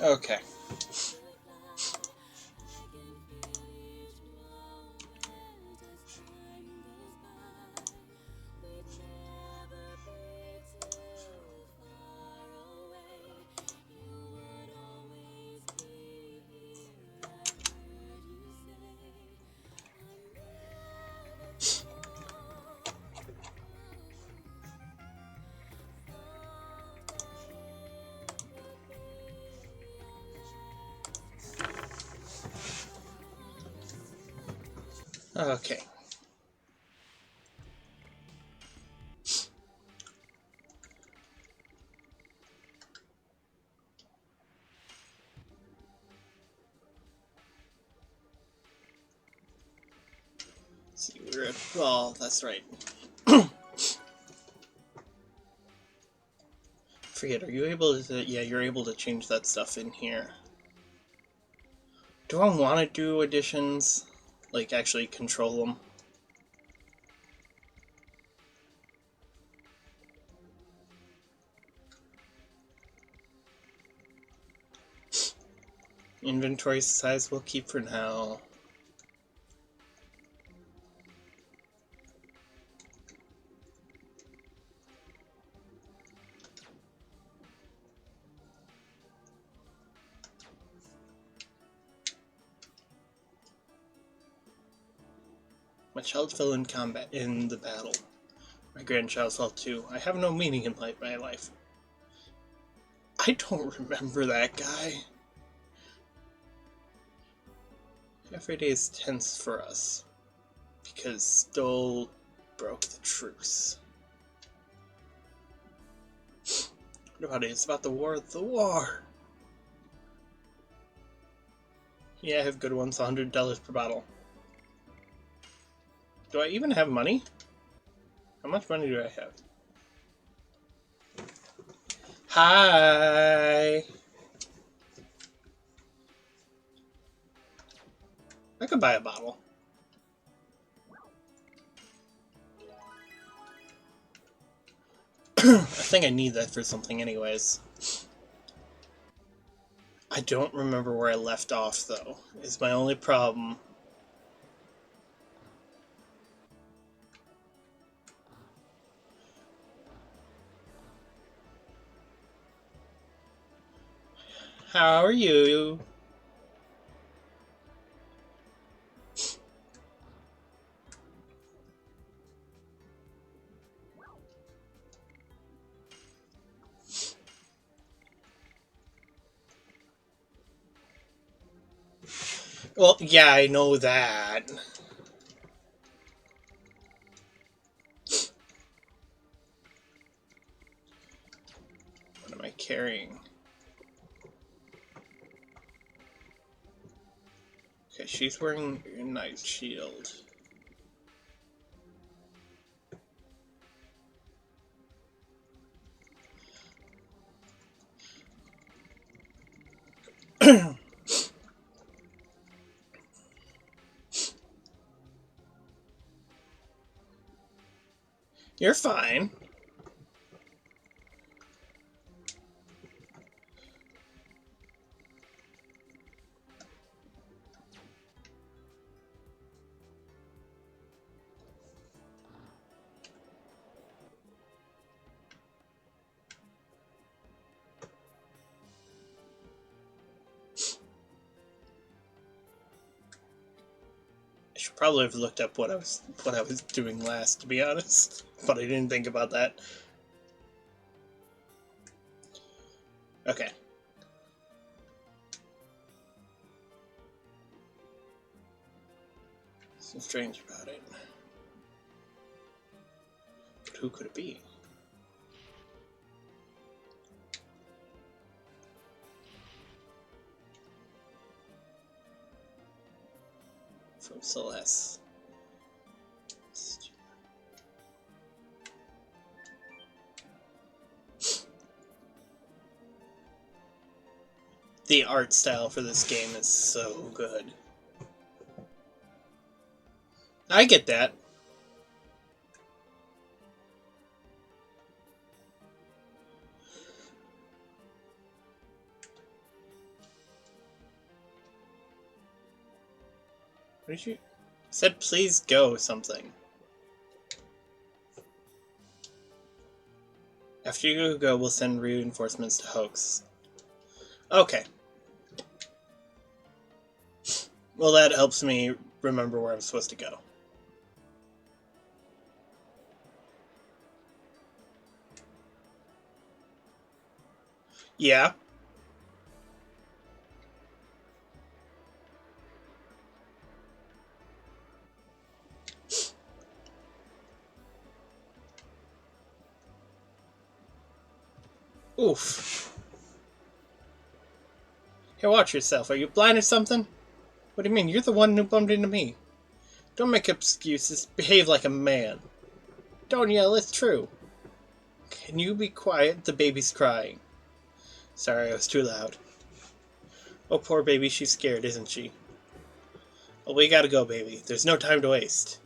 Okay. Okay. Let's see, we're at, well, that's right. Forget, are you able to, yeah, you're able to change that stuff in here. Do I want to do additions? Like, actually control them? Inventory size we'll keep for now. My child fell in combat in the battle. My grandchild fell too. I have no meaning in my life. I don't remember that guy. Every day is tense for us. Because Stoll broke the truce. What about it? It's about the war. The war! Yeah, I have good ones. $100 per bottle. Do I even have money? How much money do I have? Hi! I could buy a bottle. I think I need that for something anyways. I don't remember where I left off, though, is my only problem. How are you? Well, yeah, I know that. What am I carrying? Okay, she's wearing a knight shield. You're fine. I should probably have looked up what I was doing last, to be honest, but I didn't think about that. Okay. Something strange about it. But who could it be? From Celeste. The art style for this game is so good. I get that. What did you... said please go something. After you go, we'll send reinforcements to Hoax. Okay. Well, that helps me remember where I'm supposed to go. Yeah. Oof. Hey, watch yourself. Are you blind or something? What do you mean? You're the one who bumped into me. Don't make excuses. Behave like a man. Don't yell. It's true. Can you be quiet? The baby's crying. Sorry, I was too loud. Oh, poor baby. She's scared, isn't she? Well, we gotta go, baby. There's no time to waste.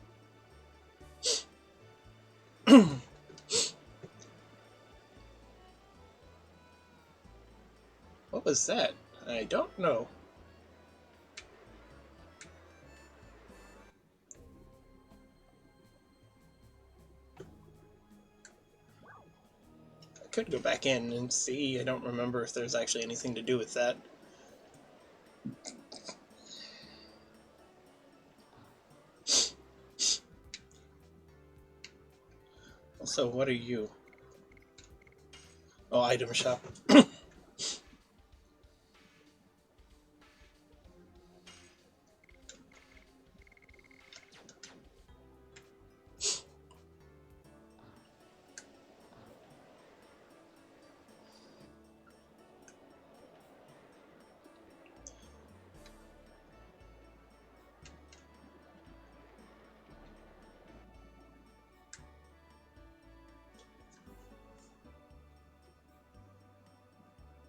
What was that? I don't know. I could go back in and see. I don't remember if there's actually anything to do with that. Also, what are you? Oh, item shop.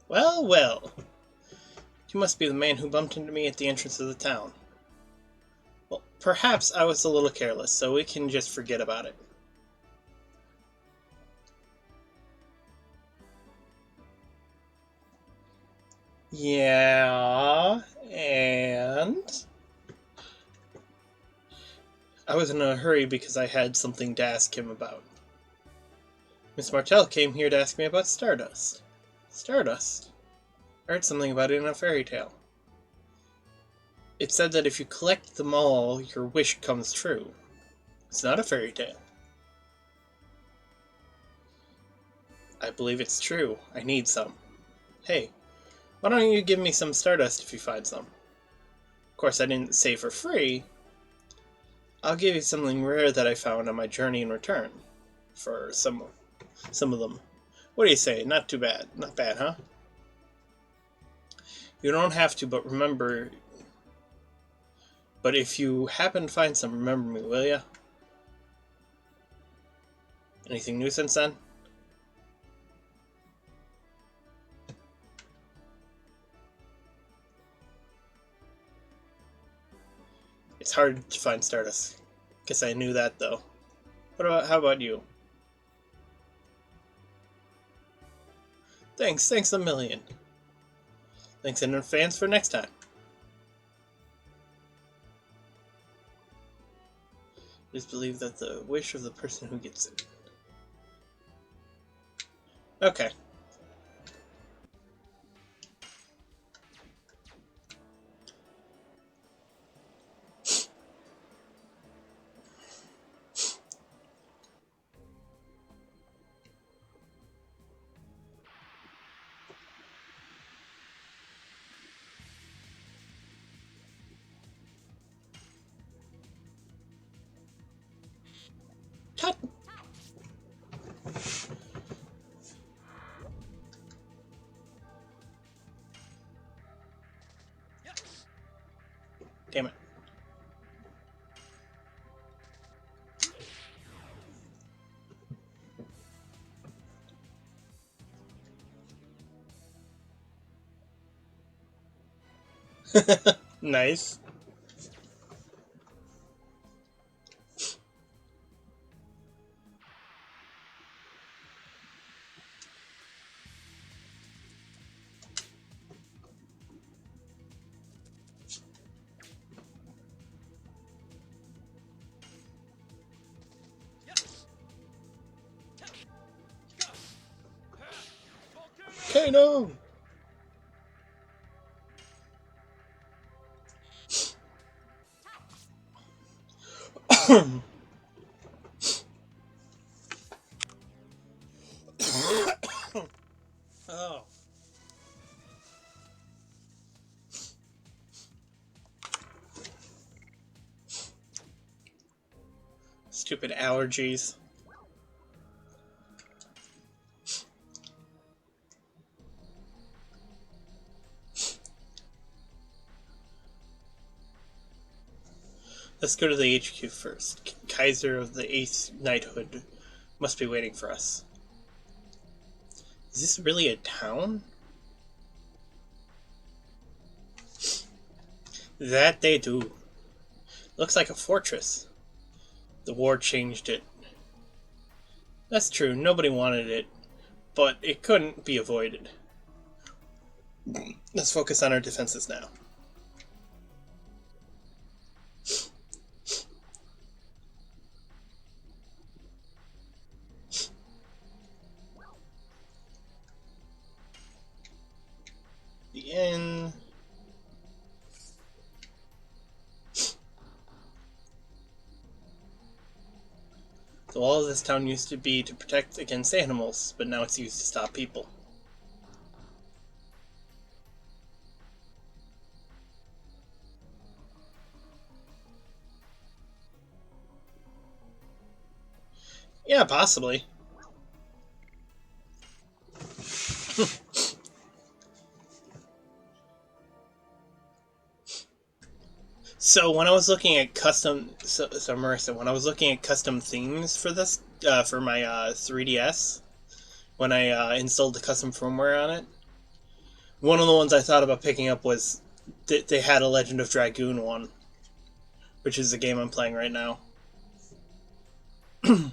Well, well. You must be the man who bumped into me at the entrance of the town. Well, perhaps I was a little careless, so we can just forget about it. Yeah, and... I was in a hurry because I had something to ask him about. Miss Martell came here to ask me about Stardust. Stardust? I heard something about it in a fairy tale. It said that if you collect them all, your wish comes true. It's not a fairy tale. I believe it's true. I need some. Hey, why don't you give me some Stardust if you find some? Of course, I didn't say for free. I'll give you something rare that I found on my journey in return. For some of them. What do you say? Not too bad. Not bad, huh? You don't have to, but remember... But if you happen to find some, remember me, will ya? Anything new since then? It's hard to find Stardust. Guess I knew that, though. How about you? Thanks a million. Thanks in advance for next time. It is believed that the wish of the person who gets it. Okay. Tut! Damn it. Nice. volcano! Oh. Stupid allergies. Let's go to the HQ first. Kaiser of the 8th Knighthood must be waiting for us. Is this really a town? That they do. Looks like a fortress. The war changed it. That's true, nobody wanted it, but it couldn't be avoided. Let's focus on our defenses now. The inn. The wall of this town used to be to protect against animals, but now it's used to stop people. Yeah, possibly. So when I was looking at Marissa, when I was looking at custom themes for this, for my 3DS, when I installed the custom firmware on it, one of the ones I thought about picking up was they had a Legend of Dragoon one, which is the game I'm playing right now. I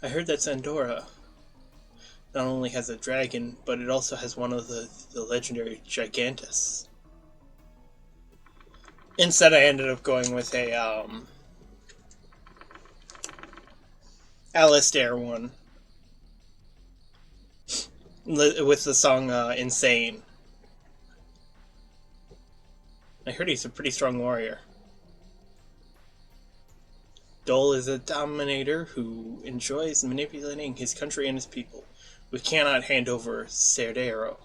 heard that Sandora not only has a dragon, but it also has one of the legendary Gigantus. Instead, I ended up going with a Alistair one with the song "Insane." I heard he's a pretty strong warrior. Dole is a dominator who enjoys manipulating his country and his people. We cannot hand over Serdio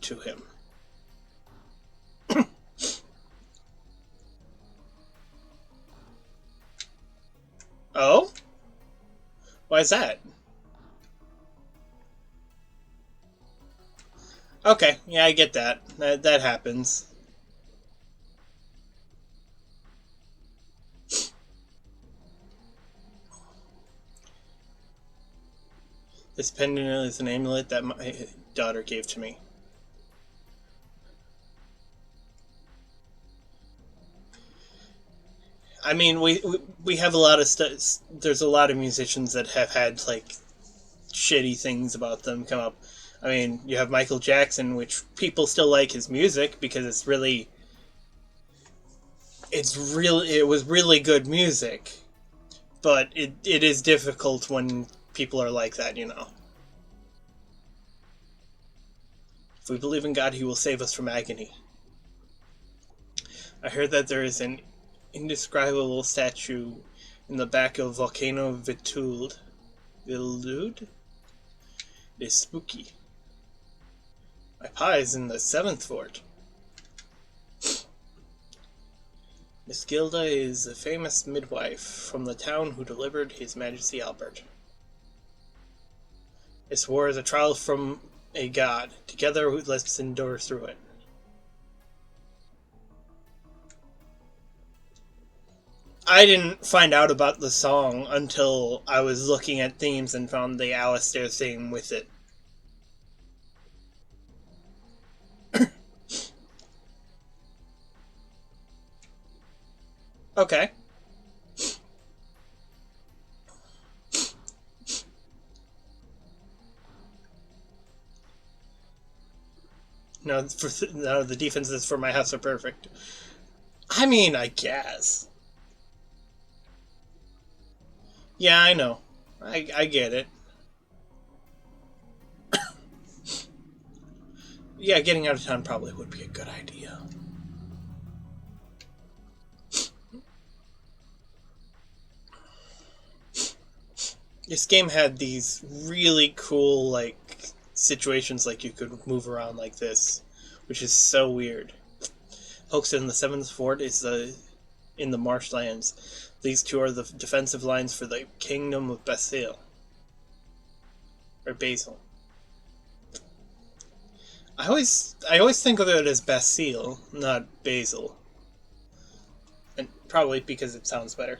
to him. Oh? Why is that? Okay, yeah, I get that. That happens. This pendant is an amulet that my daughter gave to me. I mean, we have a lot of there's a lot of musicians that have had, like, shitty things about them come up. I mean, you have Michael Jackson, which people still like his music because it was really good music. But it is difficult when people are like that, you know. If we believe in God, he will save us from agony. I heard that there is an indescribable statue in the back of Volcano Vitude. It is spooky. My pa is in the 7th fort. Miss Gilda is a famous midwife from the town who delivered His Majesty Albert. This war is a trial from a god. Together, let's endure through it. I didn't find out about the song until I was looking at themes and found the Alistair theme with it. Okay. No, the defenses for my house are perfect. I mean, I guess. Yeah, I know. I get it. Yeah, getting out of town probably would be a good idea. This game had these really cool, like, situations, like you could move around like this, which is so weird. Hoxton, the Seventh Fort, is in the marshlands. These two are the defensive lines for the Kingdom of Basil. Or Basil. I always think of it as Basil, not Basil. And probably because it sounds better.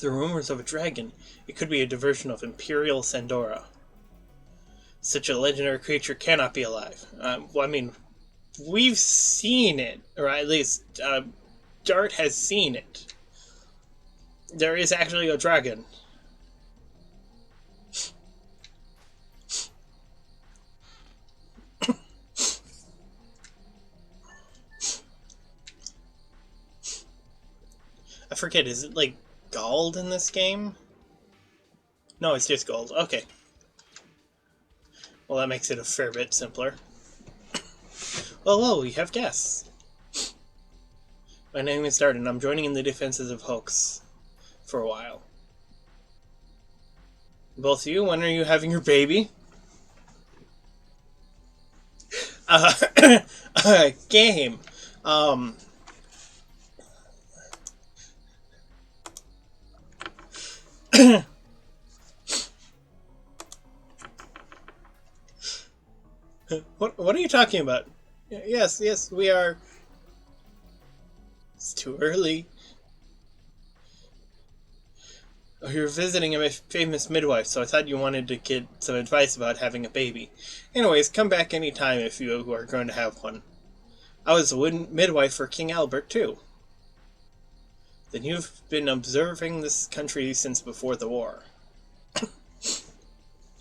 The rumors of a dragon. It could be a diversion of Imperial Sandora. Such a legendary creature cannot be alive. Well, I mean, we've seen it, or at least Dart has seen it. There is actually a dragon. I forget, is it like gold in this game? No, it's just gold. Okay. Well, that makes it a fair bit simpler. Hello, we have guests. My name is Dart, and I'm joining in the defenses of Hoax for a while. Both of you, when are you having your baby? Game. What are you talking about? Yes, we are. It's too early. Oh, you're visiting a famous midwife, so I thought you wanted to get some advice about having a baby. Anyways, come back anytime if you are going to have one. I was a midwife for King Albert, too. Then you've been observing this country since before the war.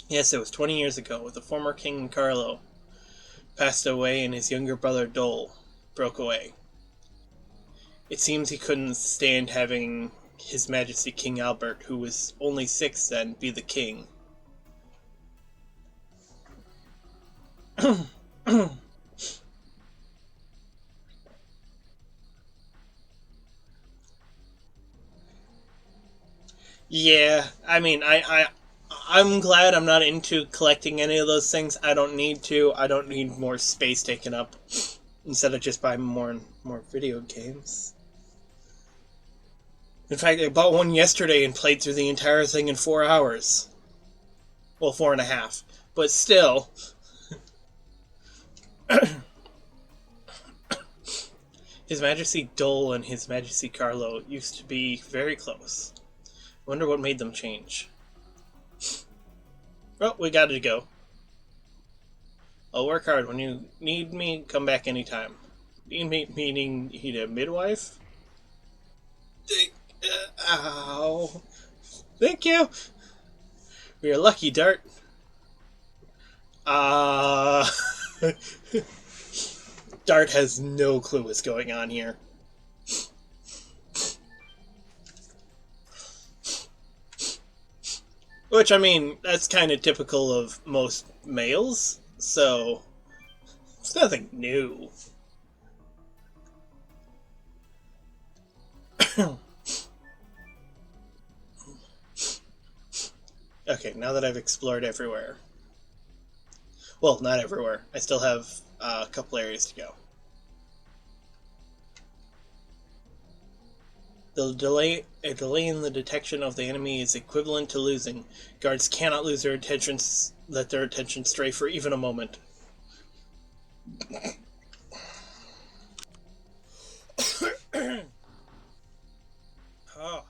Yes, it was 20 years ago. The former King Carlo passed away and his younger brother Dole broke away. It seems he couldn't stand having His Majesty King Albert, who was only 6 then, be the king. Yeah, I mean, I'm glad I'm not into collecting any of those things. I don't need to. I don't need more space taken up. Instead of just buying more and more video games. In fact, I bought one yesterday and played through the entire thing in 4 hours. Well, 4.5. But still. His Majesty Dole and His Majesty Carlo used to be very close. Wonder what made them change. Well, we gotta go. I'll work hard. When you need me, come back anytime. Meaning need a midwife? Ow. Thank you. We are lucky, Dart. Dart has no clue what's going on here. Which, I mean, that's kind of typical of most males, so it's nothing new. Okay, now that I've explored everywhere. Well, not everywhere. I still have a couple areas to go. A delay in the detection of the enemy is equivalent to losing. Guards cannot let their attention stray for even a moment. Oh.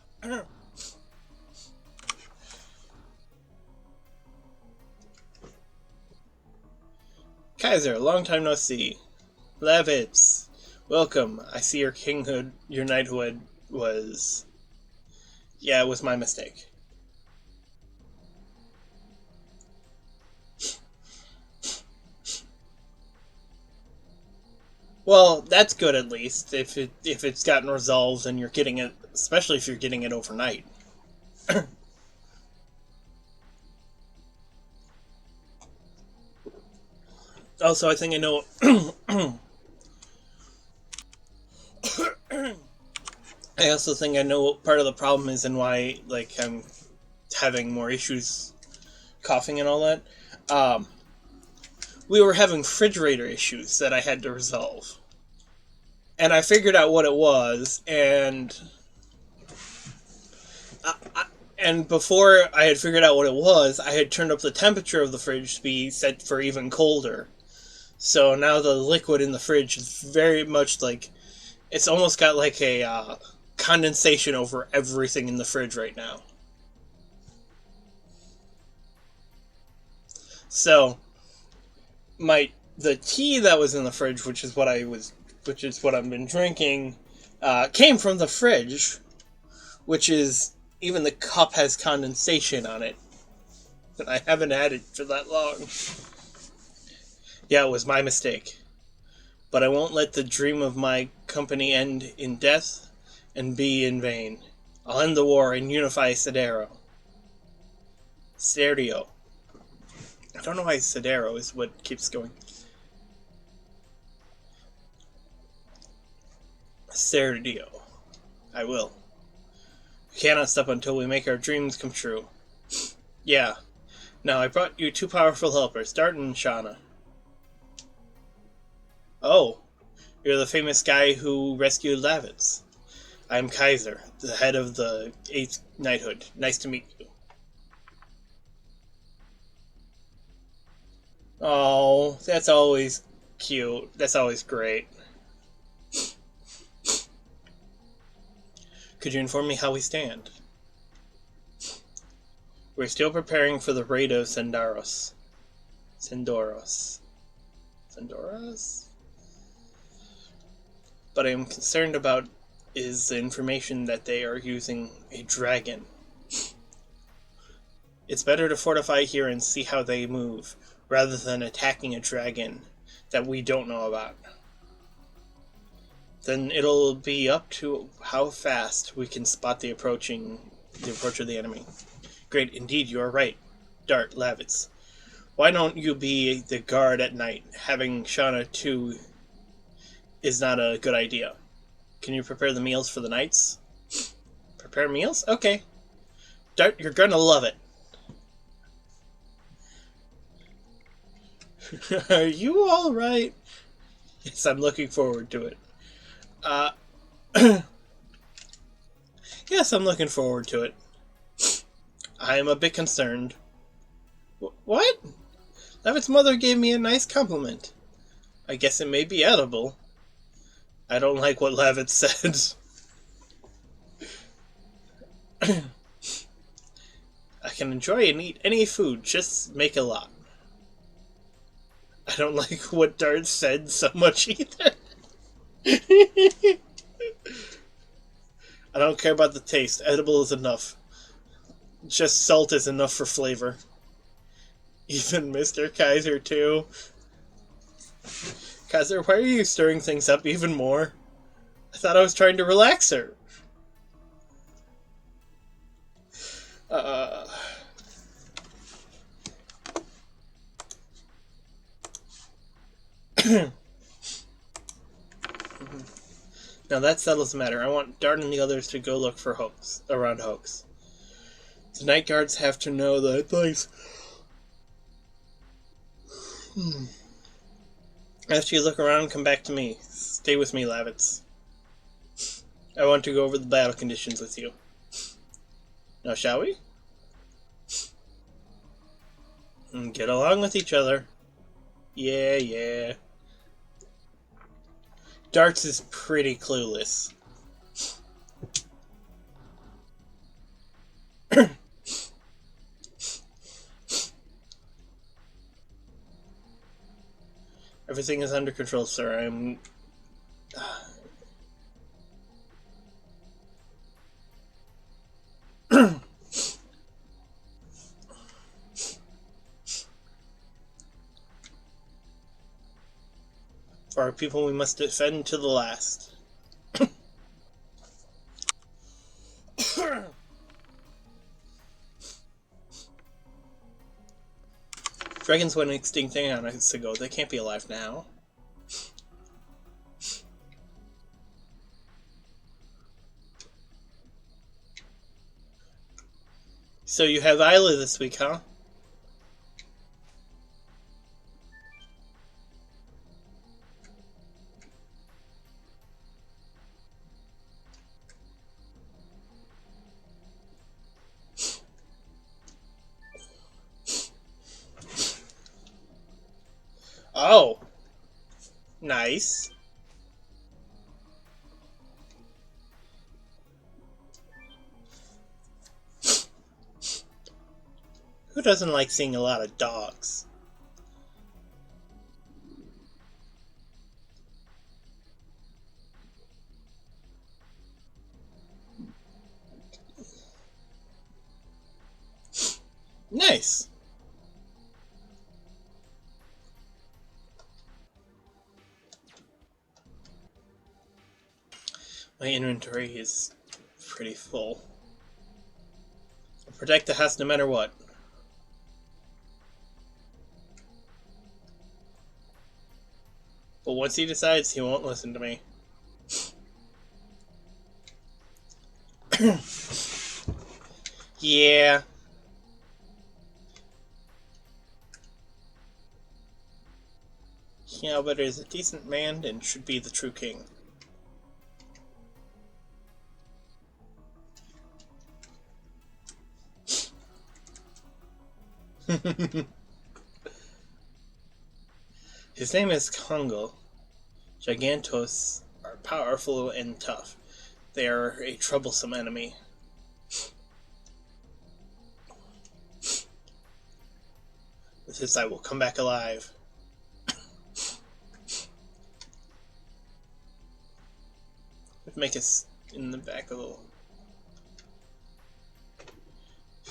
Kaiser, long time no see. Levitz, welcome. I see your knighthood was... Yeah, it was my mistake. Well, that's good at least. If it's gotten resolved and you're getting especially if you're getting it overnight. Also, I think I know. I also think I know what part of the problem is and why, like, I'm having more issues coughing and all that. Um, we were having refrigerator issues that I had to resolve. And I figured out what it was, and before I had figured out what it was, I had turned up the temperature of the fridge to be set for even colder. So now the liquid in the fridge is very much like, it's almost got like a condensation over everything in the fridge right now. So the tea that was in the fridge, which is what I've been drinking, came from the fridge, which is, even the cup has condensation on it. And I haven't had it for that long. Yeah, it was my mistake. But I won't let the dream of my company end in death and be in vain. I'll end the war and unify Cedero. Serdio. I don't know why Cedero is what keeps going. Serdio. I will. We cannot stop until we make our dreams come true. Yeah. Now I brought you two powerful helpers, Dart and Shauna. Oh, you're the famous guy who rescued Lavitz. I'm Kaiser, the head of the 8th Knighthood. Nice to meet you. Oh, that's always cute. That's always great. Could you inform me how we stand? We're still preparing for the raid of Sendoros. Sendoros? But I am concerned about is the information that they are using a dragon. It's better to fortify here and see how they move, rather than attacking a dragon that we don't know about. Then it'll be up to how fast we can spot the approach of the enemy. Great, indeed, you are right. Dart, Lavitz. Why don't you be the guard at night? Having Shauna too is not a good idea. Can you prepare the meals for the knights? Prepare meals? Okay. Dart, you're gonna love it. Are you alright? Yes, I'm looking forward to it. Yes, I'm looking forward to it. I am a bit concerned. What? Lavitt's mother gave me a nice compliment. I guess it may be edible. I don't like what Lavitz said. I can enjoy and eat any food, just make a lot. I don't like what Dart said so much either. I don't care about the taste. Edible is enough. Just salt is enough for flavor. Even Mr. Kaiser, too. Kaiser, why are you stirring things up even more? I thought I was trying to relax her. Now that settles the matter. I want Dart and the others to go look for around Hoax. The night guards have to know the place. After you look around, come back to me. Stay with me, Lavitz. I want to go over the battle conditions with you. Now, shall we? Get along with each other. Yeah. Darts is pretty clueless. Everything is under control, sir. I'm... For our people, we must defend to the last. Dragons went extinct eons ago. They can't be alive now. So you have Isla this week, huh? Oh. Nice. Who doesn't like seeing a lot of dogs? Nice. My inventory is pretty full. I'll protect the house no matter what. But once he decides, he won't listen to me. Yeah. Yeah, but is a decent man and should be the true king. His name is Congo. Gigantos are powerful and tough. They are a troublesome enemy. With this, I will come back alive. Let's make us in the back a little.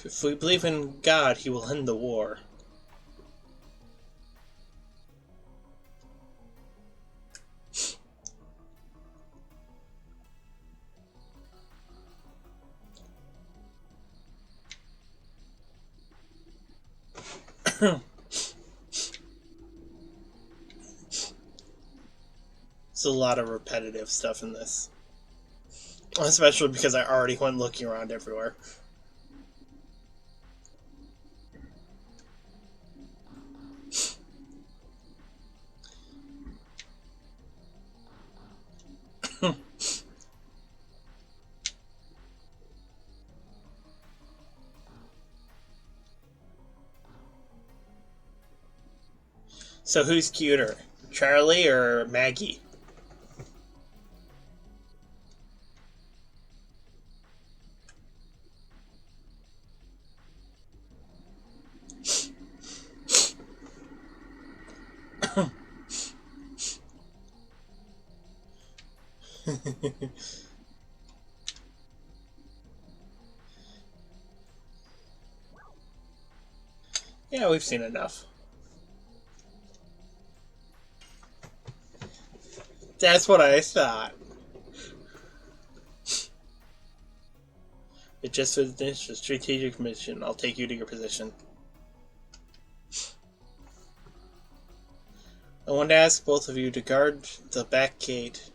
If we believe in God, He will end the war. There's a lot of repetitive stuff in this. Especially because I already went looking around everywhere. So who's cuter? Charlie or Maggie? Yeah, we've seen enough. That's what I thought. It just finished a strategic mission. I'll take you to your position. I want to ask both of you to guard the back gate.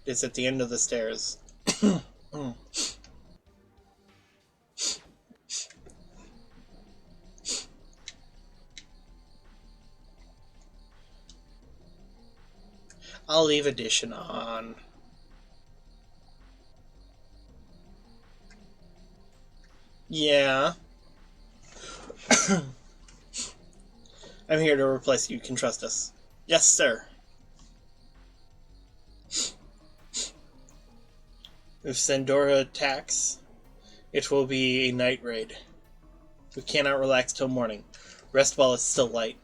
It is at the end of the stairs. I'll leave addition on. Yeah. I'm here to replace you. You can trust us. Yes, sir. If Sandora attacks, it will be a night raid. We cannot relax till morning. Rest while it's still light.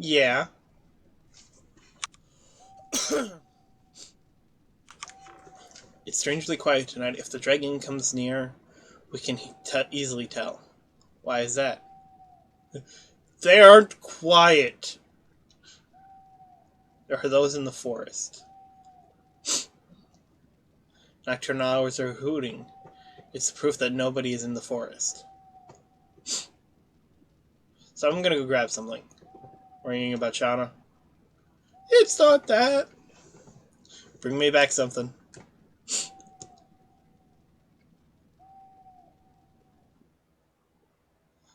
Yeah. It's strangely quiet tonight. If the dragon comes near, we can easily tell. Why is that? They aren't quiet. There are those in the forest. Nocturnal hours are hooting. It's proof that nobody is in the forest. So I'm gonna go grab something. Ringing about Shauna. It's not that. Bring me back something.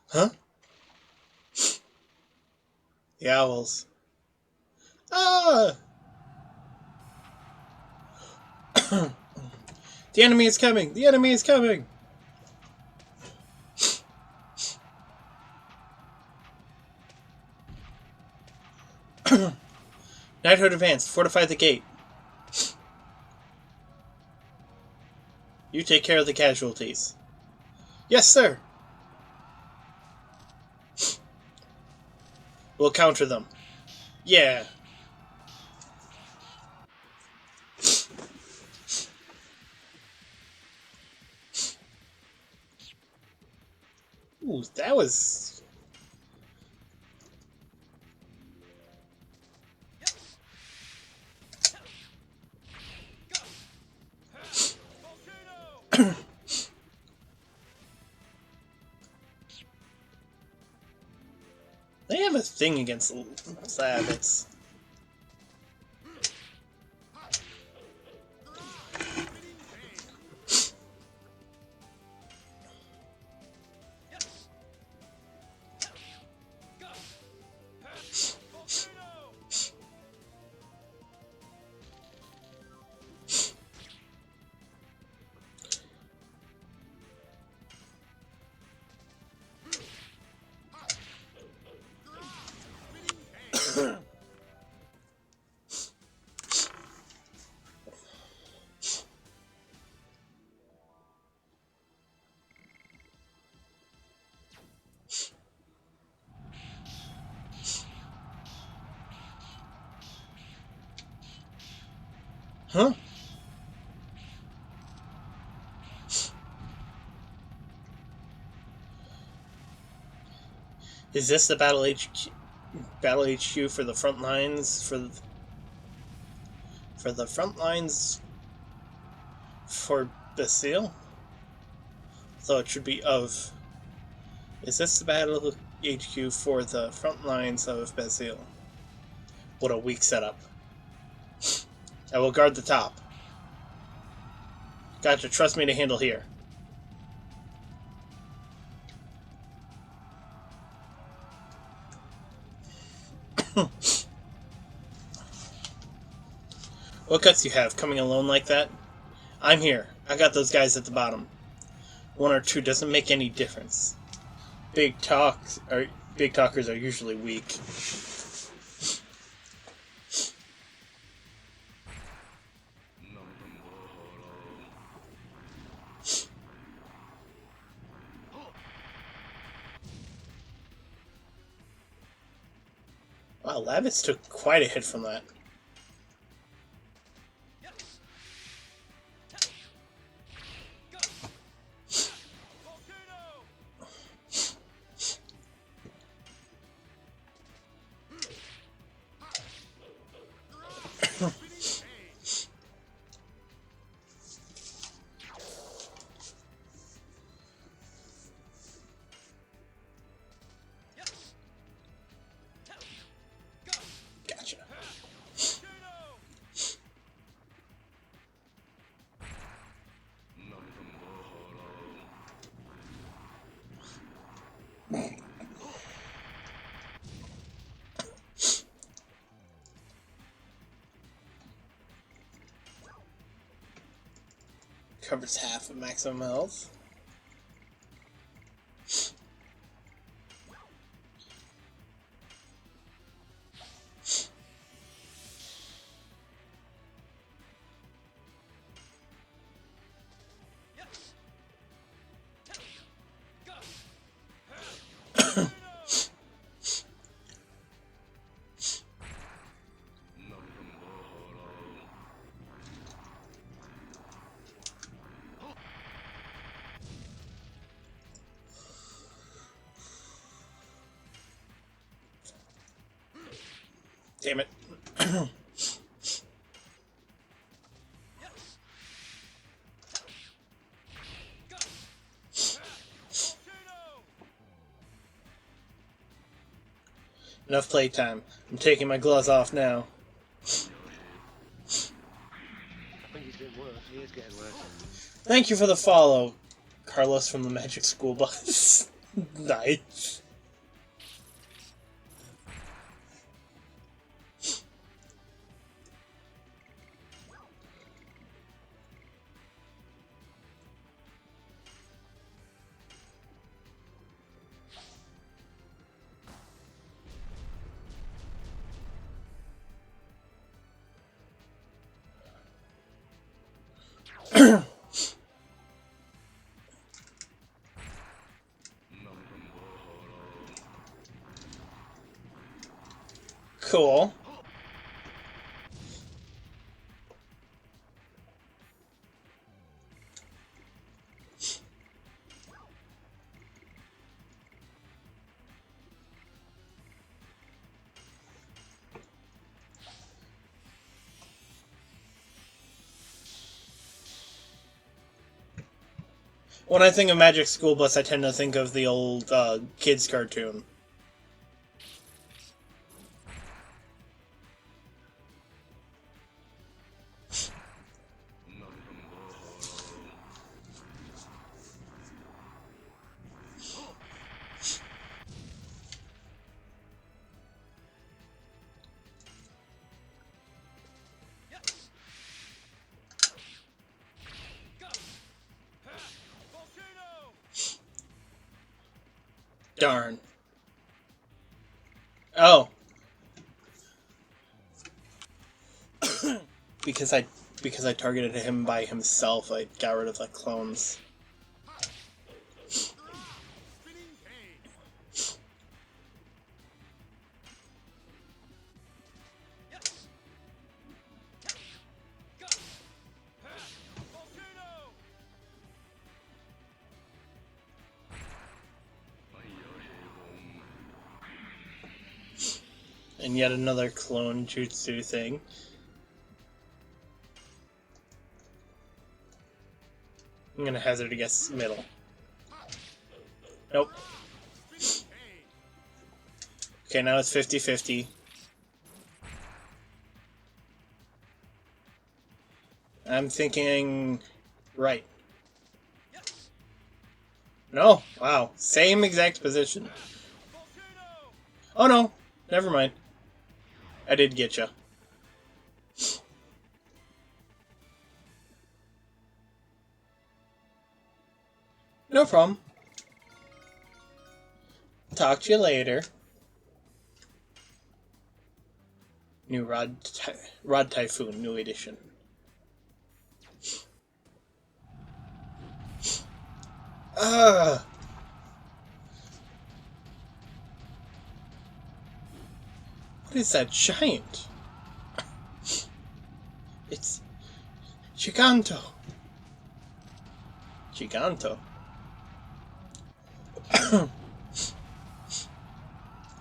Huh? The owls. Ah! The enemy is coming! The enemy is coming! Knighthood advanced. Fortify the gate. You take care of the casualties. Yes, sir! We'll counter them. Yeah. Ooh, that was... They have a thing against rabbits. Huh? Is this the Battle HQ for the front lines? For the front lines for Basile? So it should be of. Is this the Battle HQ for the front lines of Basile? What a weak setup. I will guard the top. Gotcha, trust me to handle here. What guts you have, coming alone like that? I'm here. I got those guys at the bottom. One or two doesn't make any difference. Big talkers are usually weak. Wow, Lavitz took quite a hit from that. Gotcha. Covers half of maximum health. Damn it. Enough playtime. I'm taking my gloves off now. I think he's getting worse. He is getting worse. Thank you for the follow, Carlos from the Magic School Bus. Nice. Cool. When I think of Magic School Bus, I tend to think of the old kids cartoon. Darn. Oh. because I targeted him by himself, I got rid of the clones. And yet another clone jutsu thing. I'm gonna hazard a guess middle. Nope. Okay, now it's 50-50. I'm thinking right. No, wow, same exact position. Oh no, never mind. I did get ya. No problem. Talk to you later. New Rod Typhoon, new edition. Ugh. What is that giant? It's Giganto. Giganto.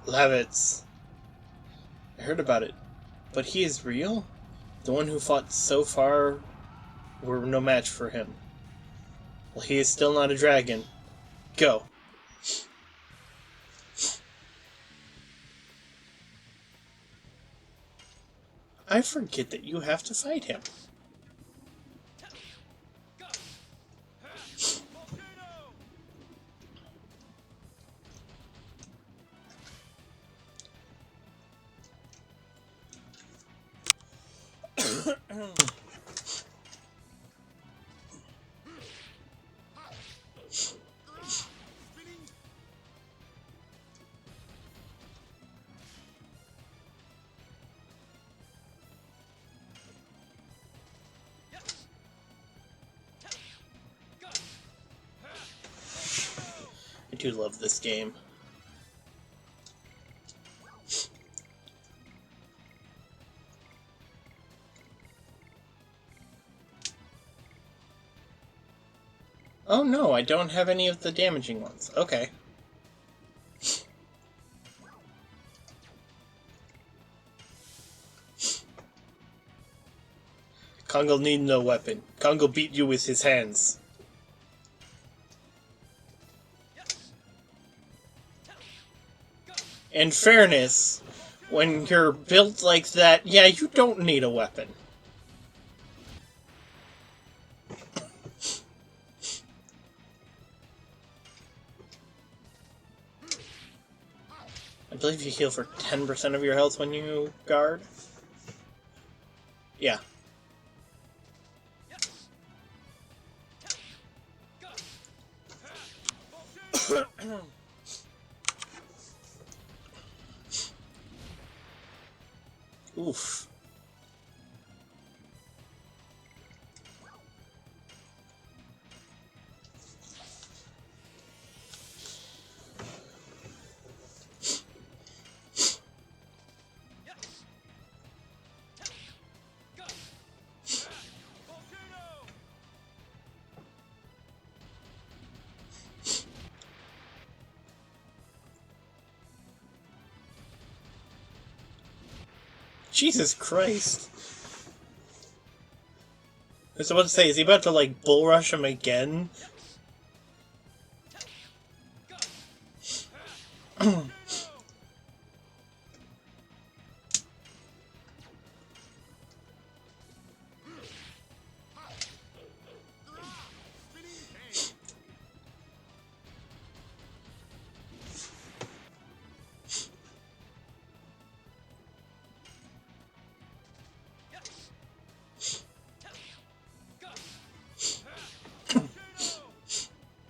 Levitz. I heard about it. But he is real? The one who fought so far were no match for him. Well, he is still not a dragon. Go. I forget that you have to fight him. I do love this game. Oh no, I don't have any of the damaging ones. Okay. Kongo need no weapon. Kongo beat you with his hands. In fairness, when you're built like that, yeah, you don't need a weapon. I believe you heal for 10% of your health when you guard. Yeah. Oof. Jesus Christ. I was about to say, is he about to, like, bull rush him again?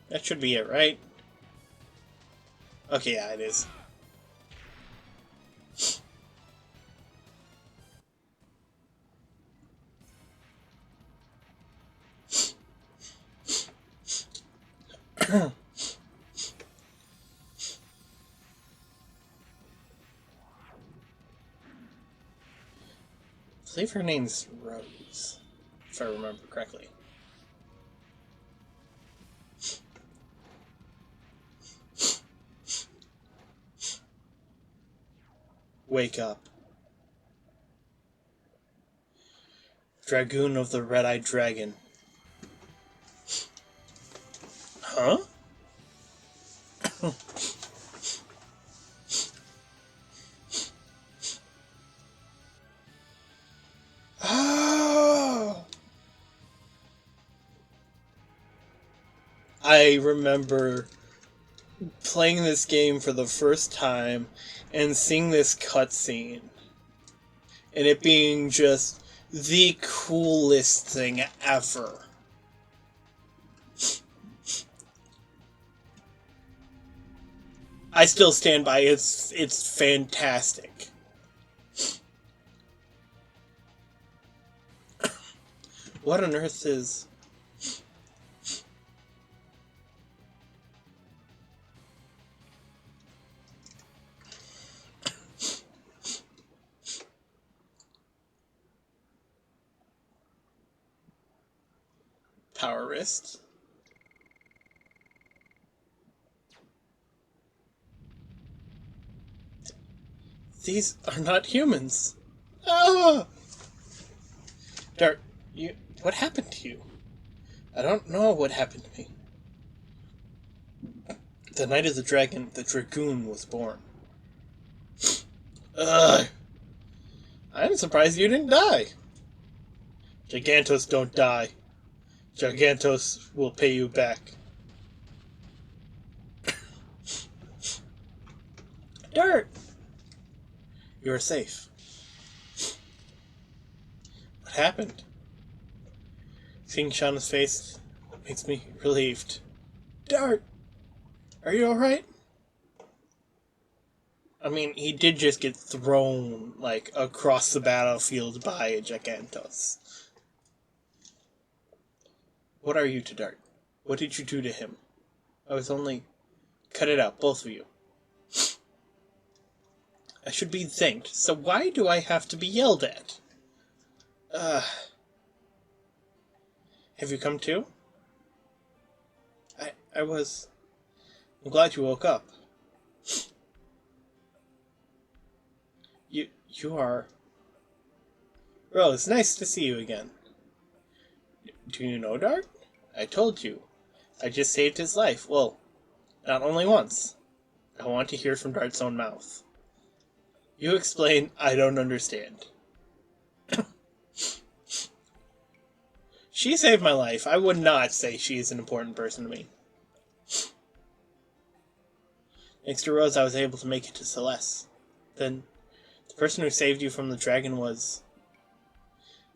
That should be it, right? Okay, yeah, it is. I believe her name's Rose, if I remember correctly. Wake up. Dragoon of the Red-Eyed Dragon. Huh? Oh! I remember playing this game for the first time and seeing this cutscene. And it being just the coolest thing ever. I still stand by it's fantastic. What on earth is... Power wrist? These are not humans. Ah! Dart, what happened to you? I don't know what happened to me. The night of the dragon, the Dragoon was born. Ugh! I'm surprised you didn't die. Gigantos don't die. Gigantos will pay you back. Dirt! You are safe. What happened? Seeing Shauna's face makes me relieved. Dart! Are you alright? I mean, he did just get thrown, like, across the battlefield by a Gigantos. What are you to Dart? What did you do to him? I was only... Cut it out, both of you. I should be thanked, so why do I have to be yelled at? Have you come to? I'm glad you woke up. You are... Well, it's nice to see you again. Do you know Dart? I told you. I just saved his life. Well, not only once. I want to hear from Dart's own mouth. You explain, I don't understand. She saved my life. I would not say she is an important person to me. Thanks to Rose, I was able to make it to Celeste. Then, the person who saved you from the dragon was...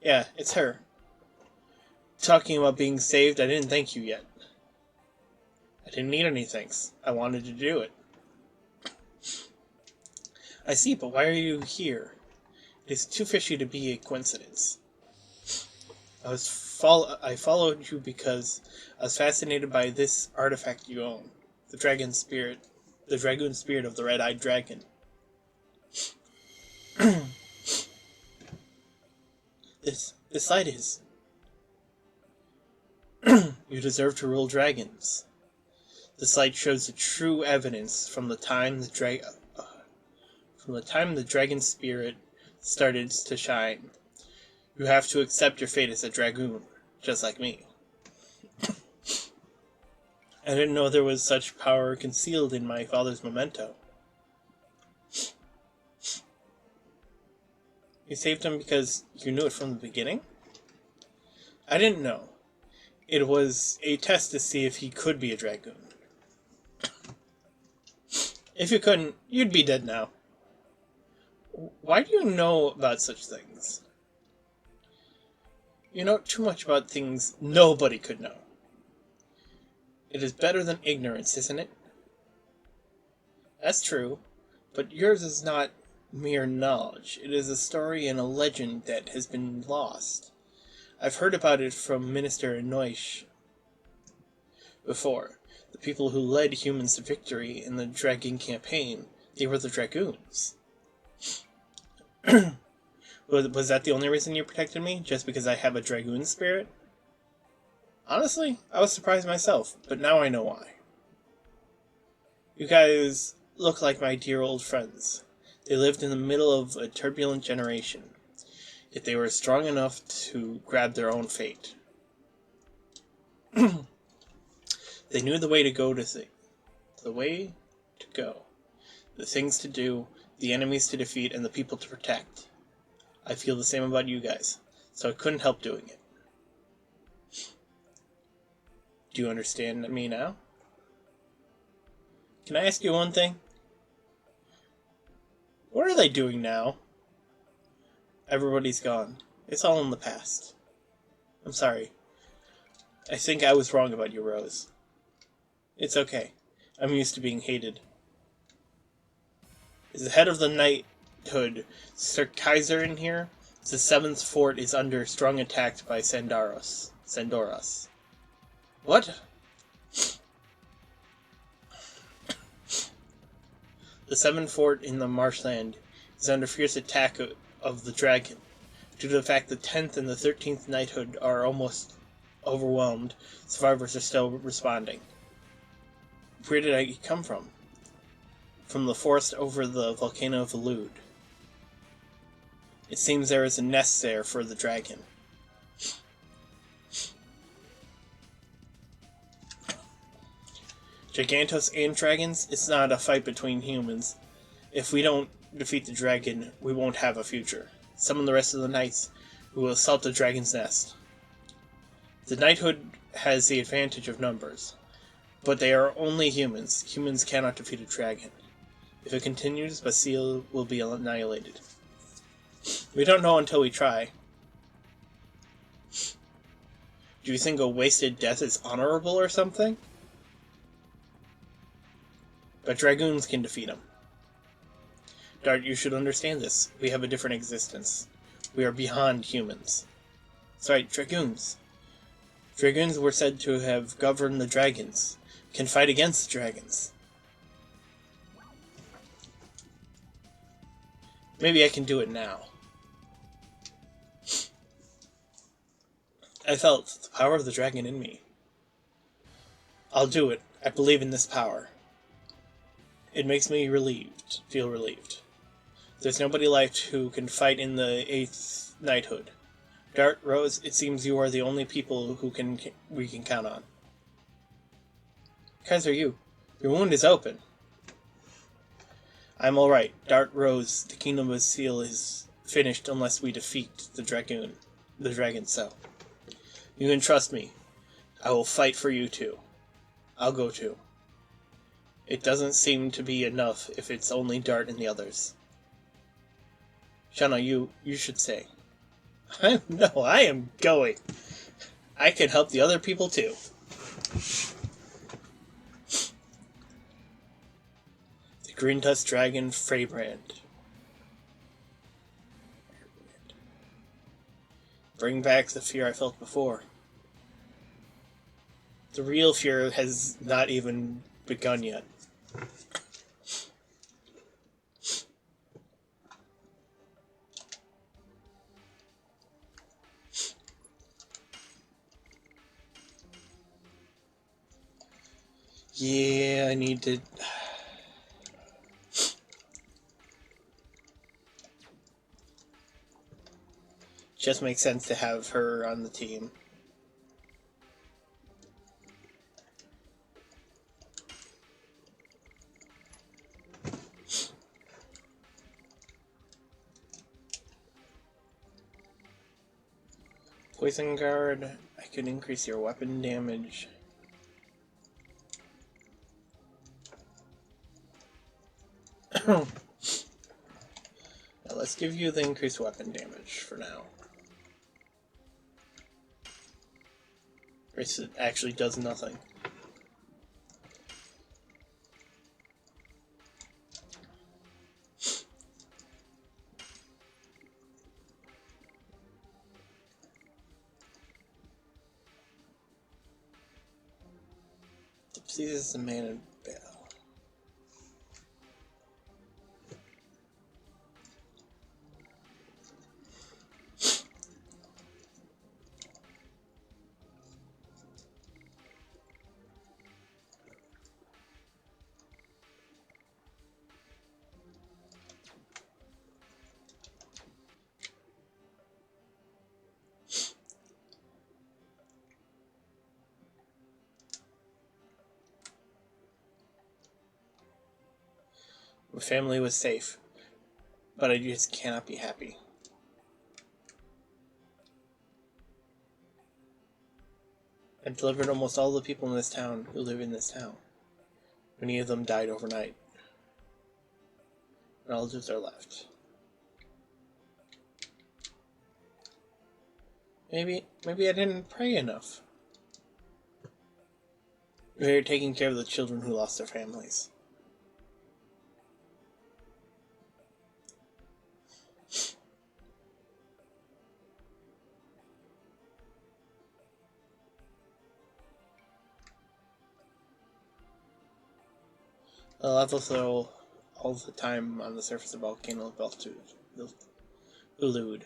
Yeah, it's her. Talking about being saved, I didn't thank you yet. I didn't need any thanks. I wanted to do it. I see, but why are you here? It is too fishy to be a coincidence. I followed you because I was fascinated by this artifact you own, the Dragoon Spirit of the Red-Eyed Dragon. This light is. You deserve to rule dragons. This light shows the true evidence from the time the dragon spirit started to shine. You have to accept your fate as a dragoon, just like me. I didn't know there was such power concealed in my father's memento. You saved him because you knew it from the beginning? I didn't know. It was a test to see if he could be a dragoon. If you couldn't, you'd be dead now. Why do you know about such things? You know too much about things nobody could know. It is better than ignorance, isn't it? That's true, but yours is not mere knowledge. It is a story and a legend that has been lost. I've heard about it from Minister Noish before. The people who led humans to victory in the Dragon campaign, they were the Dragoons. Was that the only reason you protected me? Just because I have a Dragoon spirit? Honestly, I was surprised myself, but now I know why. You guys look like my dear old friends. They lived in the middle of a turbulent generation, yet they were strong enough to grab their own fate. They knew the way to go, the things to do, the enemies to defeat, and the people to protect. I feel the same about you guys, so I couldn't help doing it. Do you understand me now? Can I ask you one thing? What are they doing now? Everybody's gone. It's all in the past. I'm sorry. I think I was wrong about you, Rose. It's okay. I'm used to being hated. Is the head of the knighthood, Sir Kaiser, in here? The 7th fort is under strong attack by Sandoros. What? The 7th fort in the marshland is under fierce attack of the dragon. Due to the fact the 10th and the 13th knighthood are almost overwhelmed, survivors are still responding. Where did I come from? From the forest over the volcano of Elude. It seems there is a nest there for the dragon. Gigantos and dragons? It's not a fight between humans. If we don't defeat the dragon, we won't have a future. Summon the rest of the knights who will assault the dragon's nest. The knighthood has the advantage of numbers, but they are only humans. Humans cannot defeat a dragon. If it continues, Basile will be annihilated. We don't know until we try. Do you think a wasted death is honorable or something? But dragoons can defeat him. Dart, you should understand this. We have a different existence. We are beyond humans. That's right, dragoons. Dragoons were said to have governed the dragons, can fight against the dragons. Maybe I can do it now. I felt the power of the dragon in me. I'll do it. I believe in this power. It makes me feel relieved. There's nobody left who can fight in the 8th knighthood. Dart, Rose, it seems you are the only people we can count on. Kaiser, your wound is open. I'm alright. Dart Rose, the Kingdom of Seal is finished unless we defeat the dragon cell. You can trust me. I will fight for you too. I'll go too. It doesn't seem to be enough if it's only Dart and the others. Shana, you should say. No, I am going. I can help the other people too. The Green Tusk Dragon Freybrand. Bring back the fear I felt before. The real fear has not even begun yet. Yeah, I need to... Just makes sense to have her on the team. Poison Guard, I could increase your weapon damage. Now let's give you the increased weapon damage for now. It actually does nothing. See, this is a man in battle. My family was safe, but I just cannot be happy. I delivered almost all the people in this town who live in this town. Many of them died overnight. Relatives are left. Maybe I didn't pray enough. They're taking care of the children who lost their families. I'll have to throw all the time on the surface of Volcano Elude.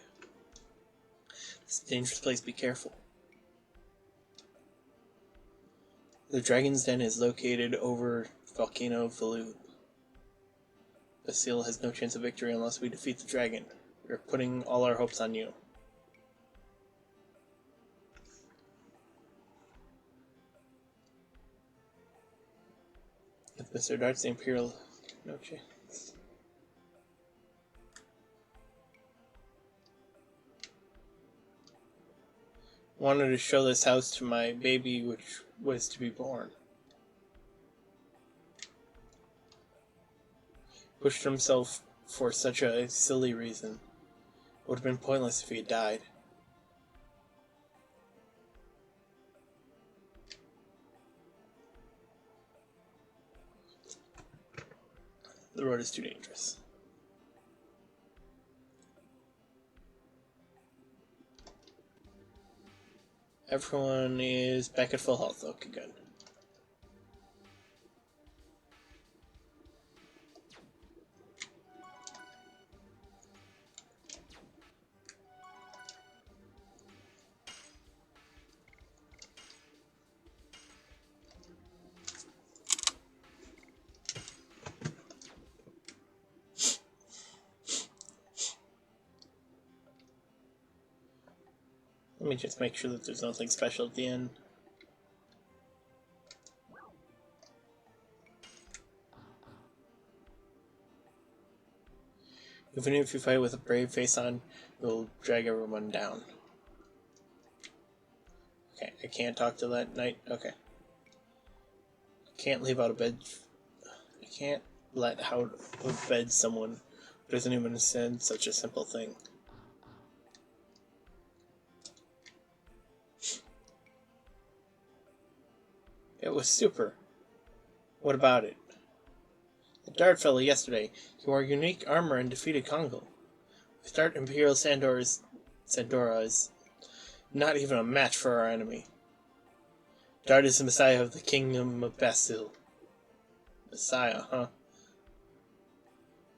It's a dangerous place, be careful. The Dragon's Den is located over Volcano Velude. The seal has no chance of victory unless we defeat the dragon. We are putting all our hopes on you. If Mr. Dart's the Imperial, no chance. Wanted to show this house to my baby, which was to be born. Pushed himself for such a silly reason. It would have been pointless if he had died. The road is too dangerous. Everyone is back at full health. Okay, good. Let me just make sure that there's nothing special at the end. Even if you fight with a brave face on, you'll drag everyone down. Okay, I can't talk to that knight. Okay. Can't leave out of bed. I can't let out of bed someone who doesn't even understand such a simple thing. It was super. What about it? The dart fellow yesterday. He wore unique armor and defeated Kongo. We start Imperial Sandora is not even a match for our enemy. Dart is the messiah of the kingdom of Basil. Messiah, huh?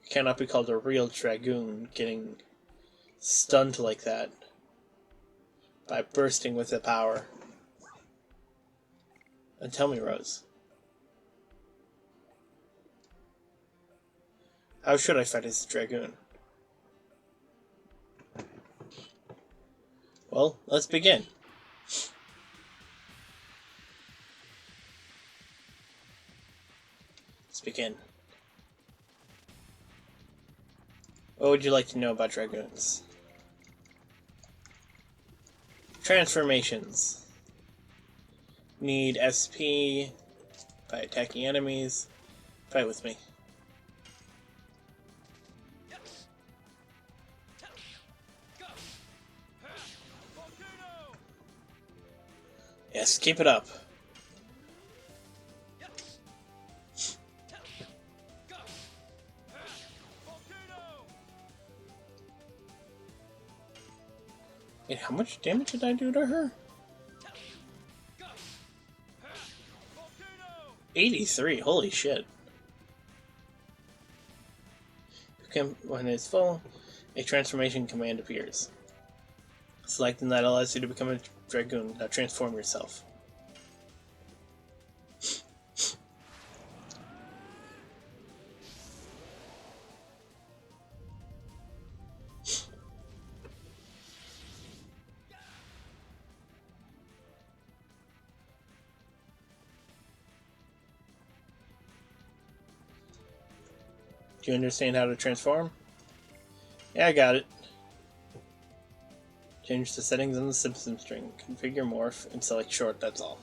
You cannot be called a real dragoon getting stunned like that by bursting with the power. And tell me, Rose, how should I fight as a dragoon? Well, let's begin. Let's begin. What would you like to know about dragoons? Transformations. Need SP by attacking enemies. Fight with me. Yes, keep it up. Wait, how much damage did I do to her? 83, holy shit. When it's full, a transformation command appears. Selecting that allows you to become a dragoon. Now transform yourself. Do you understand how to transform? Yeah, I got it. Change the settings on the system string. Configure morph and select short, that's all.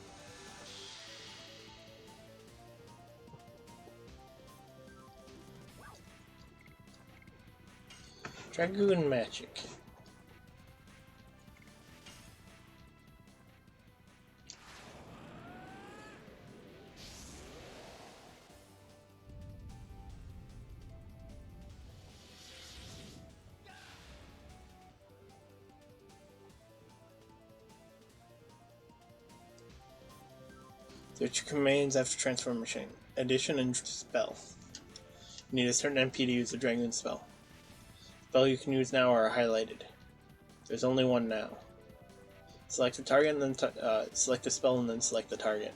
Dragoon magic. Search your commands after transformation. Addition and spell. You need a certain MP to use the Dragoon spell. Spell you can use now are highlighted. There's only one now. Select the target and then select the spell and then select the target.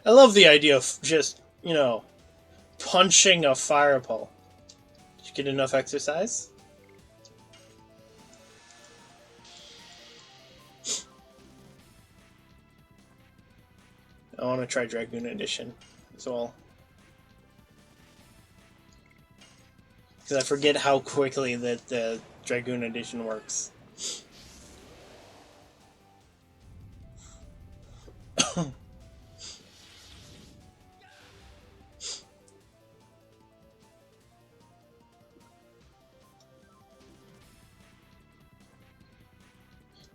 I love the idea of just, punching a fireball. Did you get enough exercise? I want to try Dragoon Edition as well. Because I forget how quickly that the Dragoon Edition works.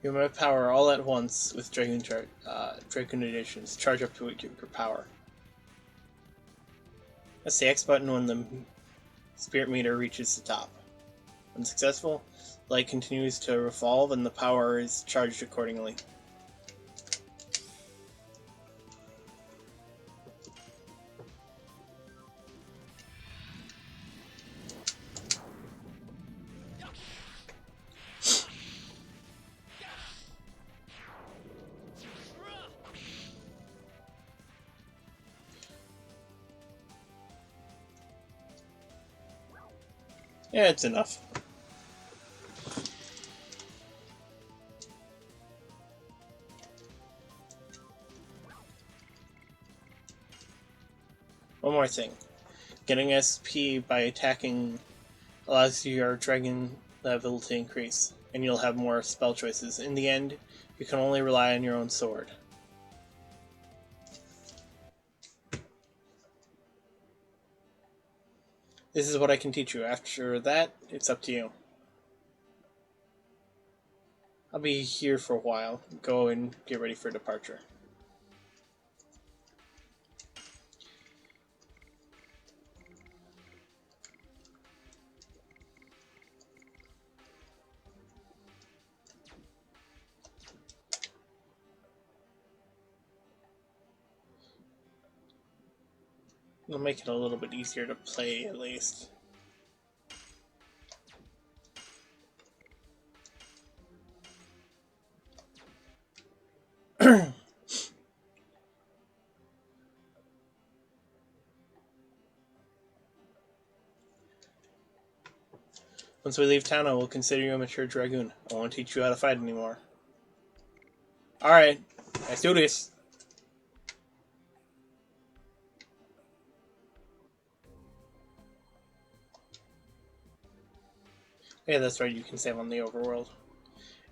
You have power all at once with Dragoon Editions. Charge up to your power. That's the X button when the spirit meter reaches the top. When successful, light continues to revolve and the power is charged accordingly. Yeah, it's enough. One more thing. Getting SP by attacking allows your dragon level to increase, and you'll have more spell choices. In the end, you can only rely on your own sword. This is what I can teach you. After that, it's up to you. I'll be here for a while. Go and get ready for departure. It'll make it a little bit easier to play, at least. Once we leave town, I will consider you a mature dragoon. I won't teach you how to fight anymore. Alright, let's do this. Yeah, that's right, you can save on the overworld.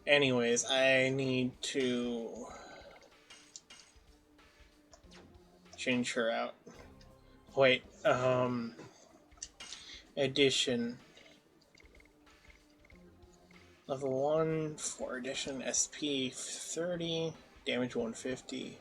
Anyways, I need to change her out. Wait, edition. Level 1 for edition, SP 30, damage 150.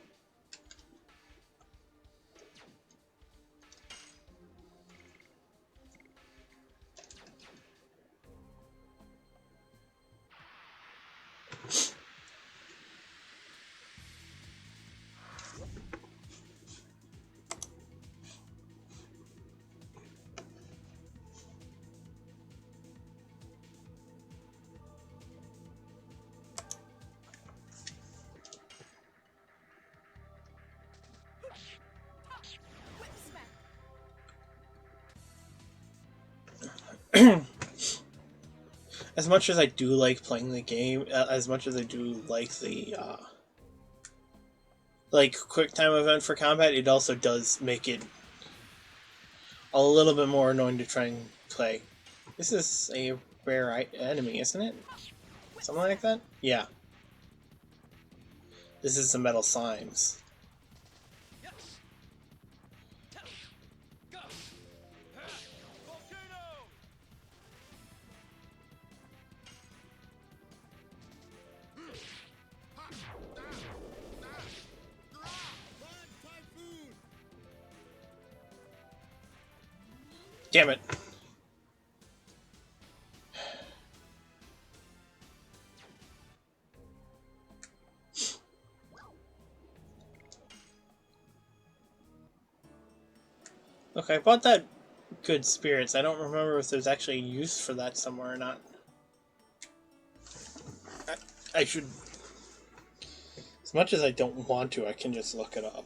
As much as I do like playing the game, as much as I do like the like quick time event for combat, it also does make it a little bit more annoying to try and play. This is a rare enemy, isn't it? Something like that? Yeah. This is the metal slimes. Damn it. Okay, I bought that good spirits. I don't remember if there's actually use for that somewhere or not. I should... As much as I don't want to, I can just look it up.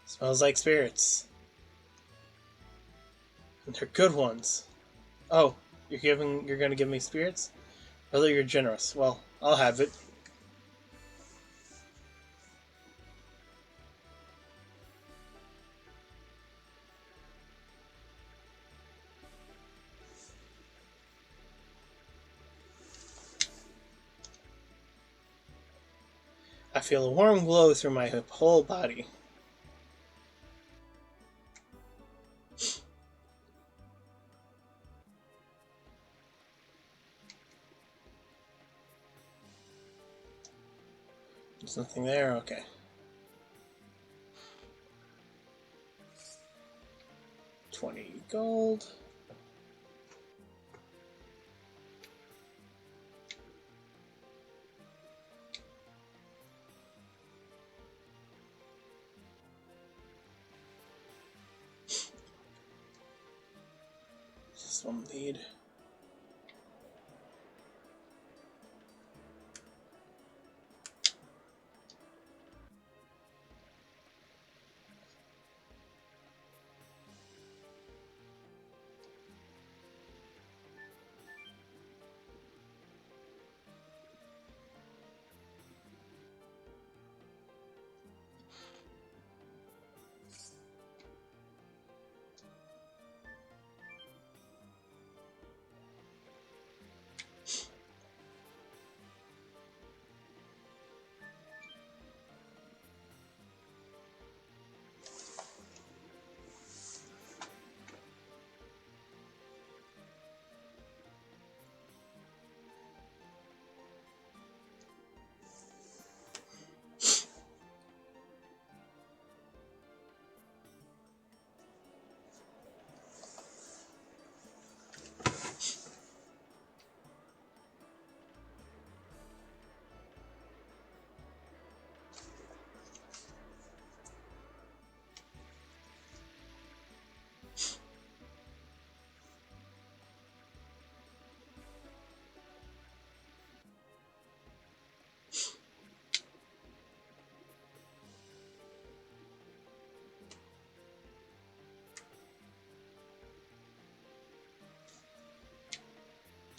Smells like spirits. And they're good ones. Oh, you're gonna give me spirits? Although you're generous. Well, I'll have it. I feel a warm glow through my whole body. There's nothing there? Okay. 20 gold. This one need.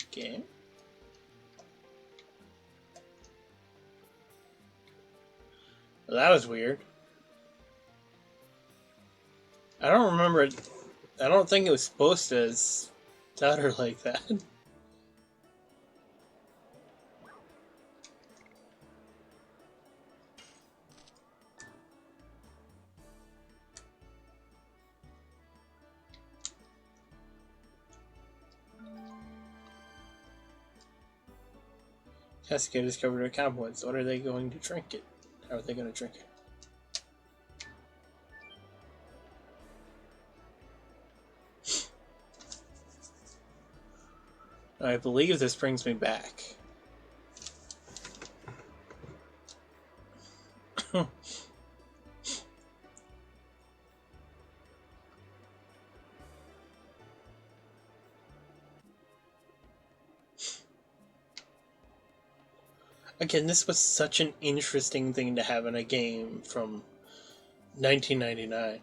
Okay. Well, that was weird. I don't remember it. I don't think it was supposed to stutter like that. Jessica discovered a cowboys. What are they going to drink it? How are they going to drink it? I believe this brings me back. Again, this was such an interesting thing to have in a game from 1999.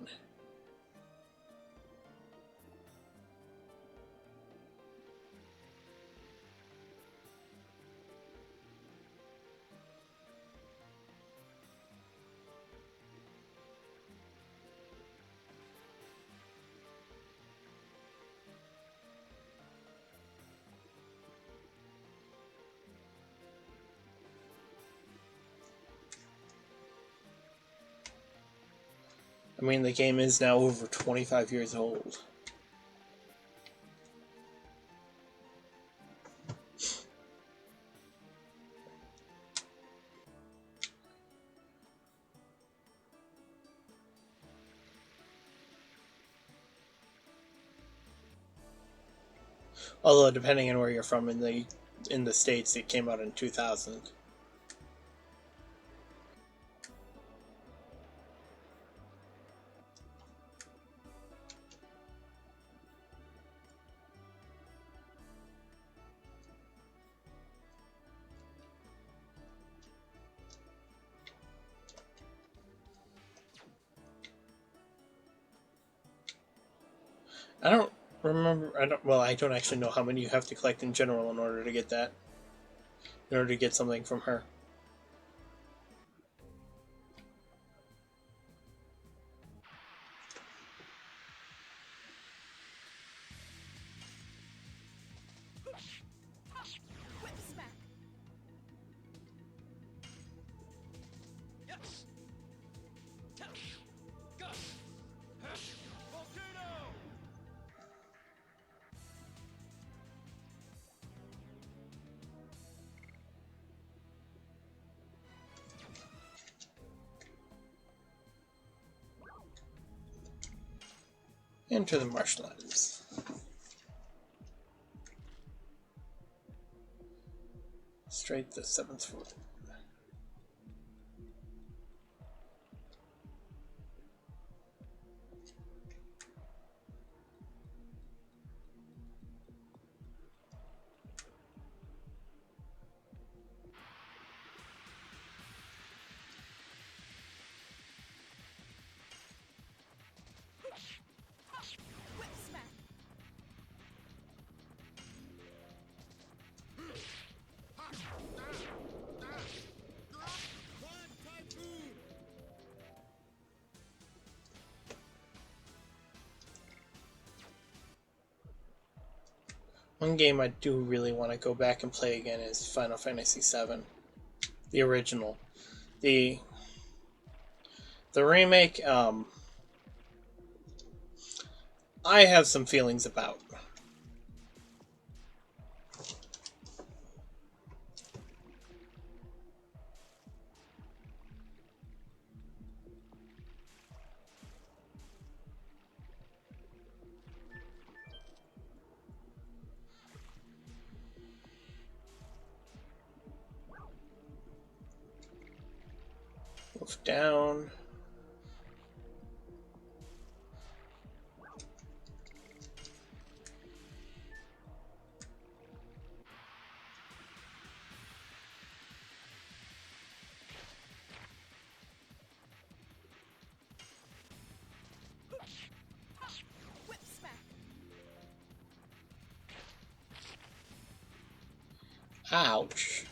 I mean, the game is now over 25 years old. Although, depending on where you're from in the States, it came out in 2000. I don't remember. Well, I don't actually know how many you have to collect in general in order to get that. In order to get something from her. Enter the marshlands. Straight the 7th floor. One game I do really want to go back and play again is Final Fantasy VII, the original. The remake, I have some feelings about. Move down. Ouch.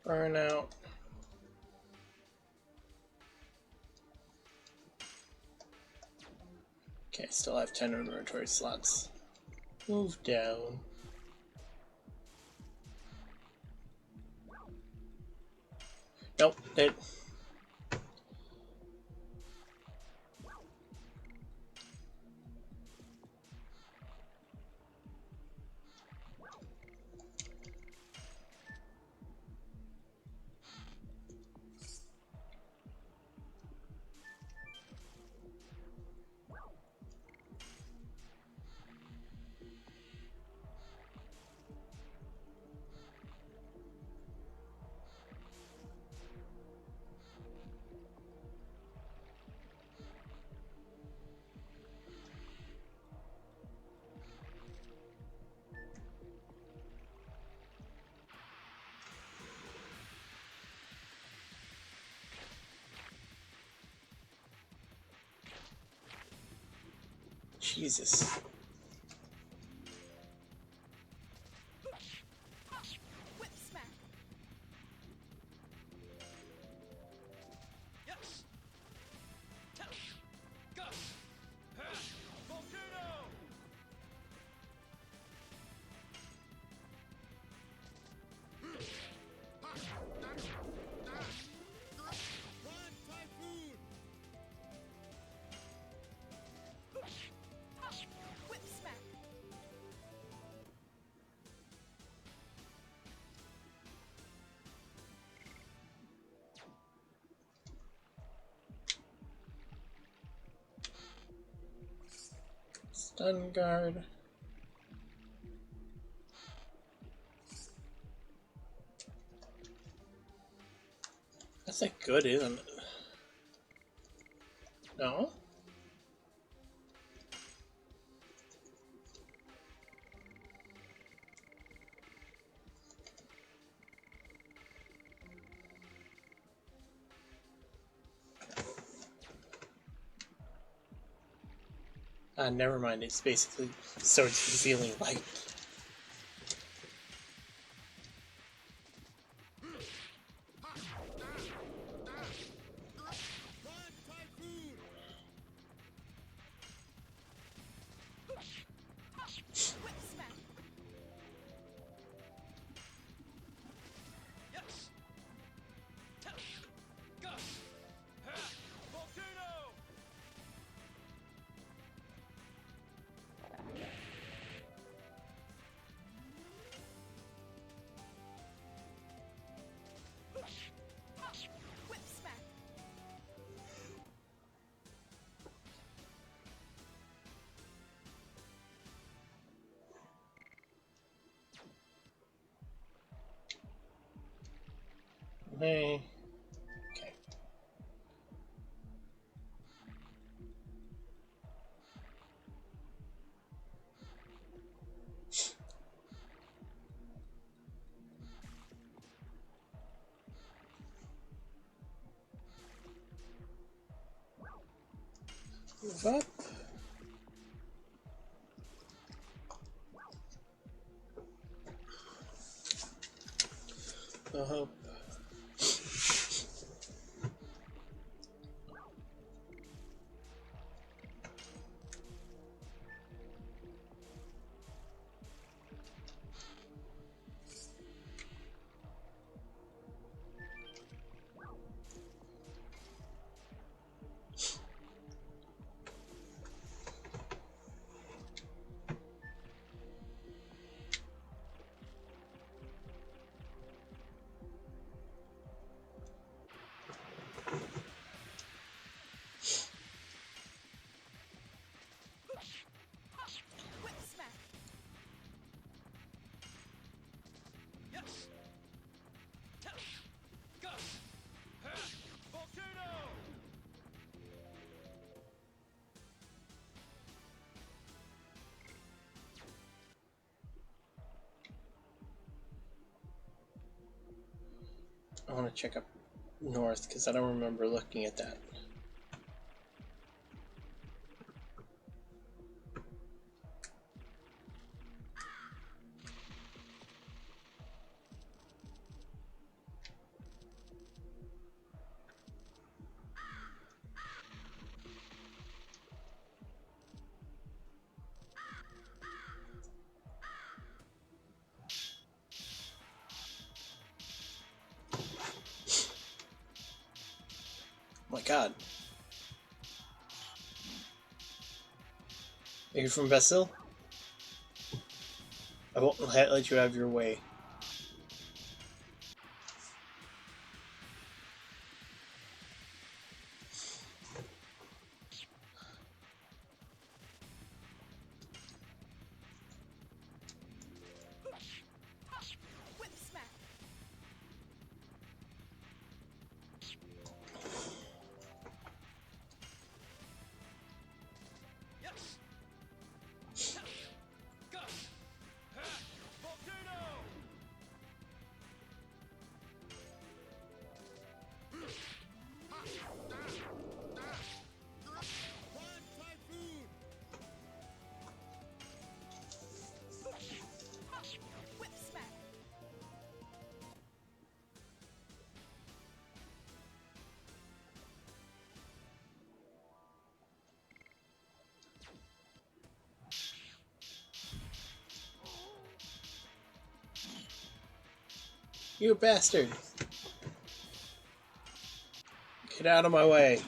Burnout. Okay, still have 10 inventory slots. Move down. Nope, it. Jesus. Stun guard. That's like good, isn't it? No? Never mind. It's basically starts feeling like. Hey. Okay. Move up. Uh-huh. I want to check up north because I don't remember looking at that. Oh my god. Are you from Basil? I won't let you have your way. You bastard! Get out of my way.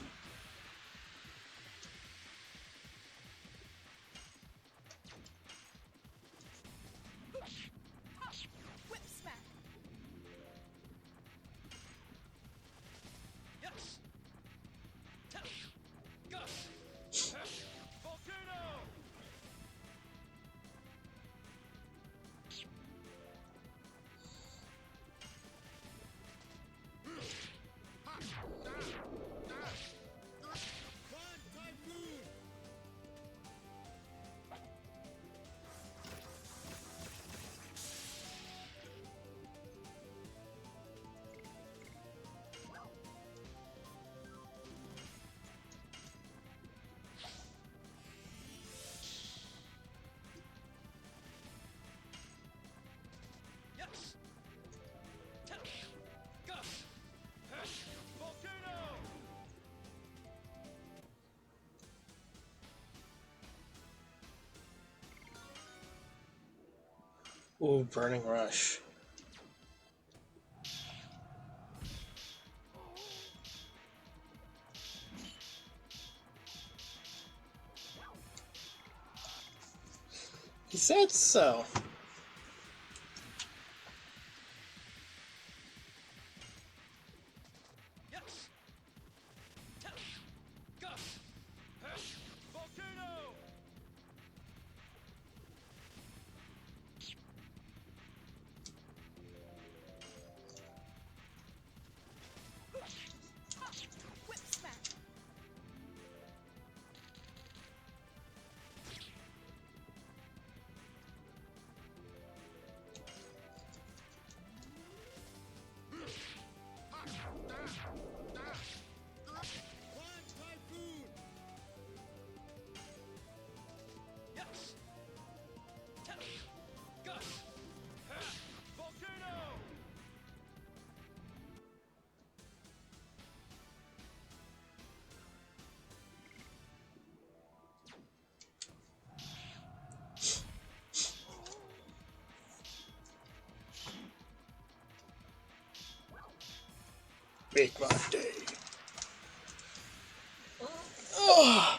Ooh, Burning Rush. He said so. Make my day. Oh.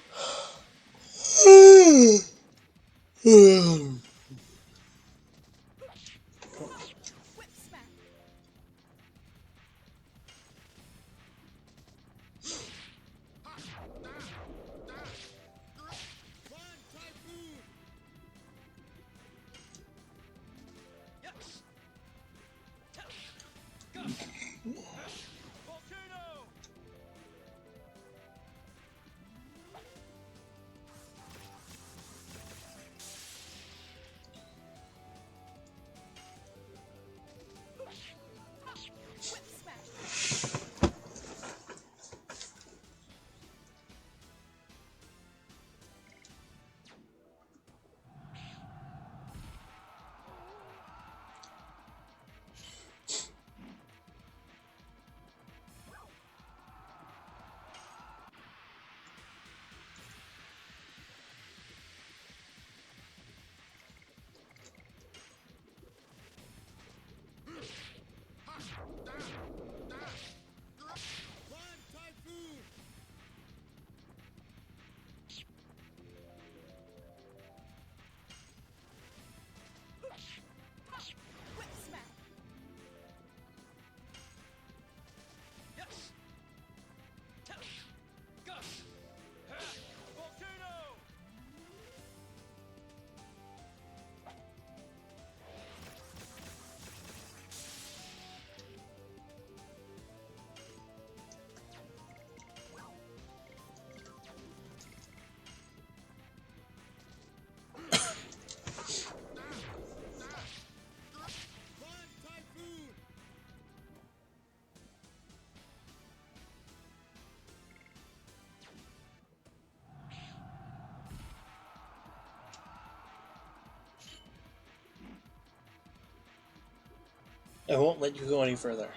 I won't let you go any further.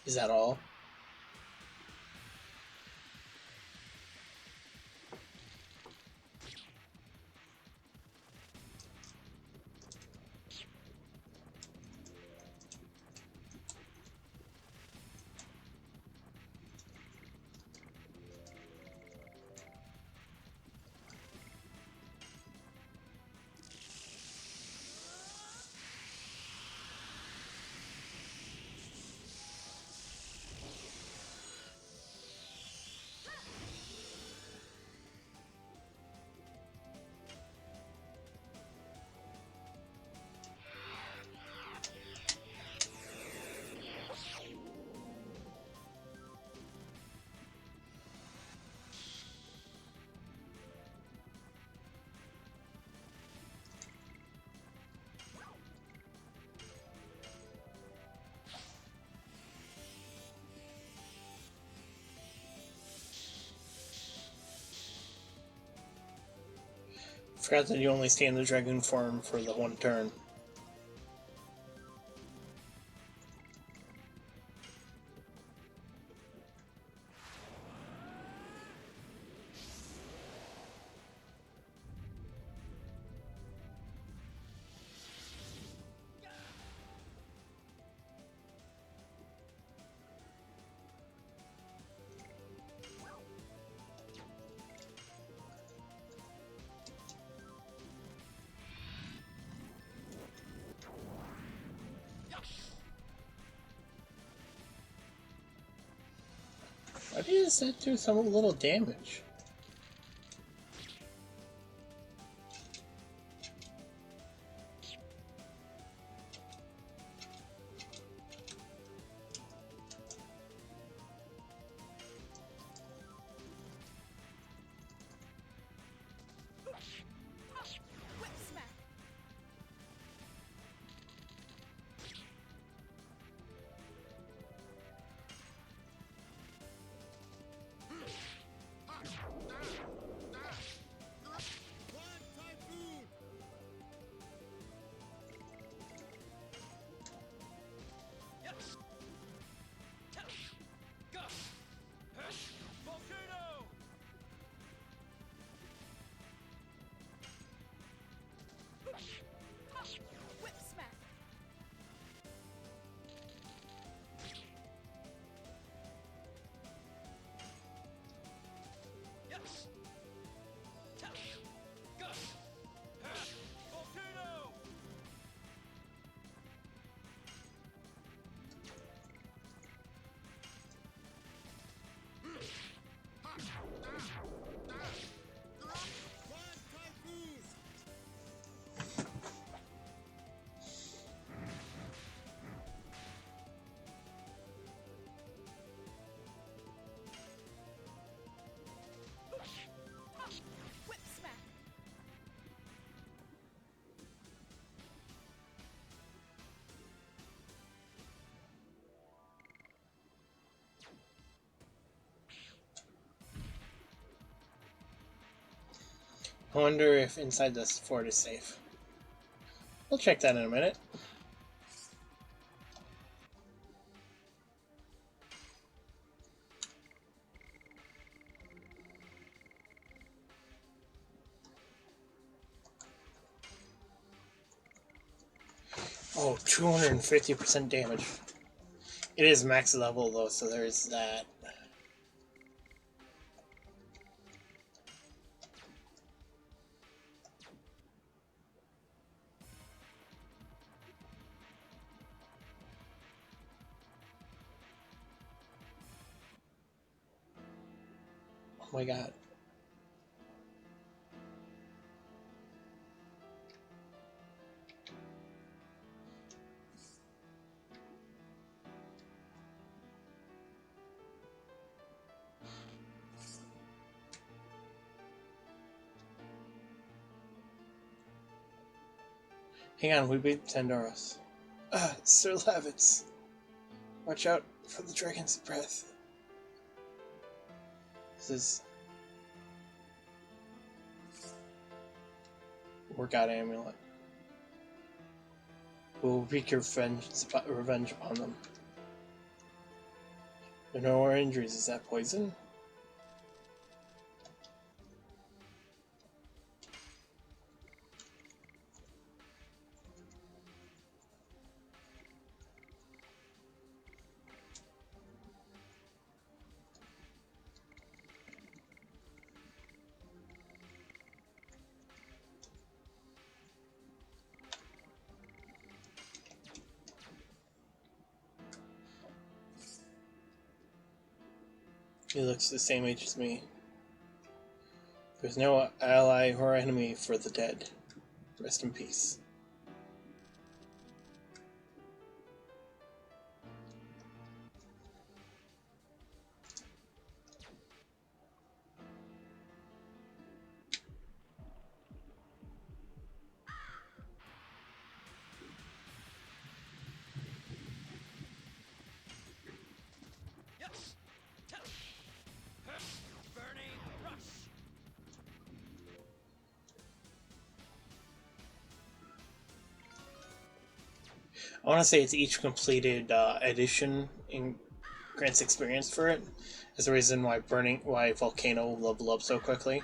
Is that all? Forgot that you only stay in the Dragoon form for the one turn. Why does that do some little damage? I wonder if inside this fort is safe. We'll check that in a minute. Oh, 250% damage. It is max level though, so there's that. Oh my god. Hang on, we beat Tandoros. Sir Lavitz. Watch out for the dragon's breath. This is... Workout amulet. We'll wreak revenge upon them. There are no more injuries. Is that poison? He looks the same age as me. There's no ally or enemy for the dead. Rest in peace. I want to say it's each completed edition in grants experience for it. Is the reason why Volcano leveled up so quickly.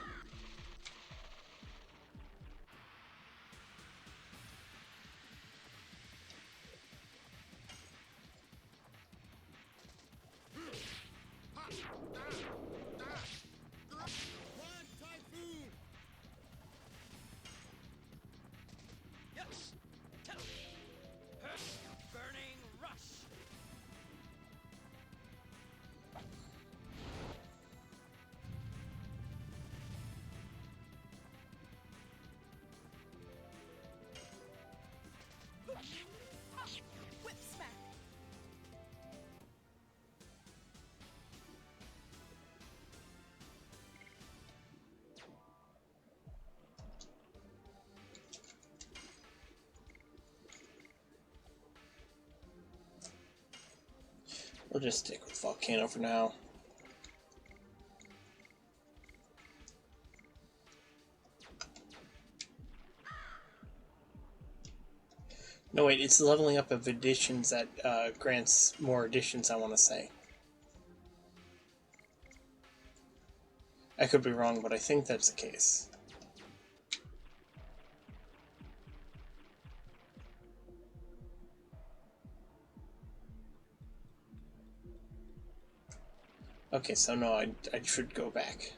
Whip smack. We'll just stick with Volcano for now. No, wait, it's leveling up of editions that grants more editions, I want to say. I could be wrong, but I think that's the case. Okay, so no, I should go back.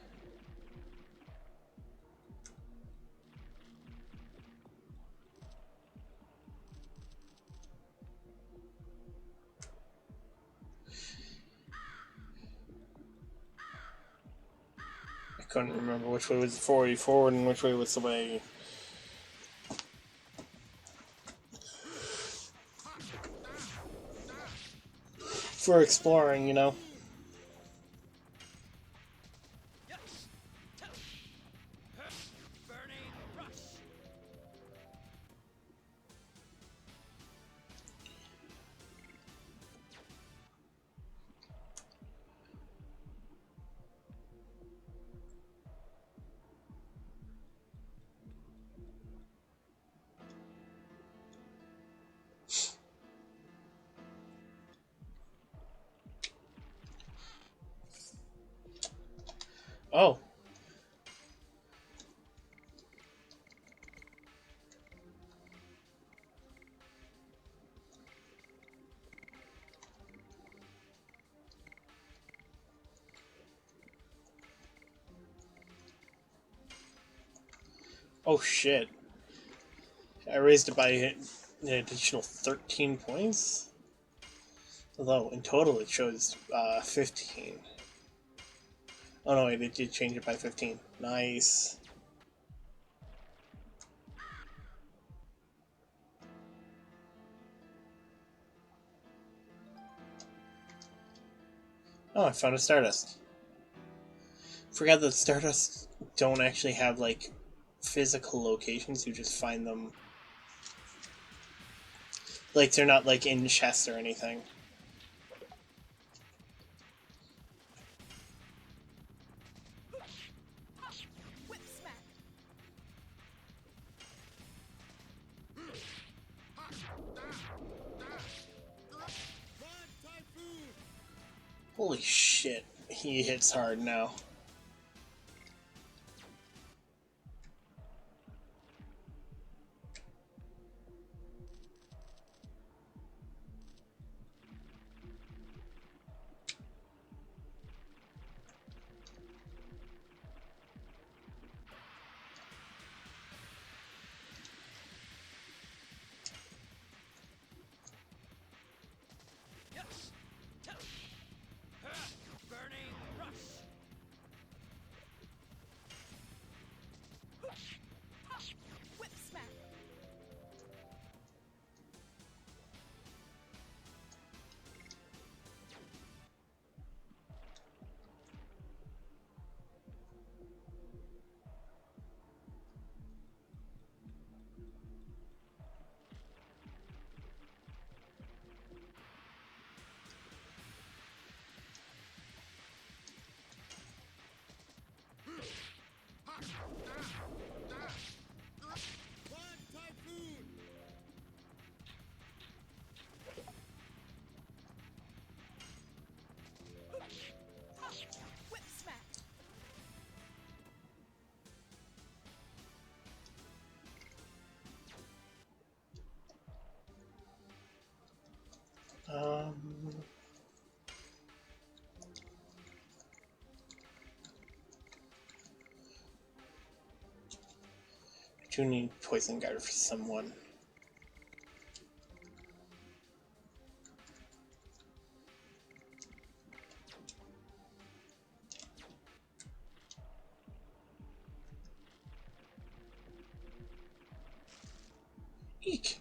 I couldn't remember which way was the 480 forward and which way was the way... for exploring, you know? Oh. Oh shit. I raised it by an additional 13 points? Although, in total it shows 15. Oh no, wait, it did change it by 15. Nice. Oh, I found a Stardust. Forgot that Stardust don't actually have, like, physical locations, you just find them. Like, they're not, like, in chests or anything. Whip smack. Holy shit, he hits hard now. Yes. Burning rush. Whip smack. Whip smack. Um... I do need Poison Guard for someone. Eek!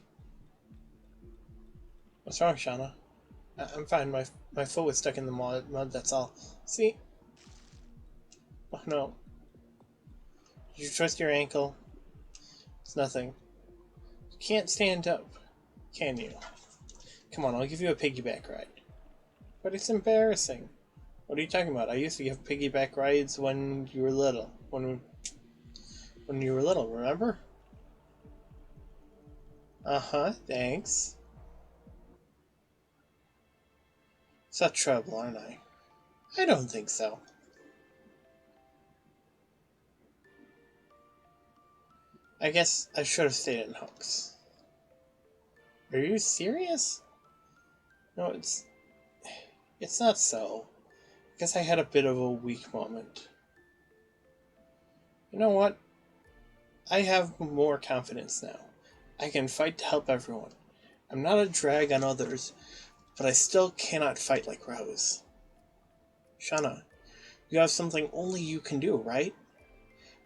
What's wrong, Shauna? I'm fine. My foot was stuck in the mud, that's all. See? Oh no. Did you twist your ankle? It's nothing. You can't stand up, can you? Come on, I'll give you a piggyback ride. But it's embarrassing. What are you talking about? I used to give piggyback rides when you were little. When you were little, remember? Uh-huh, thanks. Such trouble, aren't I? I don't think so. I guess I should have stayed in Hooks. Are you serious? No, it's not so. I guess I had a bit of a weak moment. You know what? I have more confidence now. I can fight to help everyone. I'm not a drag on others, but I still cannot fight like Rose. Shauna, you have something only you can do, right?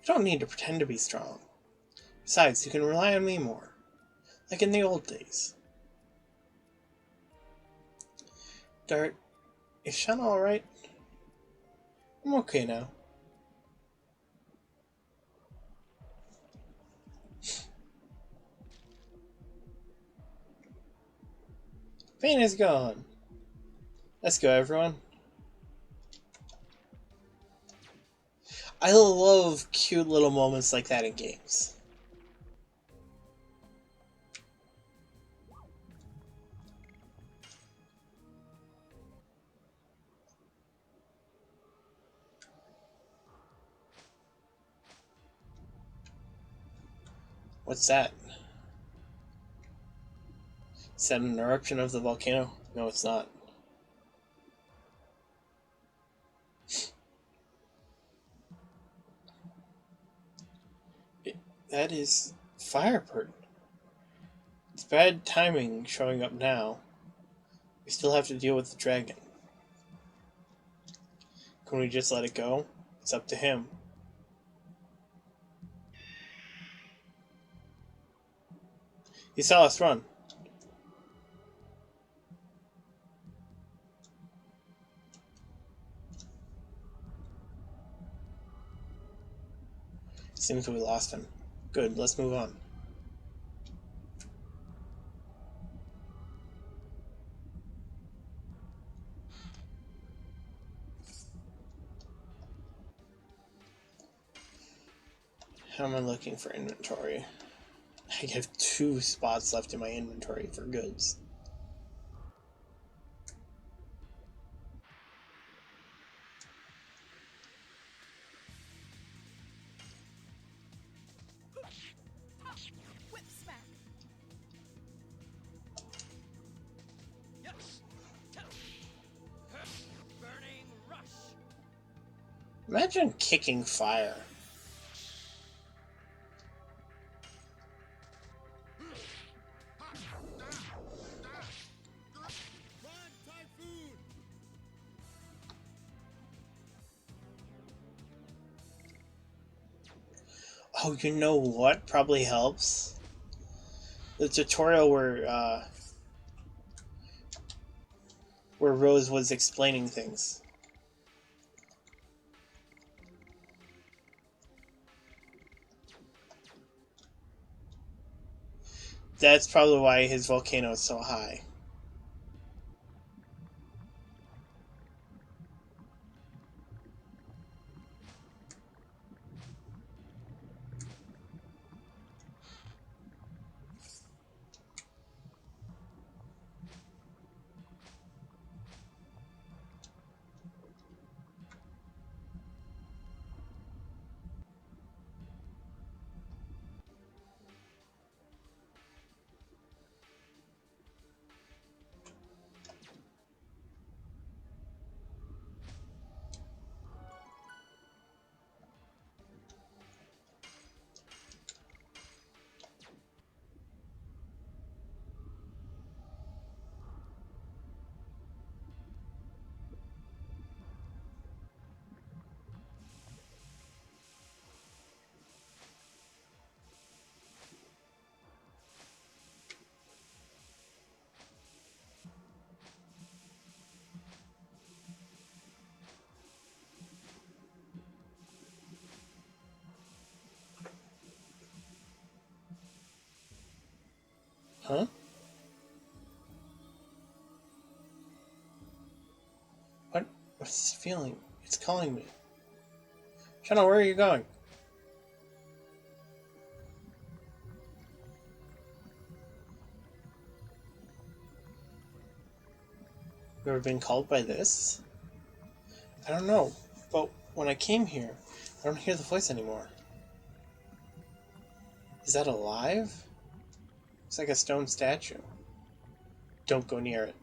You don't need to pretend to be strong. Besides, you can rely on me more. Like in the old days. Dart, is Shauna alright? I'm okay now. Pain is gone. Let's go, everyone. I love cute little moments like that in games. What's that? Is that an eruption of the volcano? No, it's not. That is Firebird. It's bad timing showing up now. We still have to deal with the dragon. Can we just let it go? It's up to him. He saw us run. Seems we lost him. Good, let's move on. How am I looking for inventory? I have 2 spots left in my inventory for goods. Whip smack. Burning rush. Imagine kicking fire. Oh, you know what probably helps? The tutorial where Rose was explaining things. That's probably why his volcano is so high. Huh? What? What's this feeling? It's calling me. Shadow, where are you going? You ever been called by this? I don't know, but when I came here, I don't hear the voice anymore. Is that alive? It's like a stone statue. Don't go near it.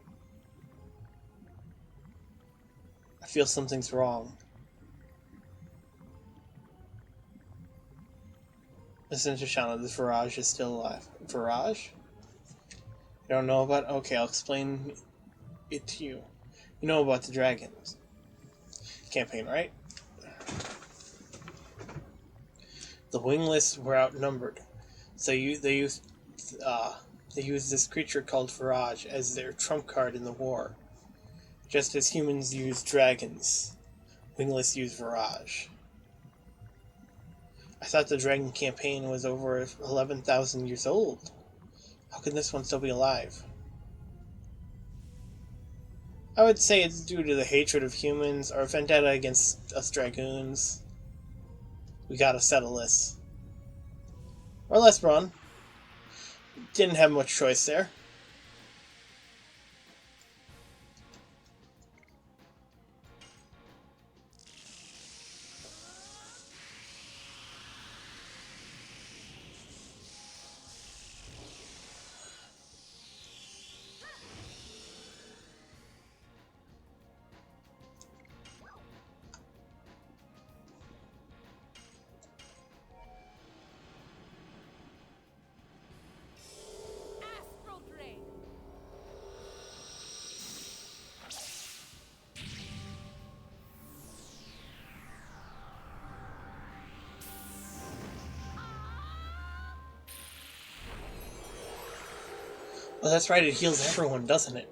I feel something's wrong. Listen to Shauna, this Virage is still alive. Virage? You don't know about? Okay, I'll explain it to you. You know about the dragons campaign, right? The wingless were outnumbered, so they used this creature called Virage as their trump card in the war. Just as humans use dragons, wingless use Virage. I thought the dragon campaign was over 11,000 years old. How can this one still be alive? I would say it's due to the hatred of humans or vendetta against us dragoons. We gotta settle this. Or let's run. Didn't have much choice there. Oh, that's right, it heals everyone, doesn't it?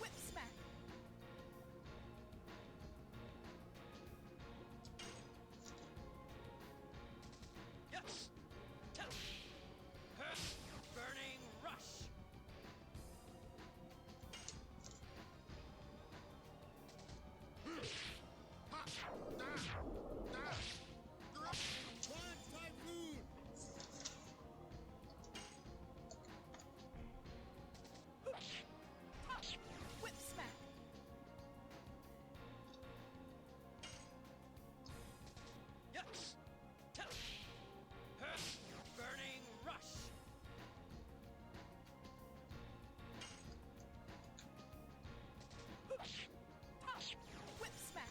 Whip smack. Burning rush. Whip smack. Burning rush. Whip smack.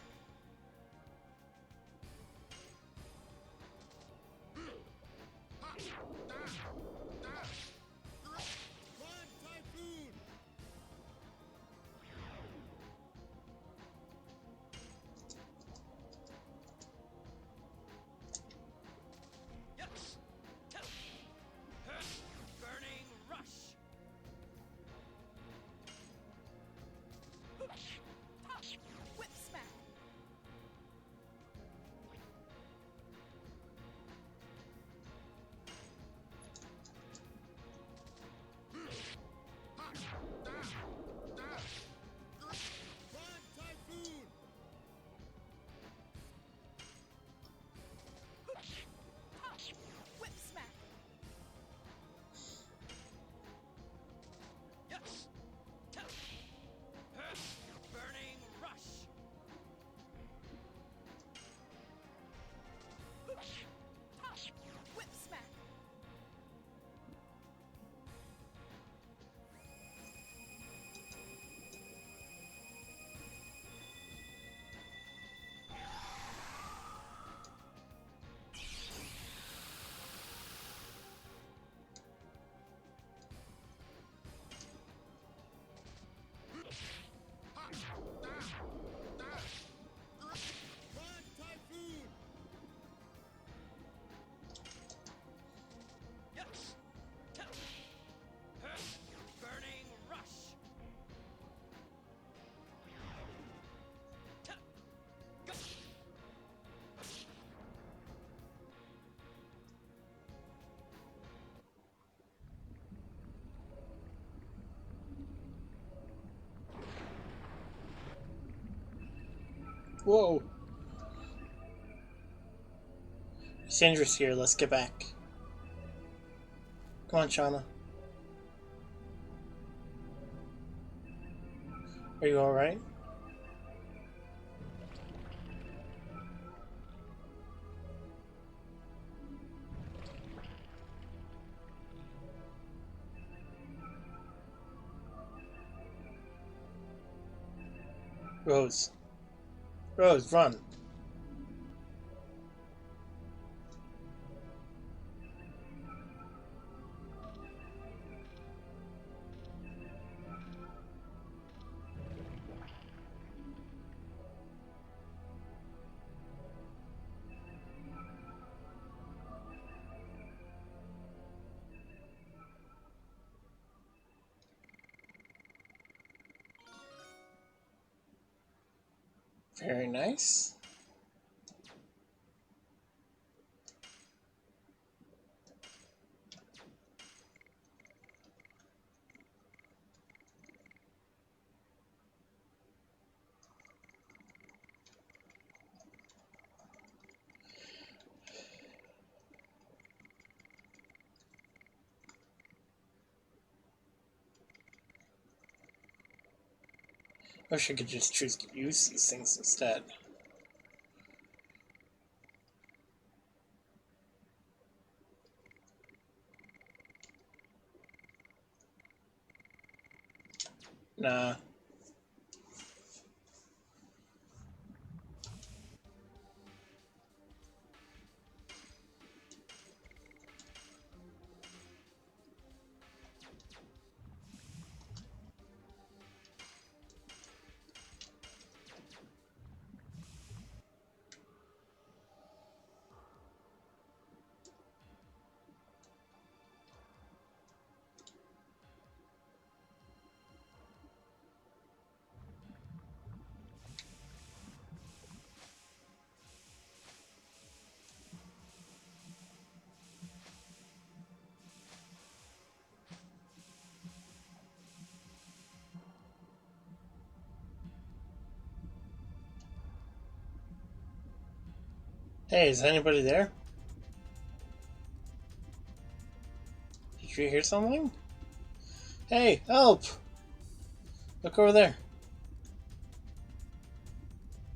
Burning rush. Whip smack. Whip smack. Burning rush. Whip smack. Burning rush. Whoa! Sandra's here, let's get back. Come on, Shauna. Are you alright? Rose. Rose, run. Very nice. I wish I could just choose to use these things instead. Nah. Hey, is anybody there? Did you hear something? Hey, help! Look over there.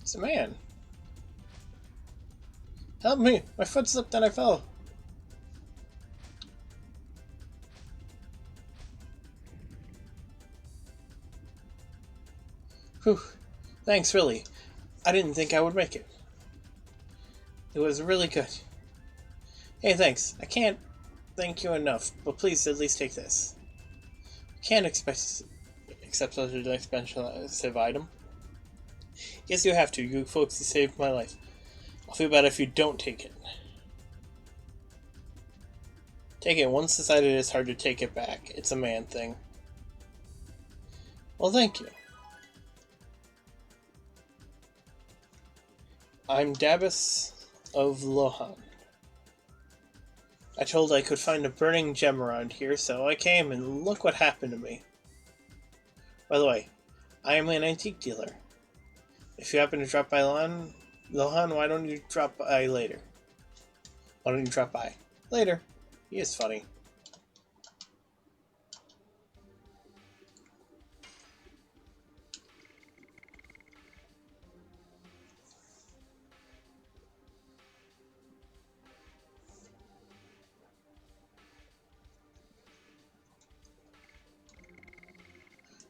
It's a man. Help me! My foot slipped and I fell. Whew. Thanks, really. I didn't think I would make it. It was really good. Hey, thanks. I can't thank you enough, but please at least take this. Can't accept such an expensive item. Yes, you have to. You folks saved my life. I'll feel bad if you don't take it. Take it. Once decided, it's hard to take it back. It's a man thing. Well, thank you. I'm Dabus of Lohan. I told I could find a burning gem around here, so I came, and look what happened to me. By the way, I am an antique dealer. If you happen to drop by Lohan, why don't you drop by later? Why don't you drop by? Later. He is funny.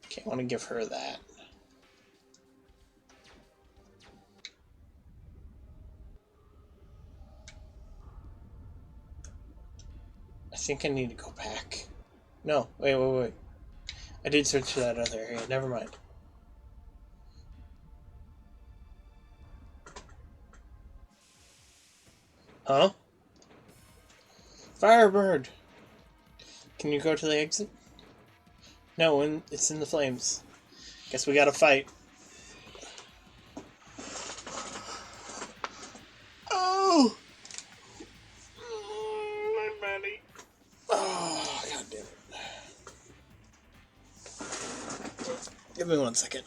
Okay, I want to give her that. I think I need to go back. No, wait. I did search for that other area. Never mind. Huh? Firebird! Can you go to the exit? No, it's in the flames. Guess we gotta fight. Oh! My body. Oh, god damn it. Give me 1 second.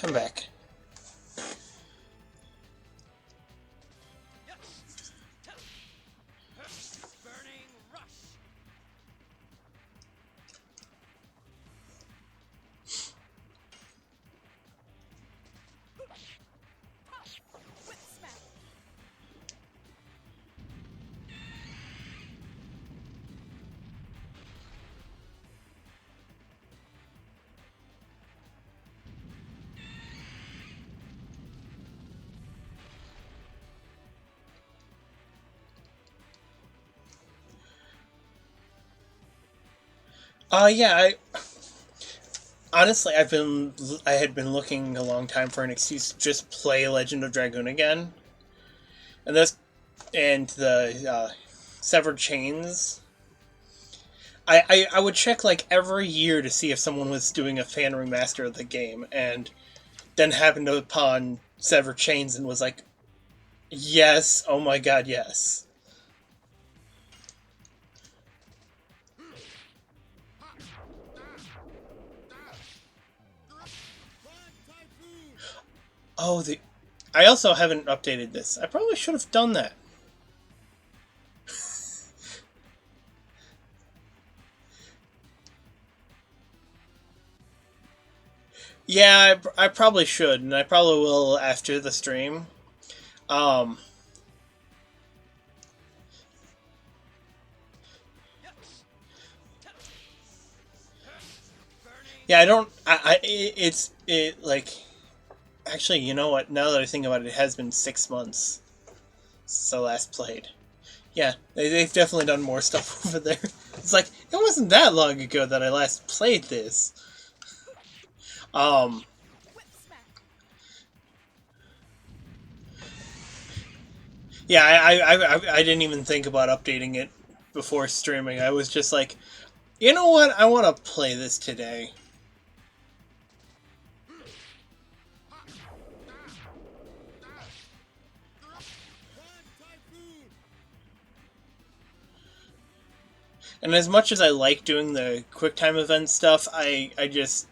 I'm back. Burning rush. Whip smack. Yeah, honestly, I had been looking a long time for an excuse to just play Legend of Dragoon again, and the Severed Chains. I would check like every year to see if someone was doing a fan remaster of the game, and then happened upon Severed Chains and was like, yes, oh my god, yes. Oh, I also haven't updated this. I probably should have done that. Yeah, I probably should, and I probably will after the stream. Um, yeah, I don't. It like. Actually, you know what? Now that I think about it, it has been 6 months since I last played. Yeah, they've definitely done more stuff over there. It's like it wasn't that long ago that I last played this. Um, Whip smack. yeah, I didn't even think about updating it before streaming. I was just like, you know what? I want to play this today. And as much as I like doing the QuickTime event stuff, I just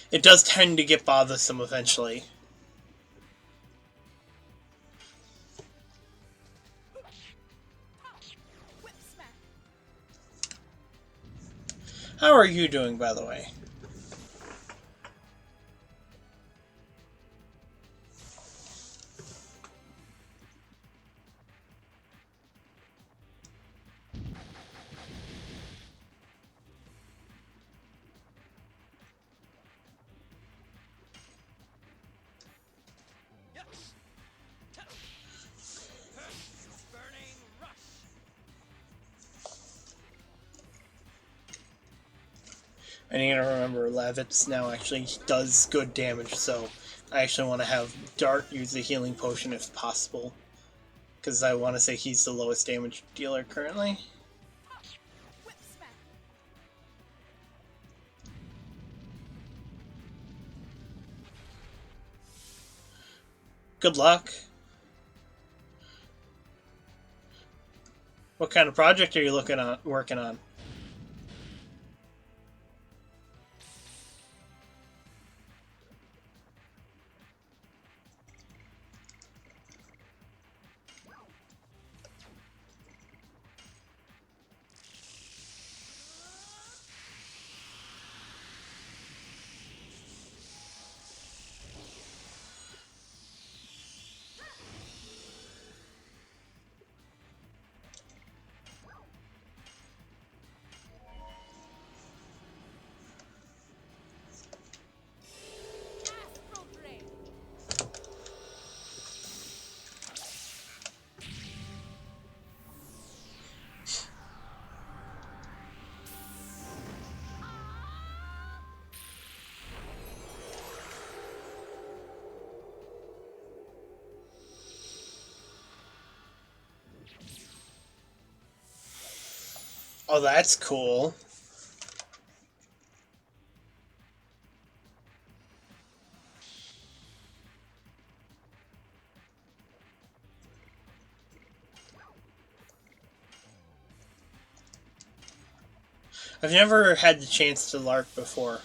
it does tend to get bothersome eventually. Whip smack. How are you doing, by the way? Burning rush. I need to remember Lavitz now actually does good damage, so I actually want to have Dart use the healing potion if possible. Because I want to say he's the lowest damage dealer currently. Whip smack. Good luck. What kind of project are you working on? Astral drain. Oh, that's cool. I've never had the chance to LARP before.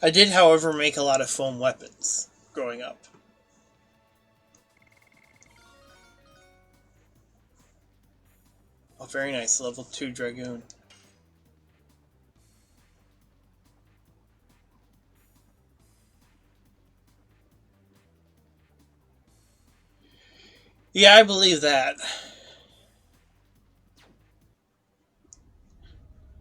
I did, however, make a lot of foam weapons growing up. Oh, very nice. Level 2 Dragoon. Yeah, I believe that.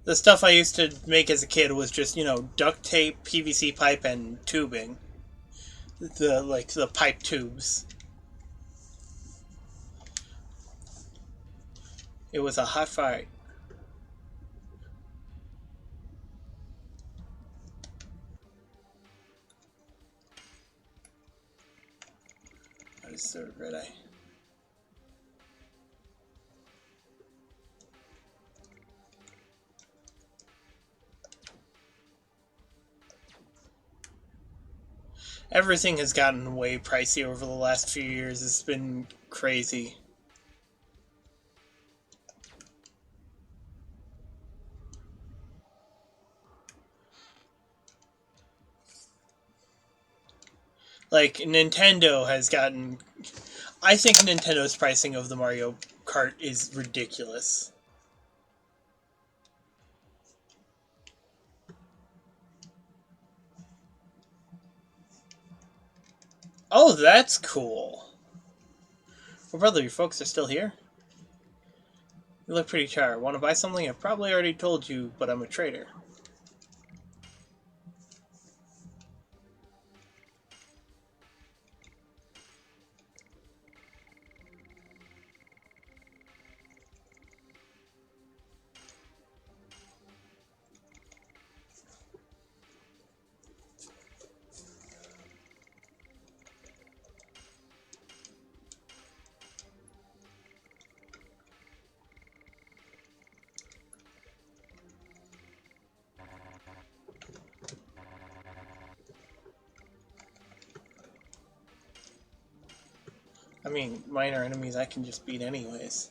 The stuff I used to make as a kid was just, duct tape, PVC pipe, and tubing. The pipe tubes. It was a hot fight. What is the red eye? Everything has gotten way pricey over the last few years. It's been crazy. Like, Nintendo has gotten... I think Nintendo's pricing of the Mario Kart is ridiculous. Oh, that's cool. Well, brother, your folks are still here? You look pretty tired. Want to buy something? I probably already told you, but I'm a trader. I mean, minor enemies I can just beat anyways.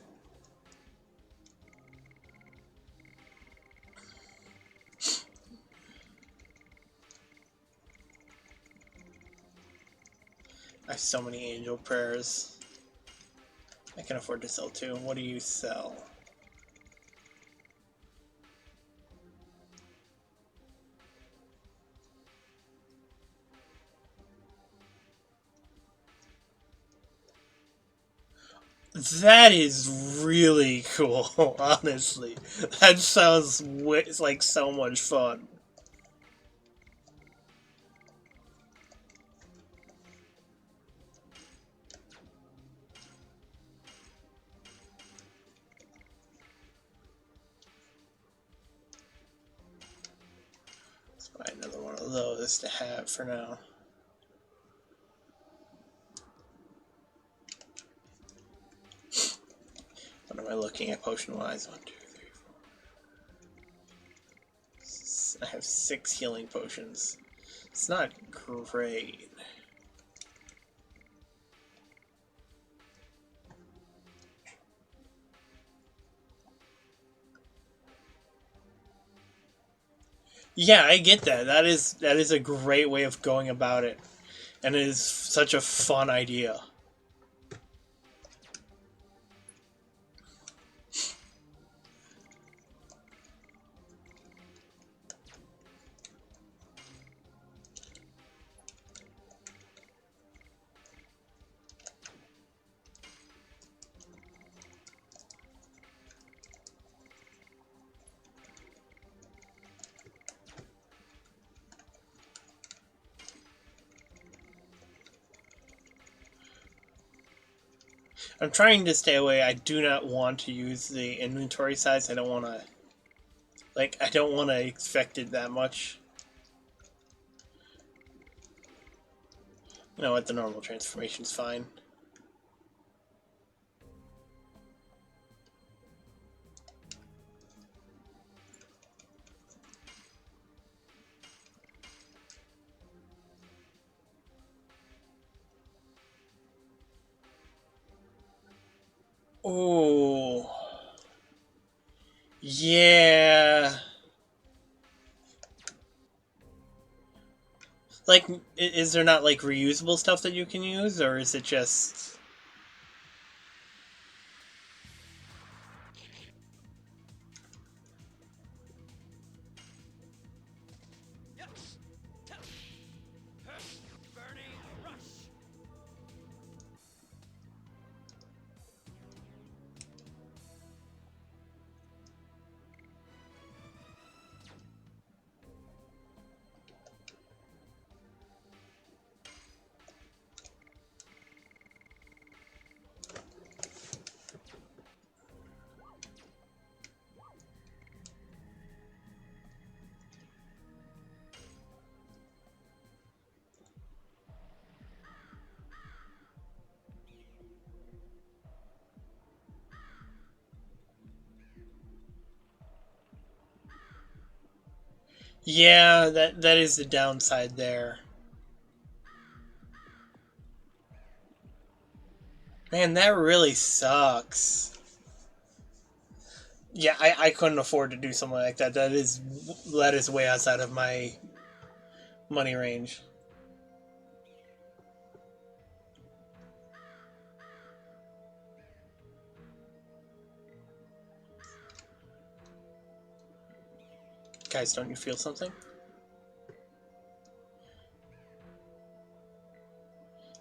I have so many angel prayers. I can afford to sell two. What do you sell? That is really cool, honestly. That sounds like so much fun. Let's buy another one of those to have for now. What am I looking at potion-wise? 1, 2, 3, 4. I have 6 healing potions. It's not great. Yeah, I get that. That is a great way of going about it. And it is such a fun idea. I'm trying to stay away. I do not want to use the inventory size. I don't want to... I don't want to affect it that much. You know what? The normal transformation's fine. Oh... Yeah... Like, is there not, like, reusable stuff that you can use, or is it just... Burning rush. Yeah, that is the downside there. Man, that really sucks. Yeah, I couldn't afford to do something like that. That is way outside of my money range. Guys, don't you feel something?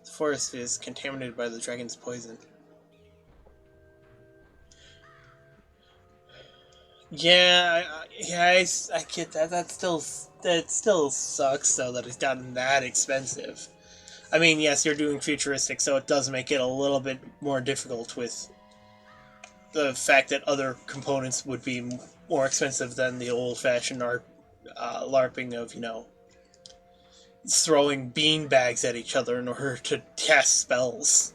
The forest is contaminated by the dragon's poison. Yeah, I get that. That still sucks though that it's gotten that expensive. I mean, yes, you're doing futuristic, so it does make it a little bit more difficult with the fact that other components would be more expensive than the old-fashioned art LARPing of, throwing bean bags at each other in order to cast spells.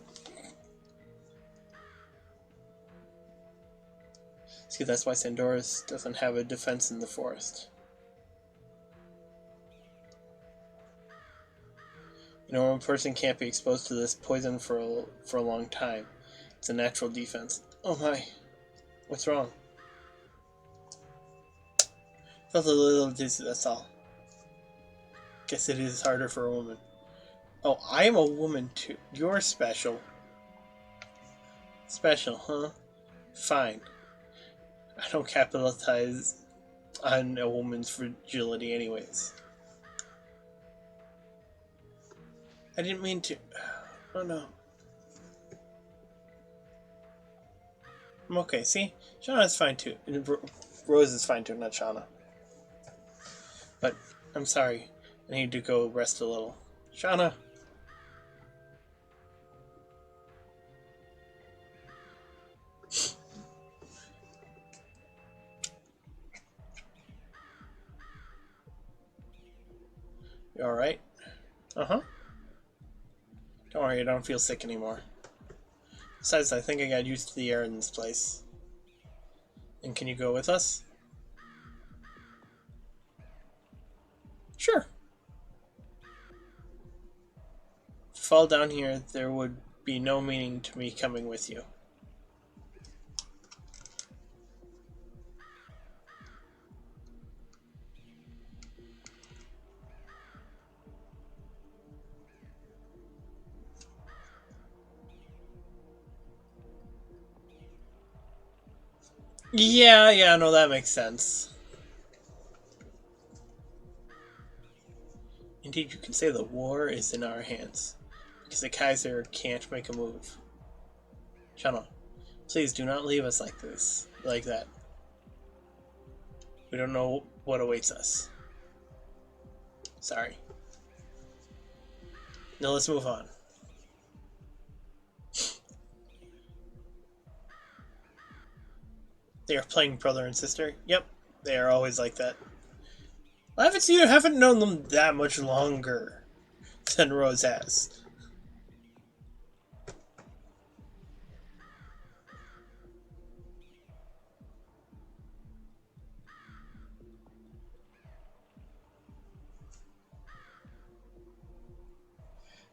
See, that's why Sandoris doesn't have a defense in the forest. A normal person can't be exposed to this poison for a long time. It's a natural defense. Oh my. What's wrong? Felt a little dizzy, that's all. Guess it is harder for a woman. Oh, I am a woman too. You're special. Special, huh? Fine. I don't capitalize on a woman's fragility anyways. I didn't mean to. Oh no. I'm okay, see? Shauna's fine too. And Rose is fine too, not Shauna. But, I'm sorry. I need to go rest a little. Shauna! You alright? Uh-huh. Don't worry, I don't feel sick anymore. Besides, I think I got used to the air in this place. And can you go with us? Sure. If you fall down here, there would be no meaning to me coming with you. Yeah, no, that makes sense. Indeed, you can say the war is in our hands, because the Kaiser can't make a move. Shauna, please do not leave us like this, like that. We don't know what awaits us. Sorry. Now let's move on. They are playing brother and sister? Yep, they are always like that. I haven't known them that much longer than Rose has.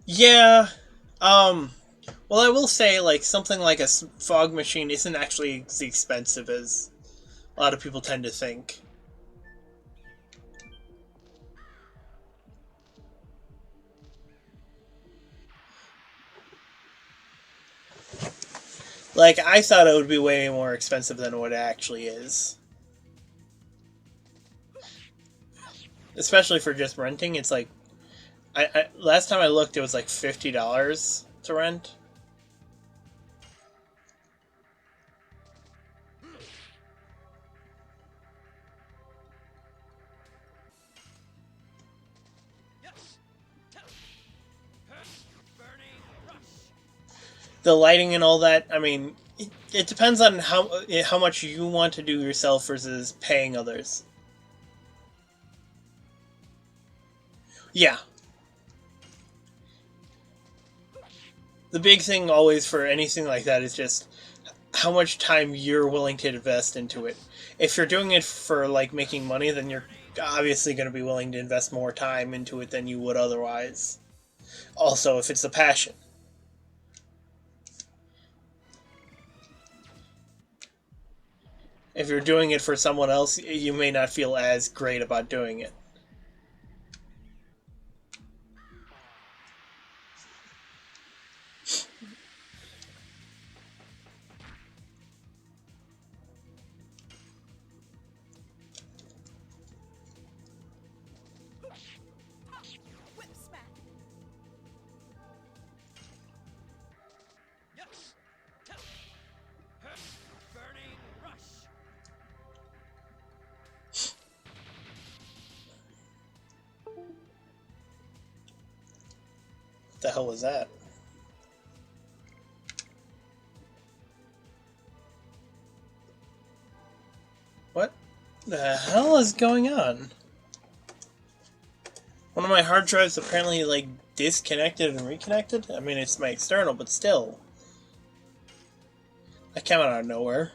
Yeah, well, I will say, like, something like a fog machine isn't actually as expensive as a lot of people tend to think. Like, I thought it would be way more expensive than what it actually is. Especially for just renting, it's like last time I looked, it was like $50 to rent. The lighting and all that. I mean, it depends on how much you want to do yourself versus paying others. Yeah, the big thing always for anything like that is just how much time you're willing to invest into it. If you're doing it for like making money, then you're obviously going to be willing to invest more time into it than you would otherwise. Also, if it's a passion. If you're doing it for someone else, you may not feel as great about doing it. Whip smack. Burning rush. What the hell was that? What the hell is going on? One of my hard drives apparently like disconnected and reconnected. I mean, it's my external, but still. That came out of nowhere.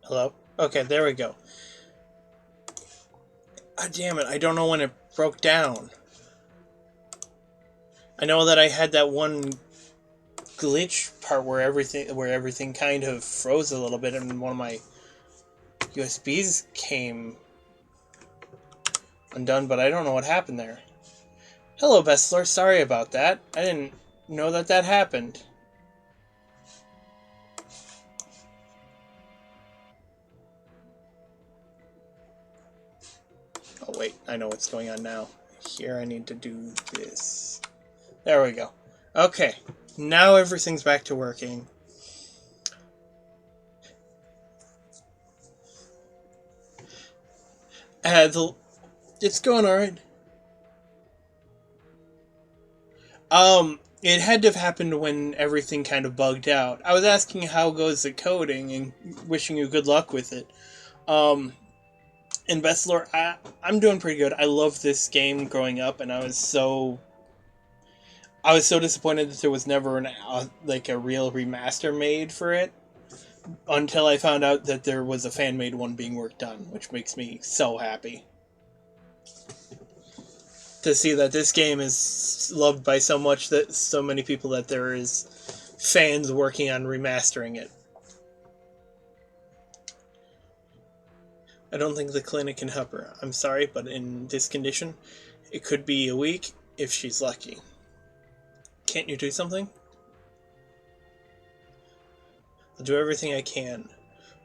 Hello? Okay, there we go. Ah, damn it, I don't know when it broke down. I know that I had that one glitch part where everything kind of froze a little bit and one of my USBs came undone, but I don't know what happened there. Hello, Bessler. Sorry about that. I didn't know that that happened. Oh, wait. I know what's going on now. Here I need to do this. There we go. Okay. Now everything's back to working. It's going alright. It had to have happened when everything kind of bugged out. I was asking how goes the coding and wishing you good luck with it. And Bessler, I'm doing pretty good. I loved this game growing up, and I was so disappointed that there was never a real remaster made for it until I found out that there was a fan made one being worked on, which makes me so happy to see that this game is loved by so many people that there is fans working on remastering it. I don't think the clinic can help her. I'm sorry, but in this condition, it could be a week if she's lucky. Can't you do something? I'll do everything I can.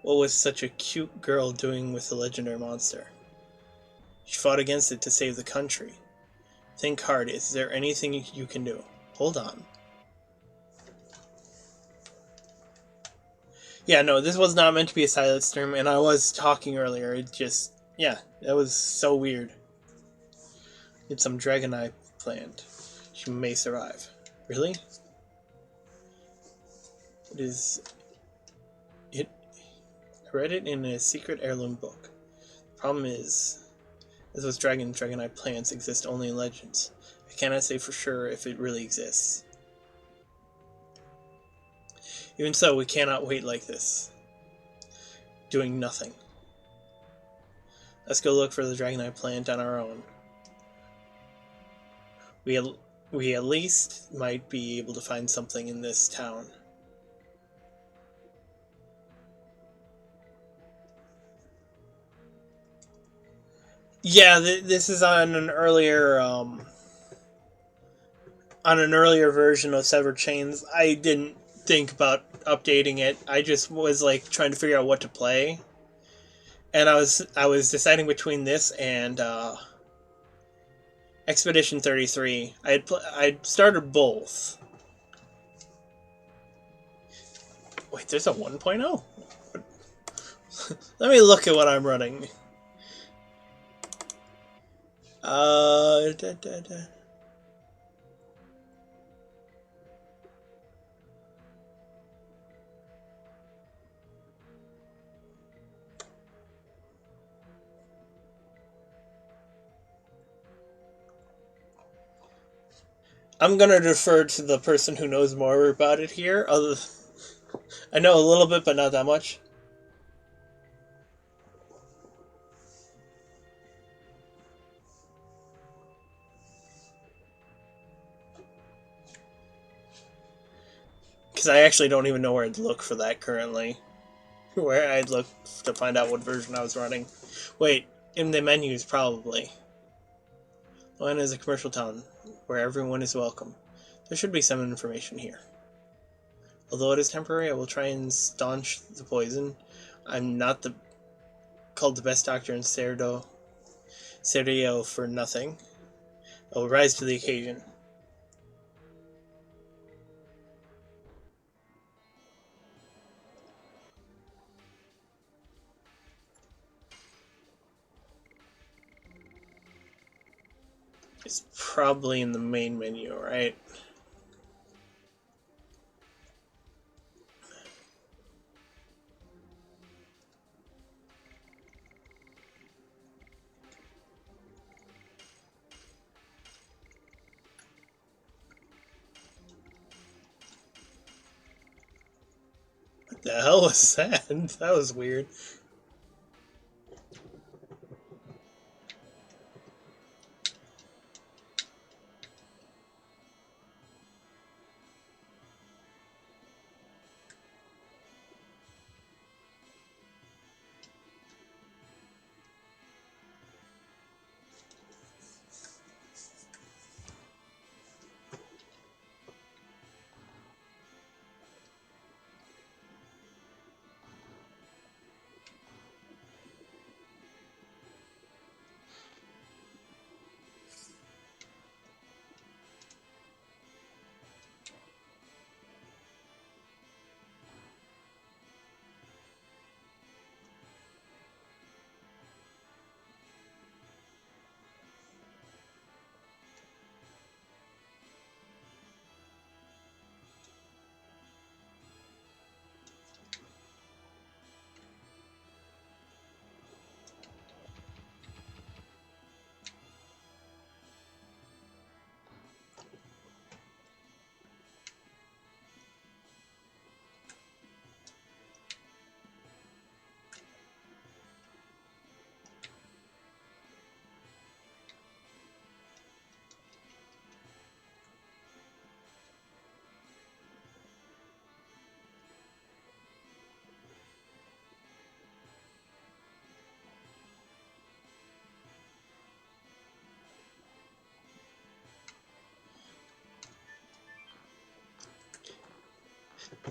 What was such a cute girl doing with the legendary monster? She fought against it to save the country. Think hard. Is there anything you can do? Hold on. Yeah, no, this was not meant to be a silent stream, and I was talking earlier. It just, yeah, that was so weird. It's some Dragonite plant. She may survive. Really? It is... I read it in a secret heirloom book. The problem is, as with Dragonite plants exist only in legends. I cannot say for sure if it really exists. Even so, we cannot wait like this. Doing nothing. Let's go look for the Dragonite plant on our own. We at least might be able to find something in this town. Yeah, this is on an earlier version of Severed Chains. I didn't think about updating it. I just was like trying to figure out what to play, and I was deciding between this and Expedition 33. I'd started both. Wait, there's a 1.0? Let me look at what I'm running. I'm gonna defer to the person who knows more about it here. I know a little bit, but not that much. Because I actually don't even know where I'd look for that currently. Where I'd look to find out what version I was running. Wait, in the menus, probably. Atlanta is a commercial town where everyone is welcome. There should be some information here. Although it is temporary, I will try and staunch the poison. I'm not called the best doctor in Cerdo for nothing. I will rise to the occasion. It's probably in the main menu, right? The hell was that? That was weird.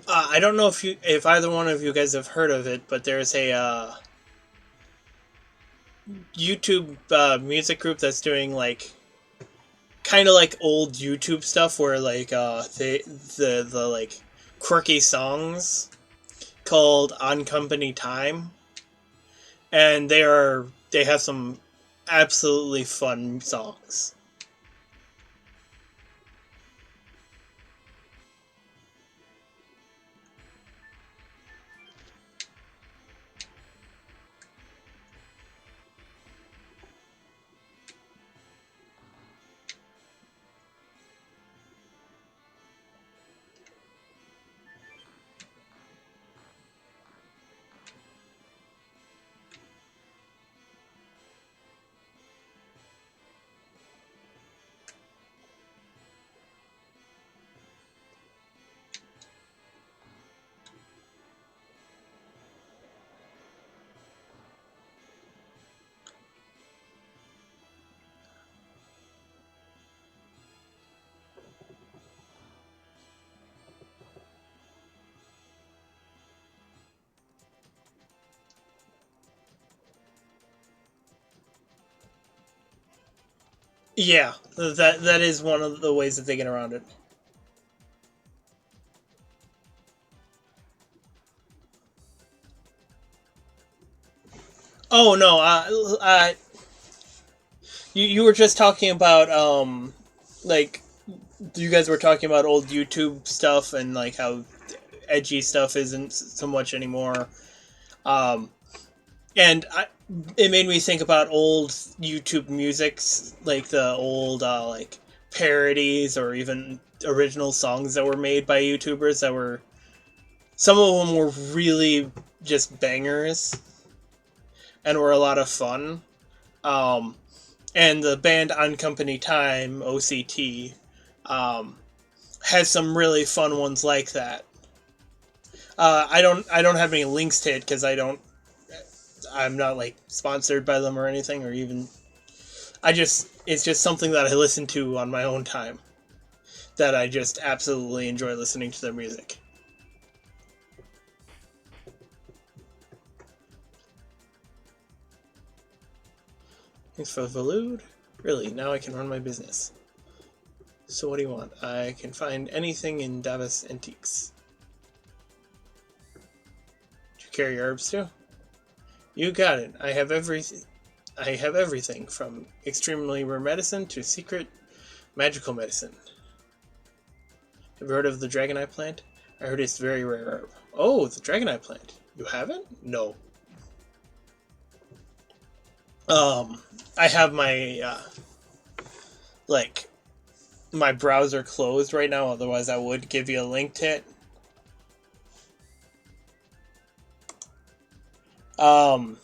I don't know if either one of you guys have heard of it, but there's a YouTube music group that's doing like kind of like old YouTube stuff where like the like quirky songs called On Company Time, and they have some absolutely fun songs. Yeah, that is one of the ways that they get around it. Oh no, you were just talking about like you guys were talking about old YouTube stuff and like how edgy stuff isn't so much anymore. Um, and it made me think about old YouTube musics, like the old like parodies or even original songs that were made by YouTubers that were some of them were really just bangers and were a lot of fun. Um, and the band On Company Time (OCT) um, has some really fun ones like that. I don't have any links to it because I'm not like sponsored by them or anything or even it's just something that I listen to on my own time that I just absolutely enjoy listening to their music. Thanks for the loot. Really, now I can run my business. So what do you want? I can find anything in Davis Antiques. Do you carry herbs too? You got it. I have everything from extremely rare medicine to secret magical medicine. Have you heard of the Dragonite plant? I heard it's very rare herb. Oh, the Dragonite plant. You haven't? No. I have my like my browser closed right now. Otherwise, I would give you a link to it. Um,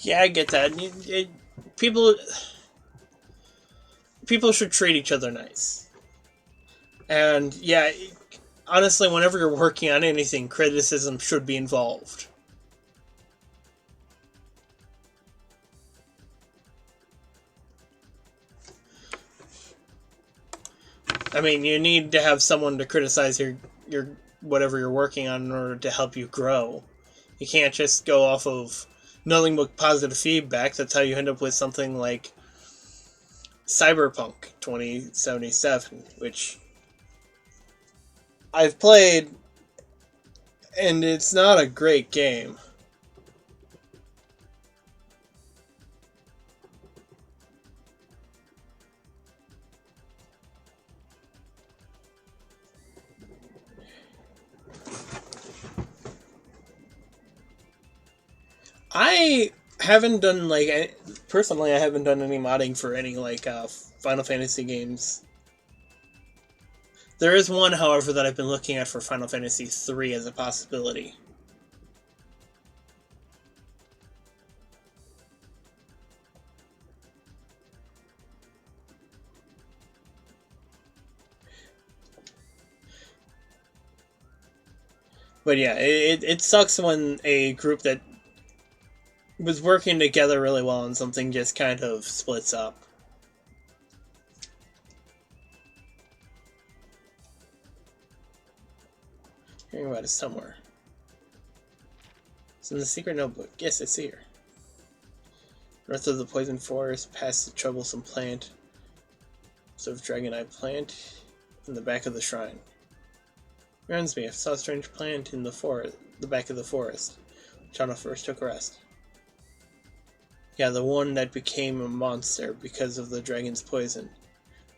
yeah, I get that. People people should treat each other nice. And yeah, honestly, whenever you're working on anything, criticism should be involved. I mean, you need to have someone to criticize your whatever you're working on in order to help you grow. You can't just go off of nothing but positive feedback. That's how you end up with something like Cyberpunk 2077, which I've played, and it's not a great game. I haven't done personally. I haven't done any modding for any Final Fantasy games. There is one, however, that I've been looking at for Final Fantasy 3 as a possibility. But yeah, it sucks when a group that was working together really well on something just kind of splits up. Hearing about it somewhere. It's in the secret notebook. Yes, it's here. North of the poison forest, past the troublesome plant. Sort of dragon-eye plant in the back of the shrine. Reminds me, I saw a strange plant in the back of the forest, which Anna first took rest. Yeah, the one that became a monster because of the dragon's poison.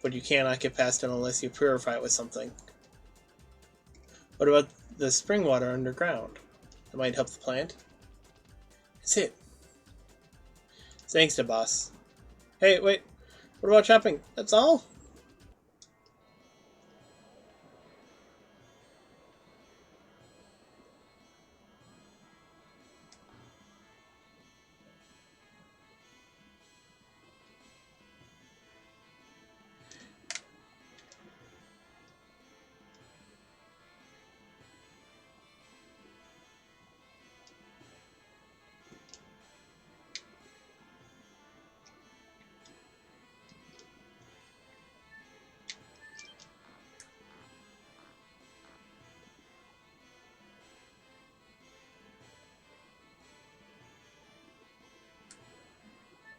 But you cannot get past it unless you purify it with something. What about the spring water underground? That might help the plant. It's it. Thanks to boss. Hey, wait. What about shopping? That's all?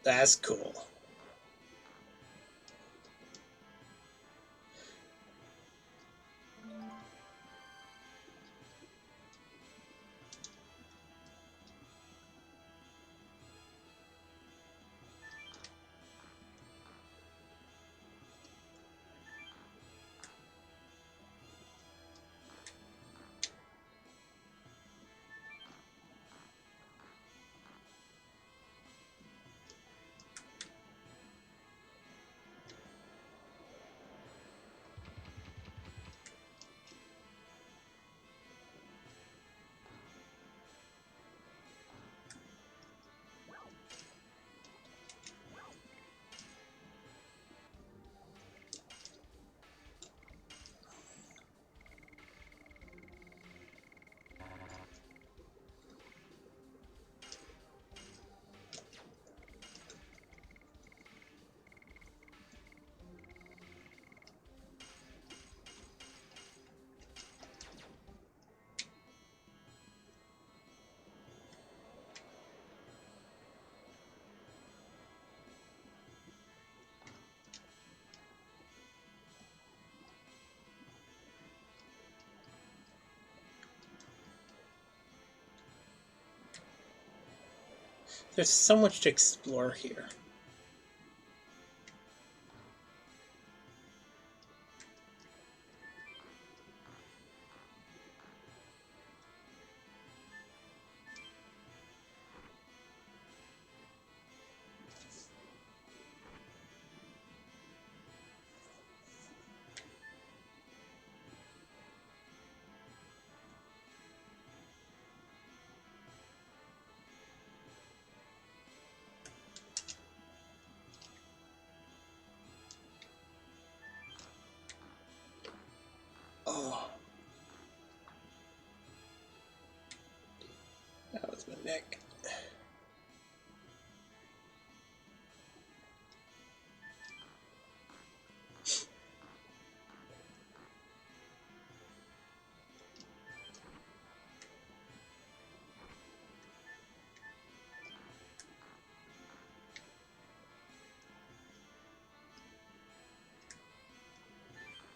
That's cool. There's so much to explore here. Oh. That was my neck.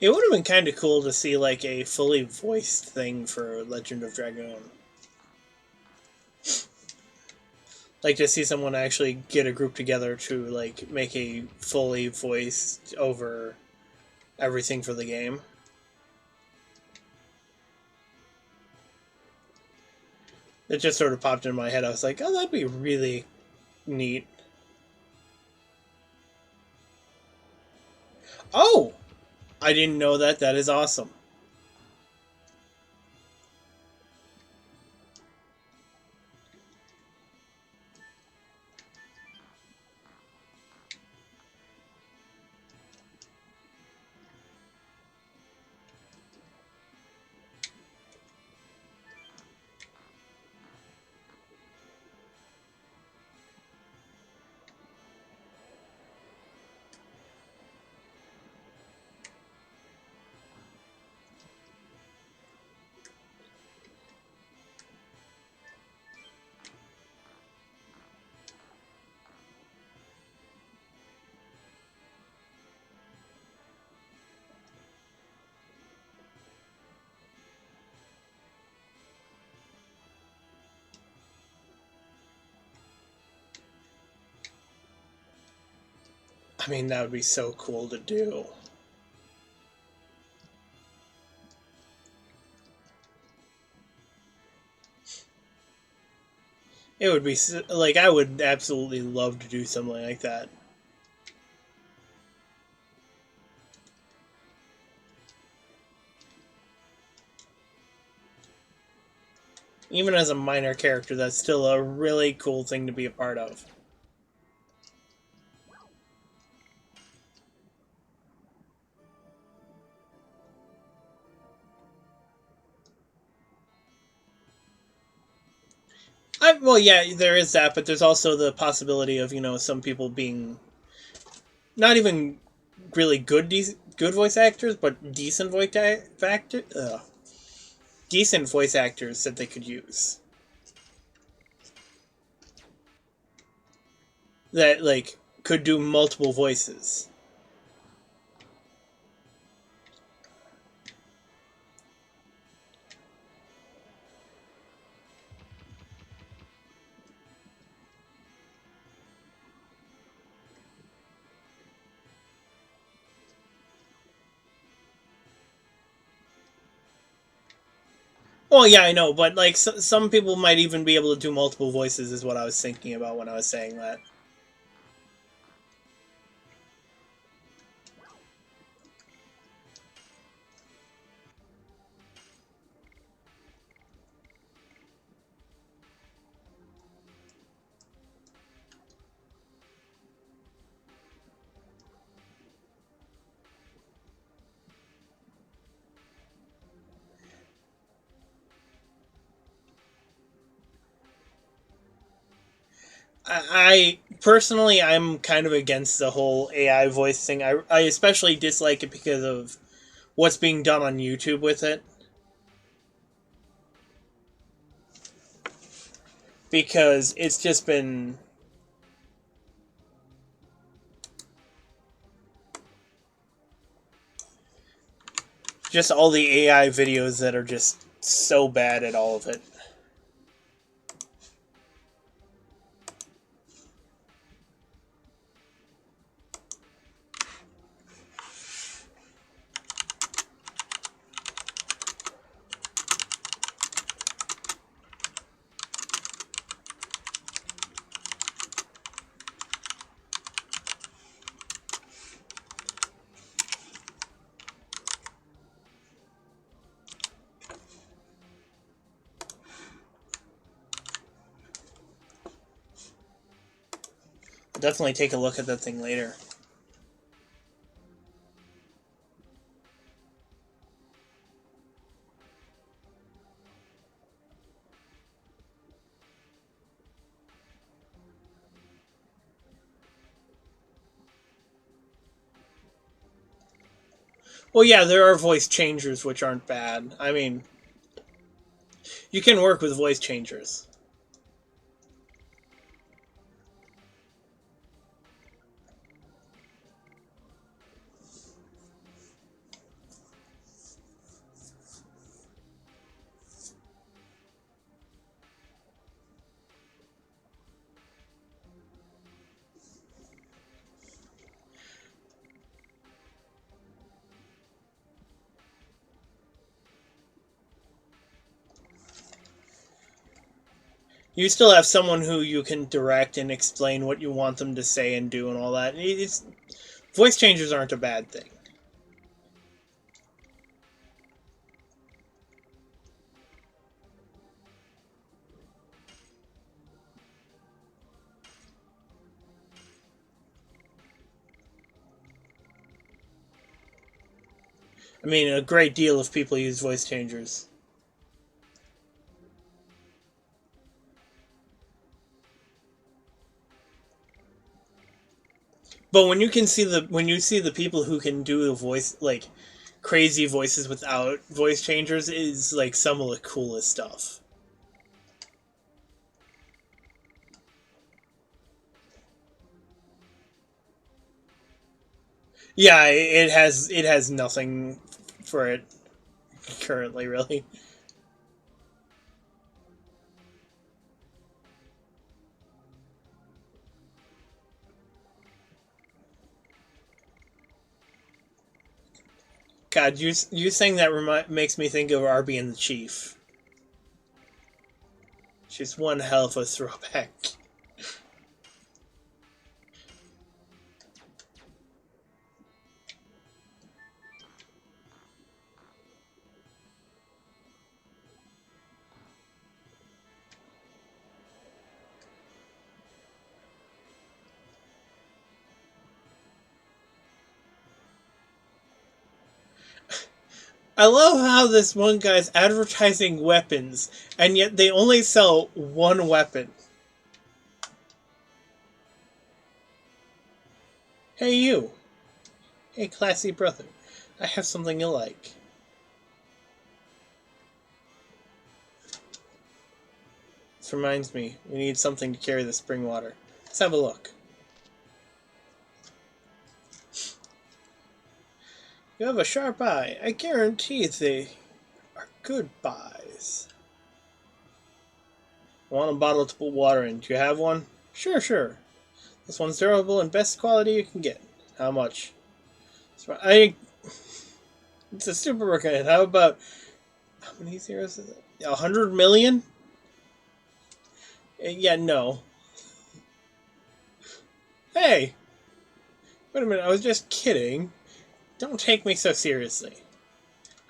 It would have been kind of cool to see like a fully voiced thing for Legend of Dragoon. Like to see someone actually get a group together to like make a fully voiced over everything for the game. It just sort of popped in my head. I was like, oh, that'd be really neat. Oh! I didn't know that. That is awesome. I mean, that would be so cool to do. It would be, like, I would absolutely love to do something like that. Even as a minor character, that's still a really cool thing to be a part of. Well, yeah, there is that, but there's also the possibility of, some people being not even really good voice actors, but decent decent voice actors that they could use. That, like, could do multiple voices. Well, yeah, I know, but like some people might even be able to do multiple voices, is what I was thinking about when I was saying that. I personally, I'm kind of against the whole AI voice thing. I especially dislike it because of what's being done on YouTube with it. Because it's just been just all the AI videos that are just so bad at all of it. definitely take a look at that thing later. Well, yeah, there are voice changers which aren't bad. I mean, you can work with voice changers. You still have someone who you can direct and explain what you want them to say and do and all that. Voice changers aren't a bad thing. I mean, a great deal of people use voice changers. But when you see the people who can do the voice, like crazy voices without voice changers, is like some of the coolest stuff. Yeah, it has nothing for it currently, really. God, you saying that makes me think of Arby and the Chief. She's one hell of a throwback. I love how this one guy's advertising weapons, and yet they only sell one weapon. Hey, you. Hey, classy brother. I have something you like. This reminds me, we need something to carry the spring water. Let's have a look. You have a sharp eye. I guarantee they are good buys. I want a bottle to put water in. Do you have one? Sure, sure. This one's durable and best quality you can get. How much? It's a super workout. How about, how many zeros is it? 100 million? Yeah, no. Hey! Wait a minute, I was just kidding. Don't take me so seriously.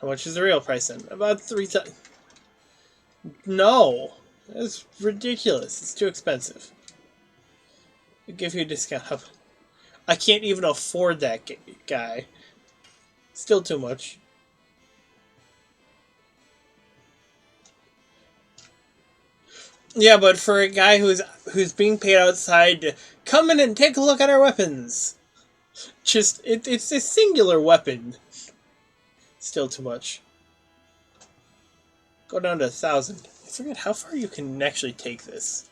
How much is the real price then? About 3,000. No! That's ridiculous. It's too expensive. I'll give you a discount. I can't even afford that guy. Still too much. Yeah, but for a guy who's being paid outside to come in and take a look at our weapons, just it's a singular weapon. Still too much. Go down to 1,000. I forget how far you can actually take this.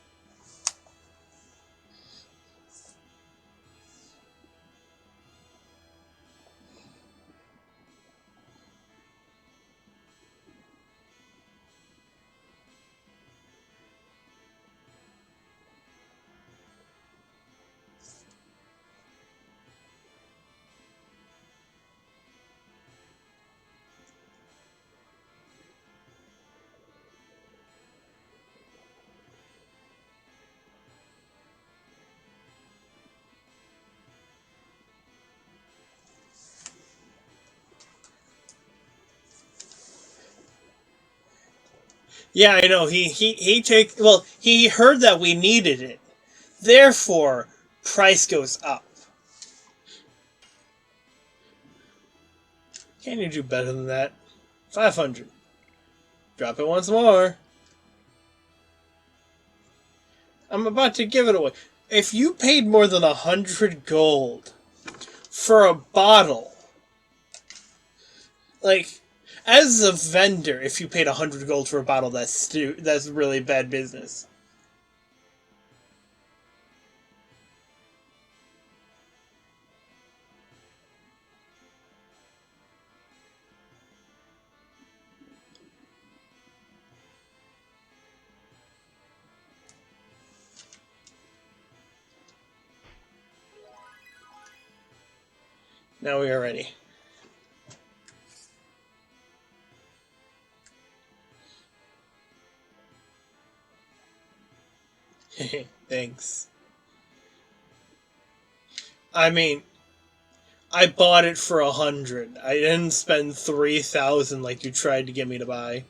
Yeah, I know. He heard that we needed it. Therefore, price goes up. Can you do better than that? 500. Drop it once more. I'm about to give it away. If you paid more than 100 gold for a bottle, like, as a vendor, if you paid 100 gold for a bottle, that's really bad business. Now we are ready. Thanks. I mean, I bought it for 100. I didn't spend 3,000 like you tried to get me to buy.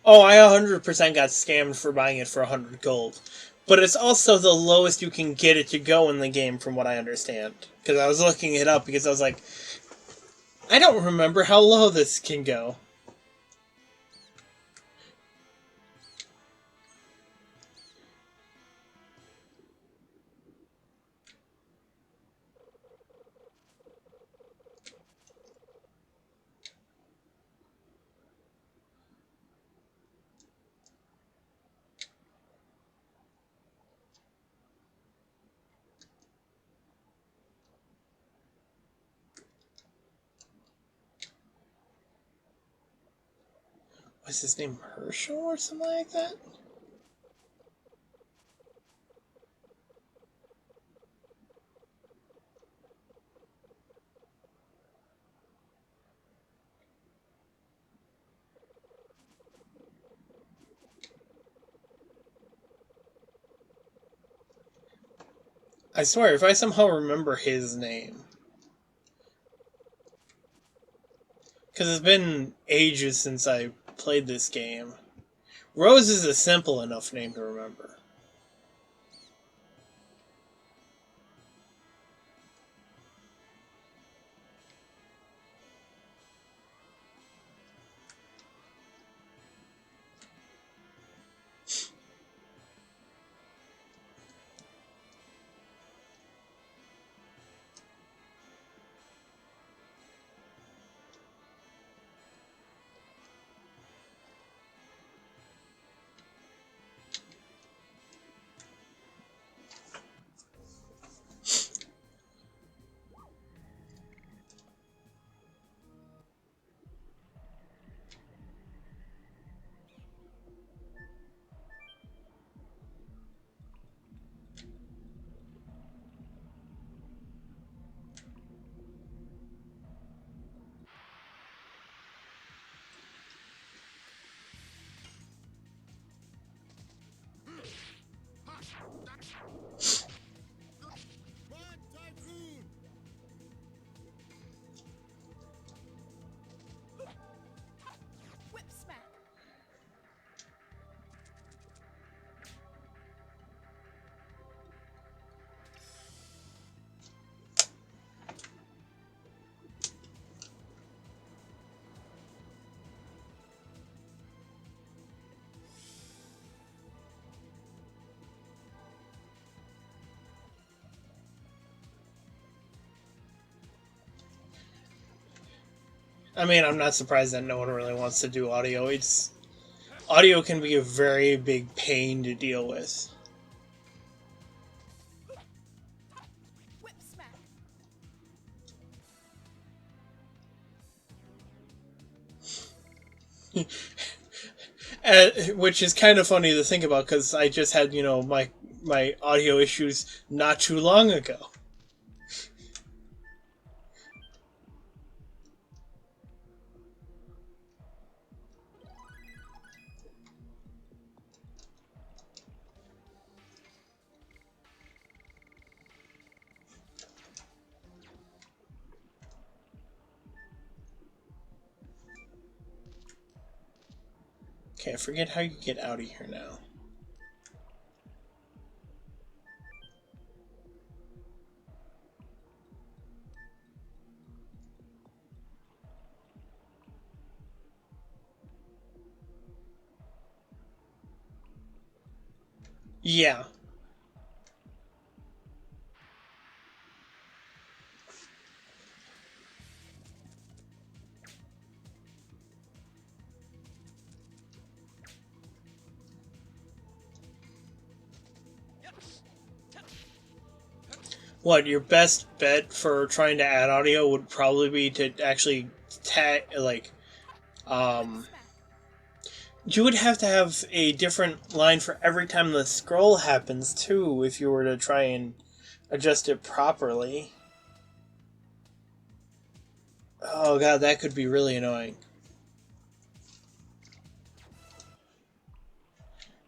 Oh, I 100% got scammed for buying it for 100 gold. But it's also the lowest you can get it to go in the game, from what I understand. Because I was looking it up, because I was like, I don't remember how low this can go. Was his name Herschel or something like that? I swear, if I somehow remember his name. Because it's been ages since I played this game. Rose is a simple enough name to remember. Whip smack. I mean, I'm not surprised that no one really wants to do audio. Audio can be a very big pain to deal with. Whip smack. Which is kind of funny to think about, because I just had, my audio issues not too long ago. Okay, I forget how you get out of here now. Yeah. What, your best bet for trying to add audio would probably be to actually tag, like, Whip um, smack. you would have to have a different line for every time the scroll happens, too, if you were to try and adjust it properly. Oh god, that could be really annoying.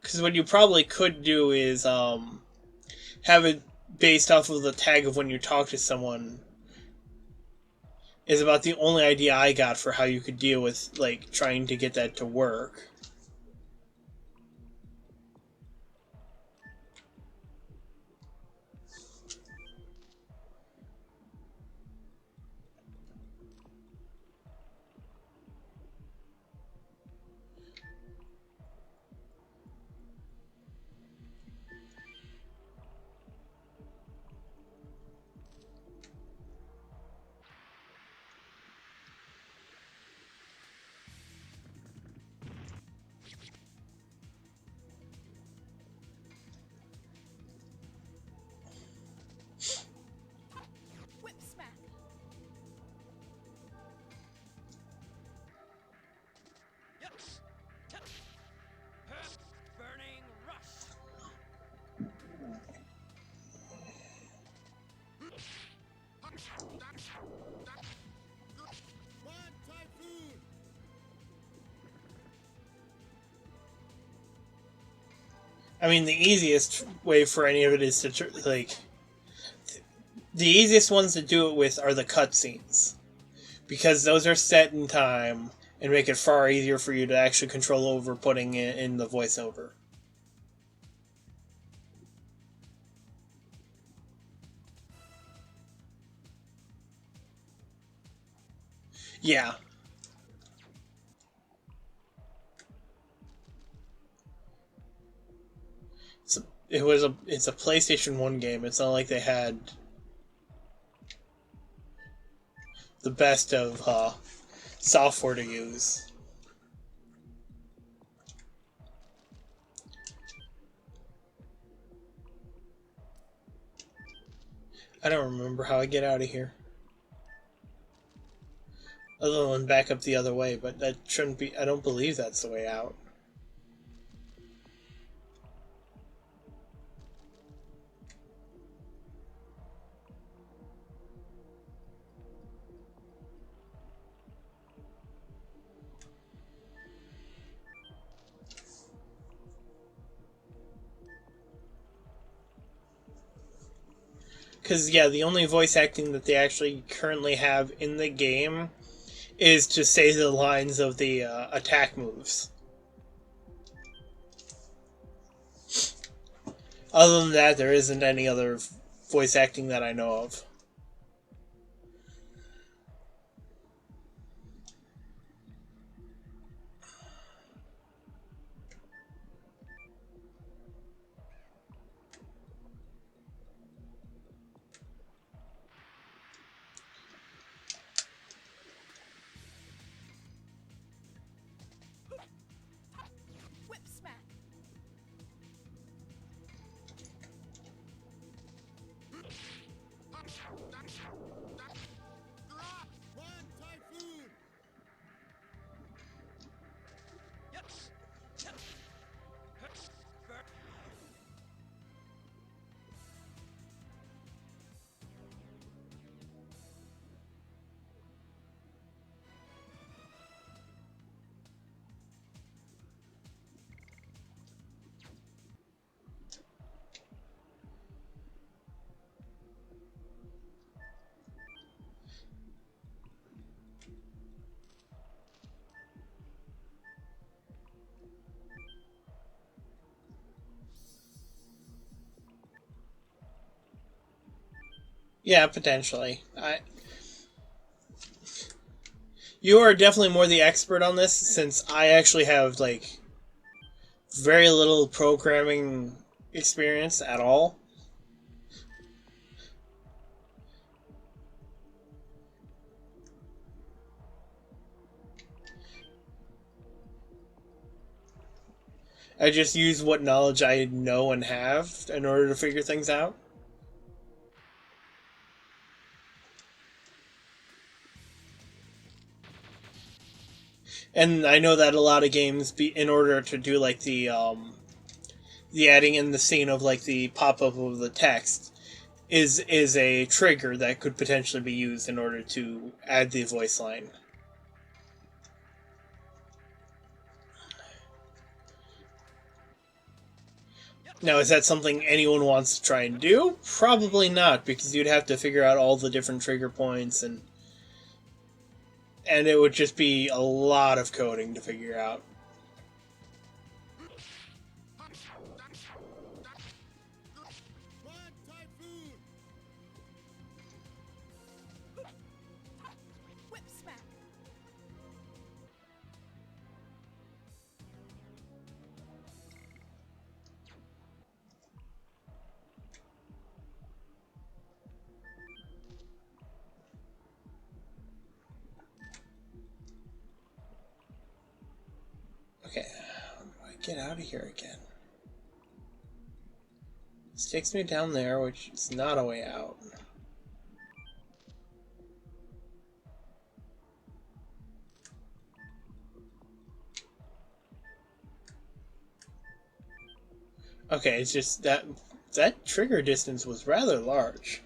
Because what you probably could do is, have it based off of the tag of when you talk to someone is about the only idea I got for how you could deal with, like, trying to get that to work. Whip smack. Burning rush. I mean, the easiest way for any of it is to, like, the easiest ones to do it with are the cutscenes. Because those are set in time and make it far easier for you to actually control over putting it in the voiceover. Yeah. It's a PlayStation 1 game. It's not like they had the best of software to use. I don't remember how I get out of here. Other than back up the other way, but that shouldn't be. I don't believe that's the way out. Because, yeah, the only voice acting that they actually currently have in the game is to say the lines of the attack moves. Other than that, there isn't any other voice acting that I know of. Whip smack. Yeah, potentially. You are definitely more the expert on this, since I actually have, like, very little programming experience at all. I just use what knowledge I know and have in order to figure things out. And I know that a lot of games, in order to do like the adding in the scene of like the pop up of the text, is a trigger that could potentially be used in order to add the voice line. Now, is that something anyone wants to try and do? Probably not, because you'd have to figure out all the different trigger points, and it would just be a lot of coding to figure out. Whip smack. Okay, how do I get out of here again? This takes me down there, which is not a way out. Okay, it's just that trigger distance was rather large.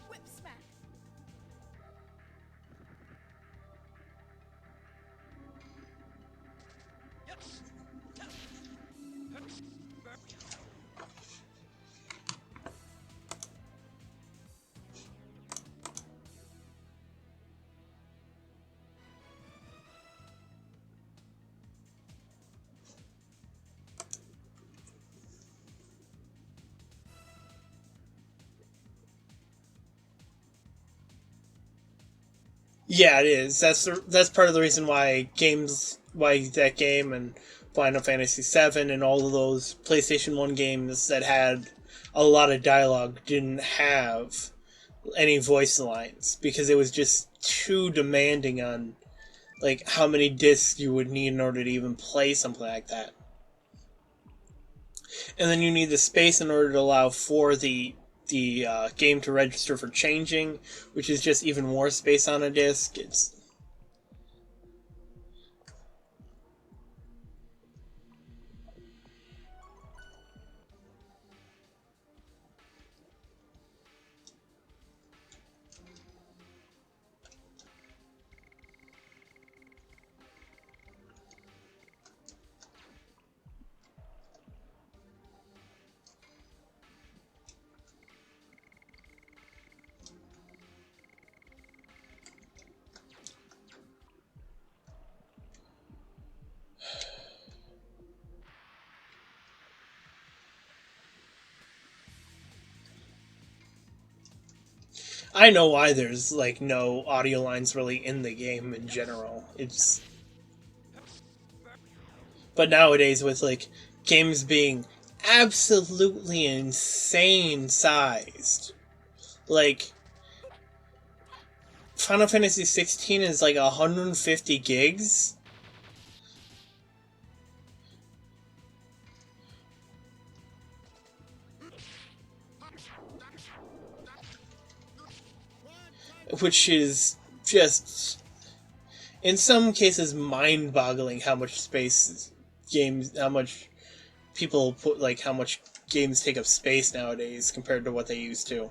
Whip smack. Yeah, it is. That's part of the reason why that game and Final Fantasy VII and all of those PlayStation 1 games that had a lot of dialogue didn't have any voice lines, because it was just too demanding on like how many discs you would need in order to even play something like that. And then you need the space in order to allow for the game to register for changing, which is just even more space on a disc. It's I know why there's like no audio lines really in the game in general. It's But nowadays with like games being absolutely insane sized, like Final Fantasy 16 is like 150 gigs. Which is just in some cases mind-boggling how much space games how much people put like how much games take up space nowadays compared to what they used to.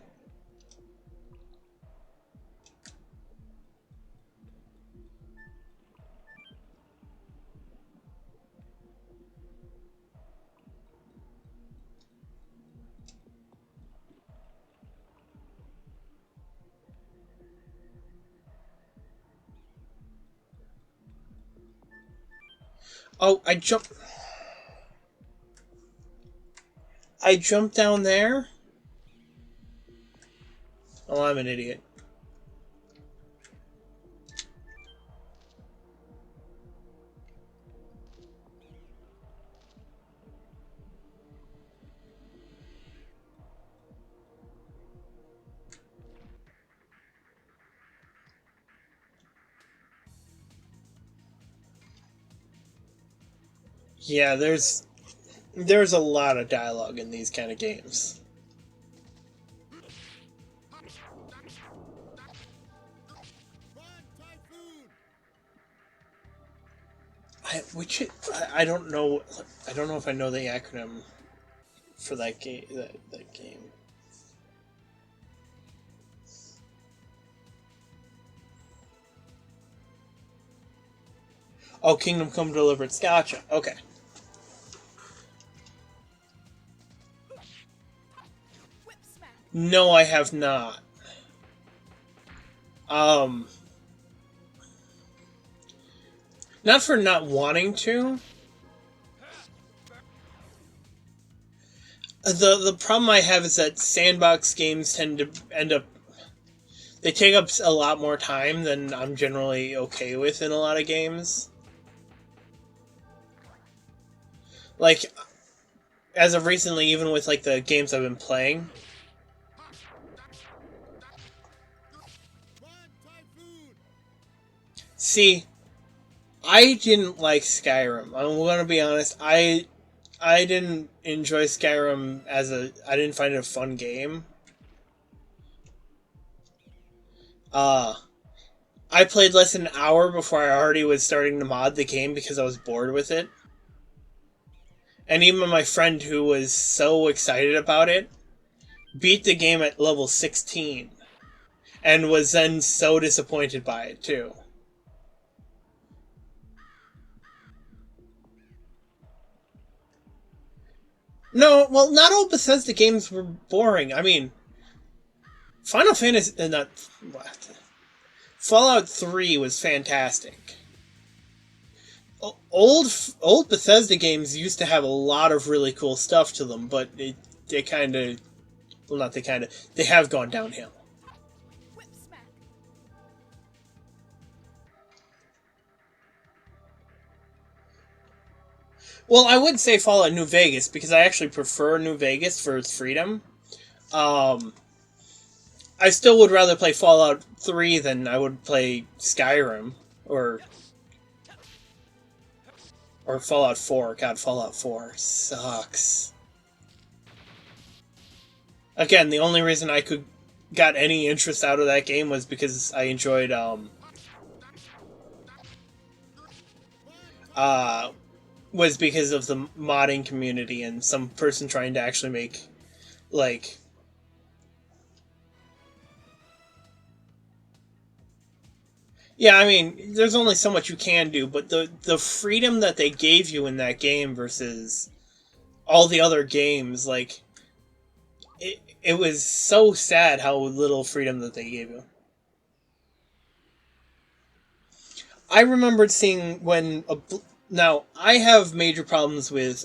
Oh, I jumped down there? Oh, I'm an idiot. Yeah, there's a lot of dialogue in these kind of games. I don't know. I don't know if I know the acronym for that game. That game. Oh, Kingdom Come Deliverance. Gotcha. Okay. Whip smack. No, I have not. Um, not for not wanting to. The problem I have is that sandbox games tend to end up, they take up a lot more time than I'm generally okay with in a lot of games. Like, as of recently, even with like the games I've been playing. See, I didn't like Skyrim. I'm gonna be honest. I didn't enjoy Skyrim as I didn't find it a fun game. Uh, I played less than an hour before I already was starting to mod the game because I was bored with it. And even my friend who was so excited about it beat the game at level 16 and was then so disappointed by it too. No, well, not all Bethesda games were boring. I mean, Final Fantasy, not what? Fallout 3 was fantastic. Old Bethesda games used to have a lot of really cool stuff to them, but they kind of, well, not they kind of, they have gone downhill. Whip smack. Well, I would say Fallout New Vegas because I actually prefer New Vegas for its freedom. Um, I still would rather play Fallout 3 than I would play Skyrim or Fallout 4. God, Fallout 4 sucks. Again, the only reason I could got any interest out of that game was because I enjoyed uh was because of the modding community and some person trying to actually make like yeah, I mean, there's only so much you can do, but the freedom that they gave you in that game versus all the other games, like it was so sad how little freedom that they gave you. I remembered seeing when now I have major problems with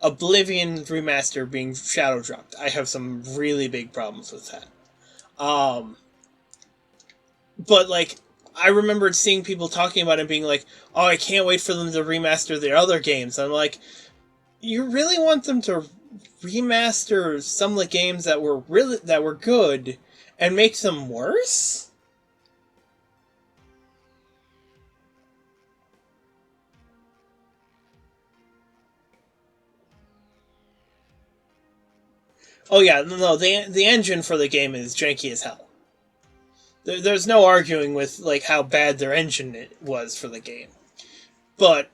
Oblivion remaster being shadow dropped. I have some really big problems with that. Um, but like I remembered seeing people talking about it being like, "Oh, I can't wait for them to remaster their other games." I'm like, "You really want them to remaster some of the games that were good and make them worse?" Oh yeah, no, the engine for the game is janky as hell. There's no arguing with like how bad their engine was for the game, but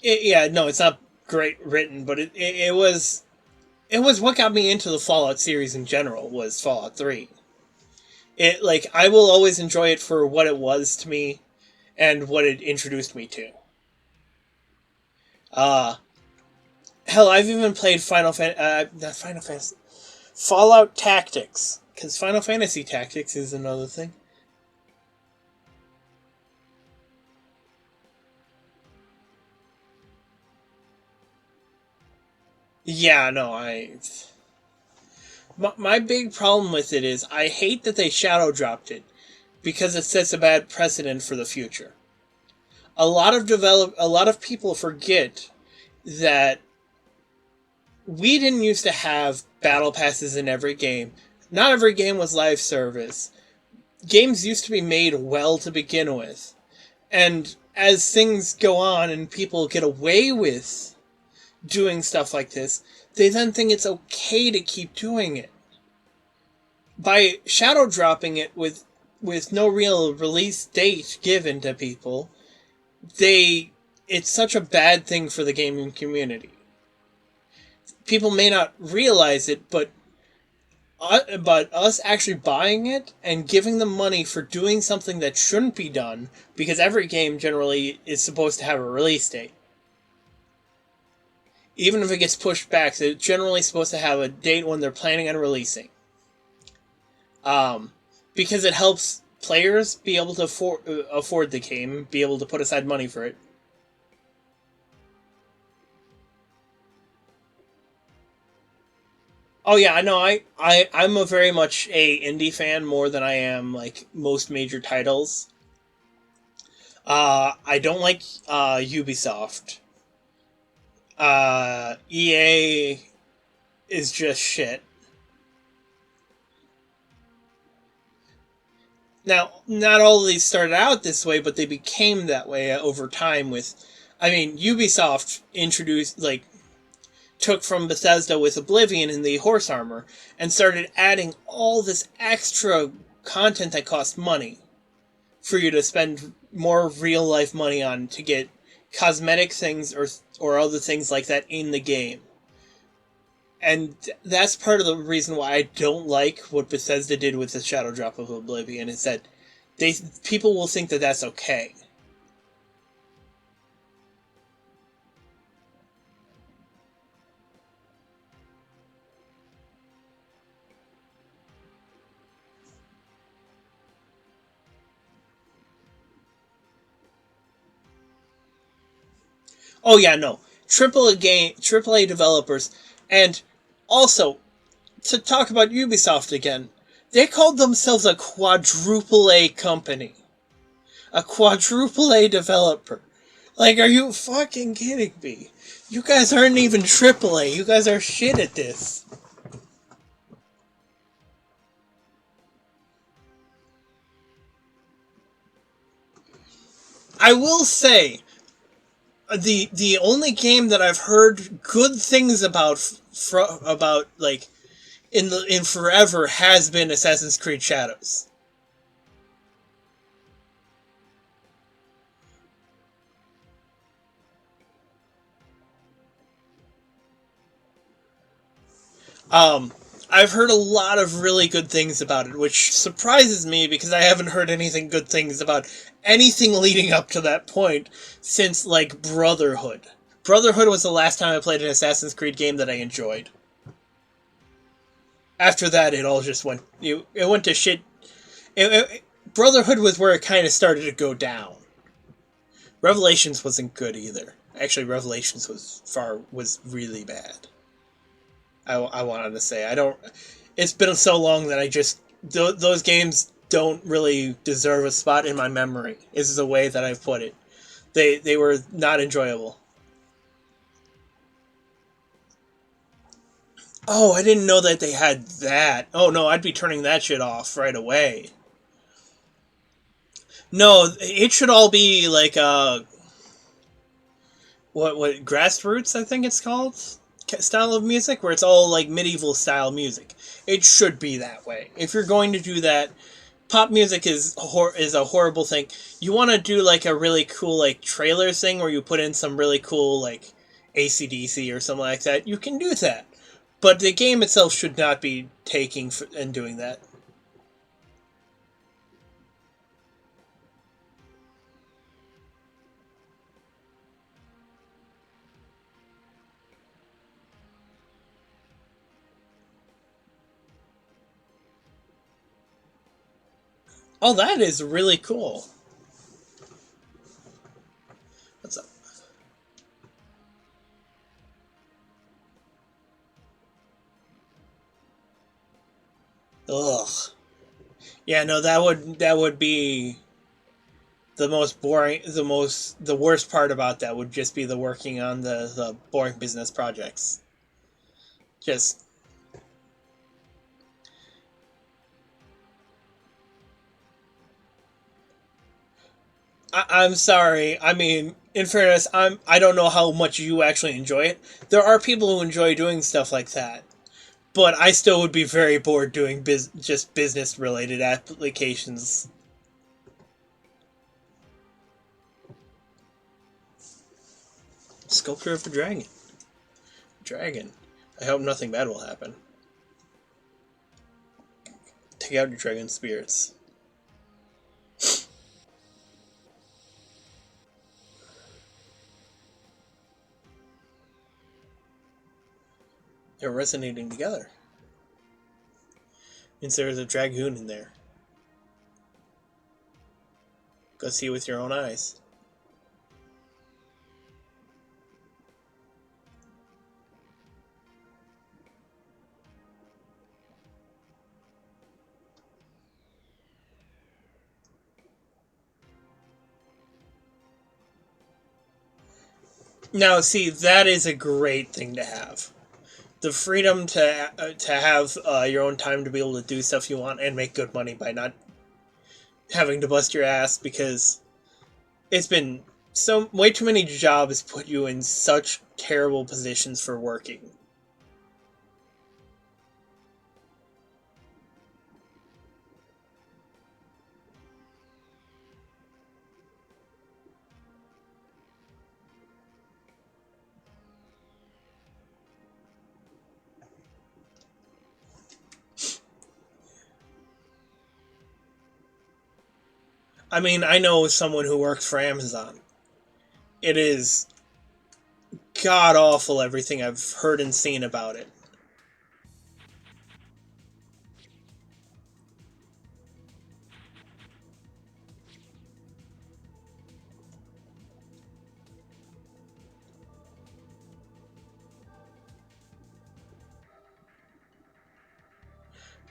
yeah, no, it's not great written, but it was what got me into the Fallout series in general was Fallout 3. It like I will always enjoy it for what it was to me and what it introduced me to. Uh hell, I've even played not Final Fantasy Fallout Tactics cuz Final Fantasy Tactics is another thing. Yeah, no, my big problem with it is I hate that they shadow dropped it because it sets a bad precedent for the future. A lot of people forget that we didn't used to have battle passes in every game. Not every game was live service. Games used to be made well to begin with. And as things go on and people get away with doing stuff like this, they then think it's okay to keep doing it. By shadow dropping it with no real release date given to people, they it's such a bad thing for the gaming community. People may not realize it, but us actually buying it and giving them money for doing something that shouldn't be done, because every game generally is supposed to have a release date. Even if it gets pushed back, they're generally supposed to have a date when they're planning on releasing. Because it helps players be able to afford the game, be able to put aside money for it. Oh yeah, I know. I'm a very much a indie fan more than I am like most major titles. I don't like Ubisoft. EA is just shit. Now, not all of these started out this way, but they became that way over time. I mean, Ubisoft introduced took from Bethesda with Oblivion and the horse armor and started adding all this extra content that cost money for you to spend more real life money on to get cosmetic things or other things like that in the game. And that's part of the reason why I don't like what Bethesda did with the Shadow Drop of Oblivion, is that people will think that that's okay. Oh yeah, no. Triple A developers, and also to talk about Ubisoft again, they called themselves a quadruple A company, a quadruple A developer. Like, are you fucking kidding me? You guys aren't even triple A. You guys are shit at this. I will say, the only game that I've heard good things about about like in forever has been Assassin's Creed Shadows. Um, I've heard a lot of really good things about it, which surprises me because I haven't heard anything good things about anything leading up to that point since like Brotherhood. Brotherhood was the last time I played an Assassin's Creed game that I enjoyed. After that, it all just it went to shit. Brotherhood was where it kind of started to go down. Revelations wasn't good either. Actually, Revelations was really bad. I wanted to say I don't. It's been so long that those games don't really deserve a spot in my memory. Is the way that I put it. They were not enjoyable. Oh, I didn't know that they had that. Oh no, I'd be turning that shit off right away. No, it should all be like what grassroots I think it's called, style of music, where it's all like medieval style music. It should be that way. If you're going to do that, pop music is a horrible thing. You want to do like a really cool like trailer thing where you put in some really cool like AC/DC or something like that. You can do that, but the game itself should not be taking and doing that. Oh, that is really cool. What's up? Yeah, no, that would be the most boring, the worst part about that would just be the working on the boring business projects. Just I'm sorry. I mean, in fairness, I don't know how much you actually enjoy it. There are people who enjoy doing stuff like that, but I still would be very bored doing just business related applications. Sculpture of a dragon. Dragon. I hope nothing bad will happen. Take out your dragon spirits. They're resonating together. Means there's a dragoon in there. Go see it with your own eyes. Now, see, that is a great thing to have. The freedom to have your own time to be able to do stuff you want and make good money by not having to bust your ass because it's been so way too many jobs put you in such terrible positions for working. I mean, I know someone who works for Amazon. It is god awful everything I've heard and seen about it.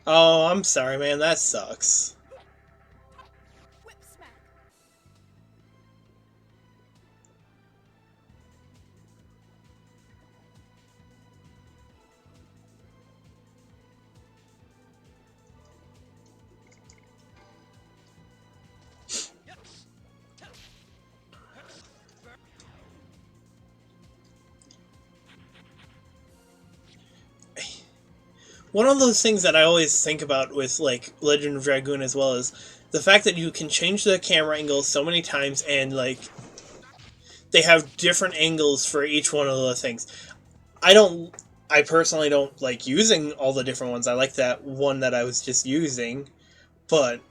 Oh, I'm sorry, man. That sucks. Whip smack. One of those things that I always think about with like Legend of Dragoon as well is the fact that you can change the camera angle so many times and like they have different angles for each one of the things. I don't I personally don't like using all the different ones. I like that one that I was just using, but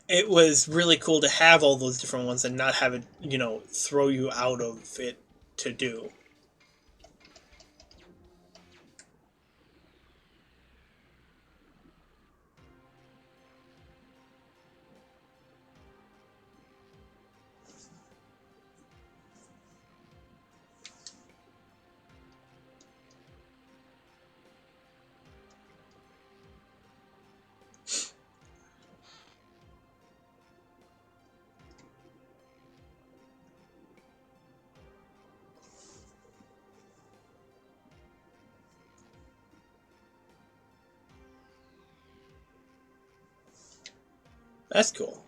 it was really cool to have all those different ones and not have it, throw you out of it to do. That's cool.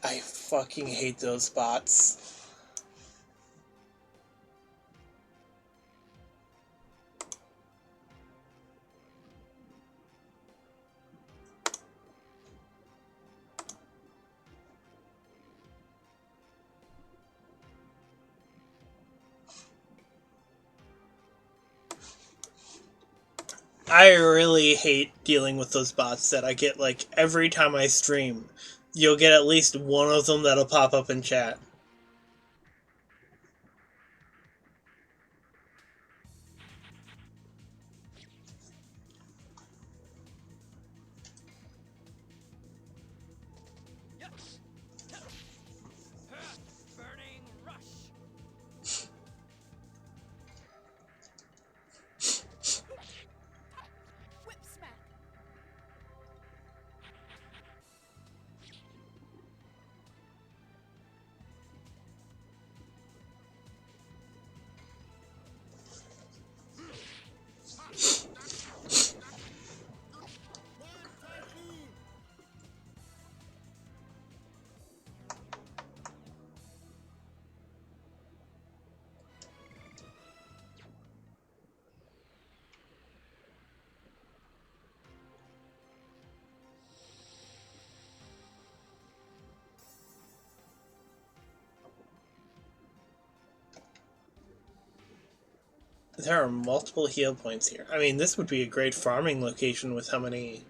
I fucking hate those bots. I really hate dealing with those bots that I get, like, every time I stream. You'll get at least one of them that'll pop up in chat. Burning rush. Whip smack. There are multiple heal points here. I mean, this would be a great farming location with how many...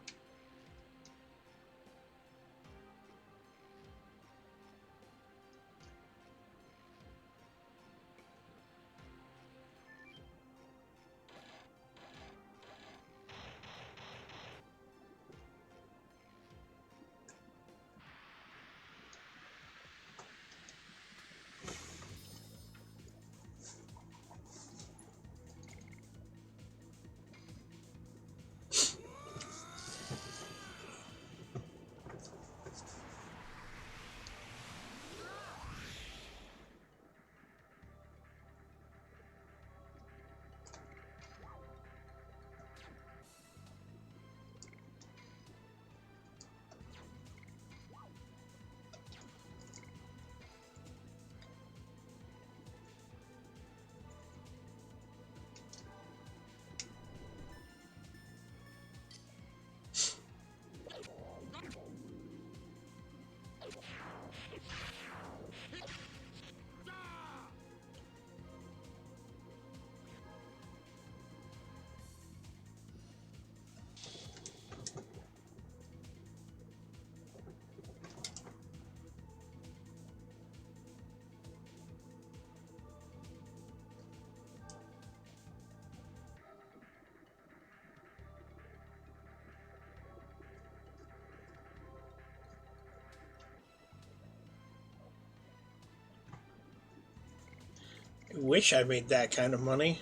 I wish I made that kind of money.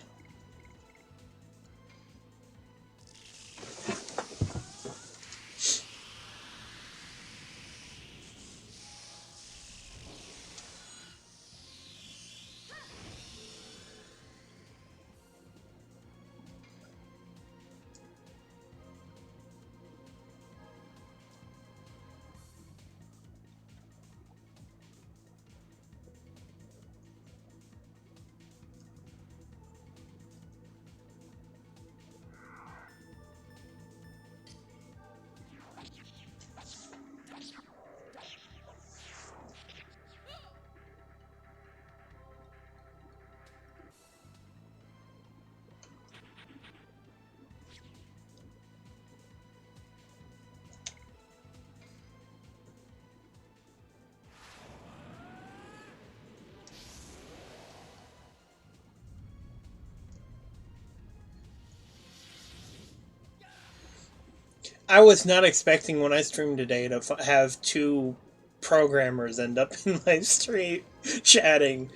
I was not expecting when I streamed today to have two programmers end up in my stream chatting.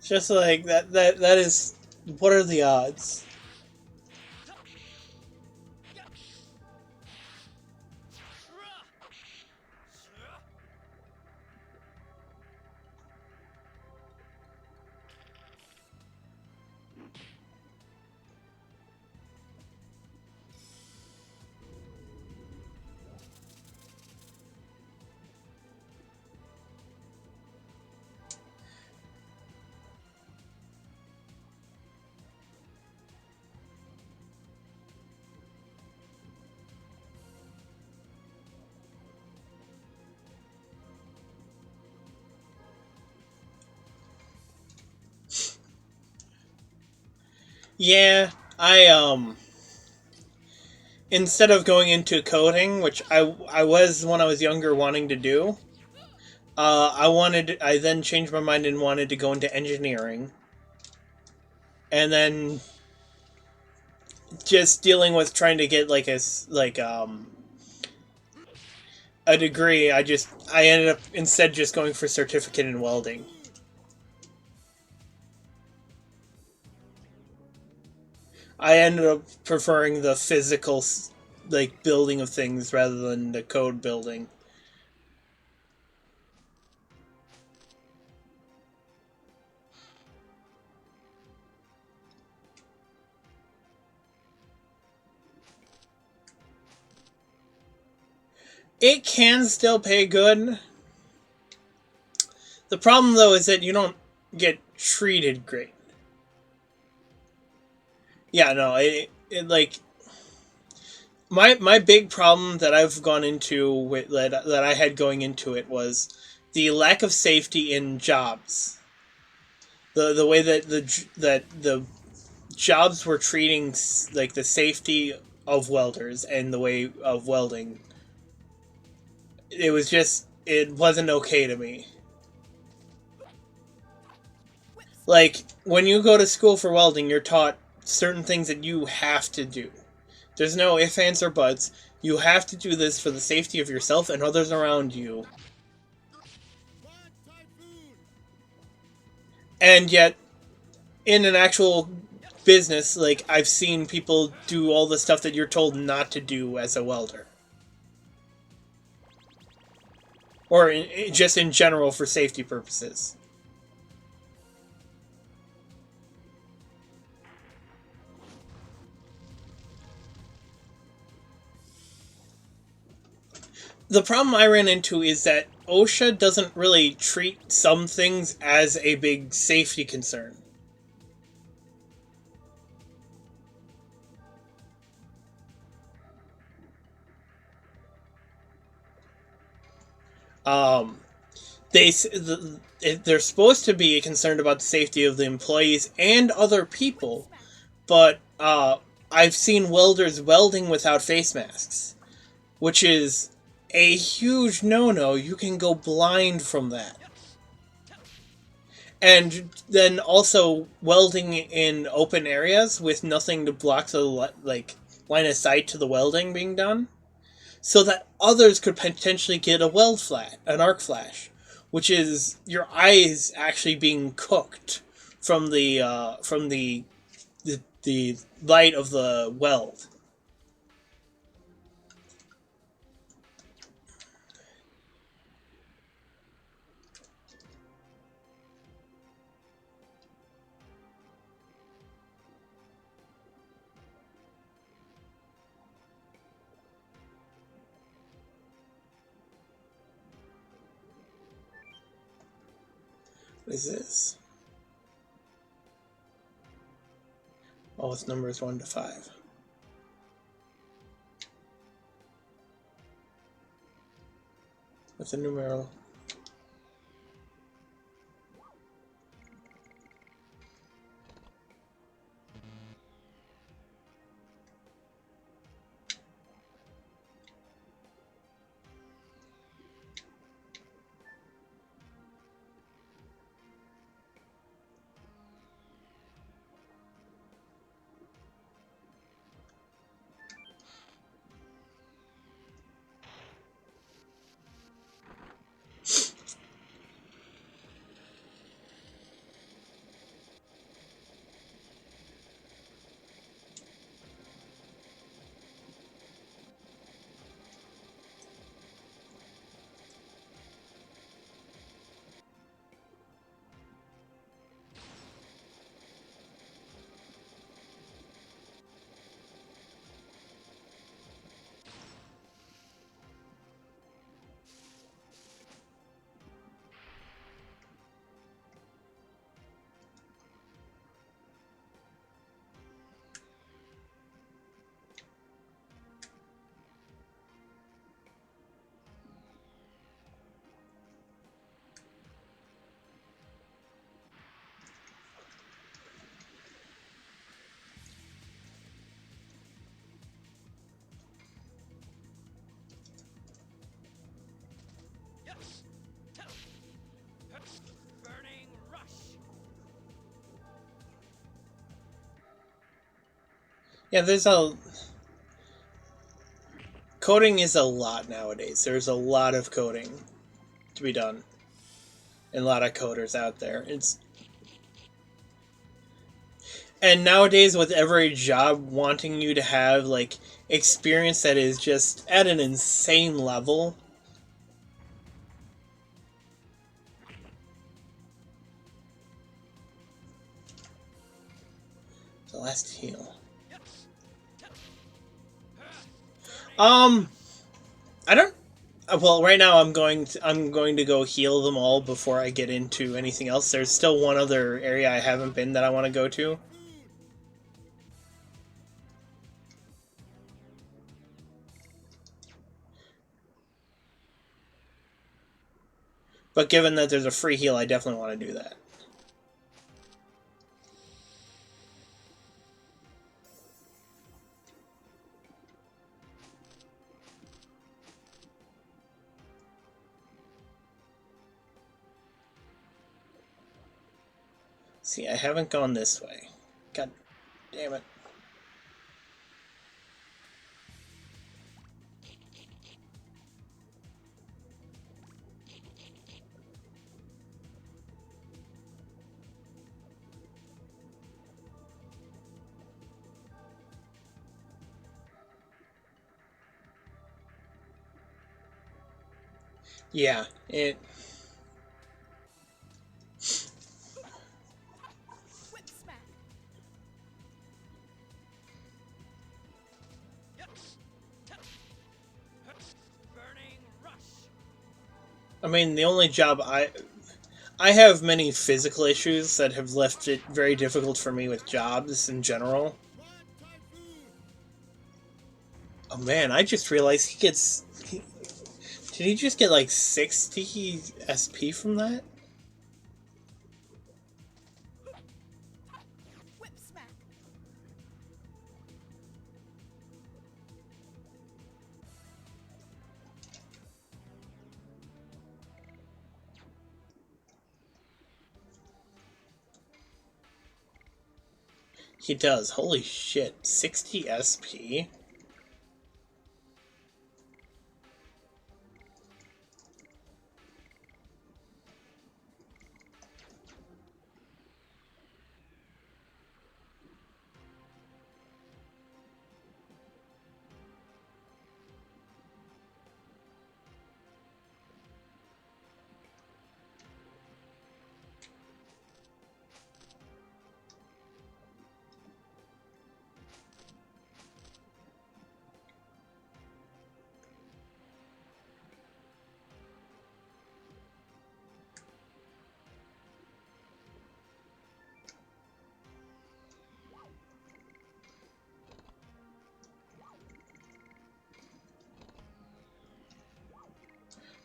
Just like that is, what are the odds? Yeah, I instead of going into coding, which I was when I was younger wanting to do, I then changed my mind and wanted to go into engineering, and then just dealing with trying to get like a degree. I ended up instead just going for certificate in welding. I ended up preferring the physical like building of things rather than the code building. It can still pay good. The problem though is that you don't get treated great. Yeah, no, it like my big problem that I've gone into with that I had going into it was the lack of safety in jobs. The way that the jobs were treating like the safety of welders and the way of welding. It wasn't okay to me. Like when you go to school for welding, you're taught certain things that you have to do. There's no ifs, ands, or buts. You have to do this for the safety of yourself and others around you. And yet, in an actual business, like, I've seen people do all the stuff that you're told not to do as a welder. Or just in general for safety purposes. The problem I ran into is that OSHA doesn't really treat some things as a big safety concern. Um, they're supposed to be concerned about the safety of the employees and other people, but I've seen welders welding without face masks, which is a huge no-no. You can go blind from that. And then also welding in open areas with nothing to block the like line of sight to the welding being done, so that others could potentially get an arc flash, which is your eyes actually being cooked from the light of the weld. What is this? Oh, its number is 1 to 5. What's the numeral? Yeah, there's a coding is a lot nowadays. There's a lot of coding to be done, and a lot of coders out there. And nowadays, with every job wanting you to have like experience that is just at an insane level. The last heal. I don't. Well, right now I'm going to go heal them all before I get into anything else. There's still one other area I haven't been that I want to go to. But given that there's a free heal, I definitely want to do that. See, I haven't gone this way. God damn it. Yeah, it... Whip smack. Burning rush. I mean, the only job I have many physical issues that have left it very difficult for me with jobs in general. Oh man, I just realized he gets... Did he just get like 60 SP from that? Whip smack. He does. Holy shit. 60 SP?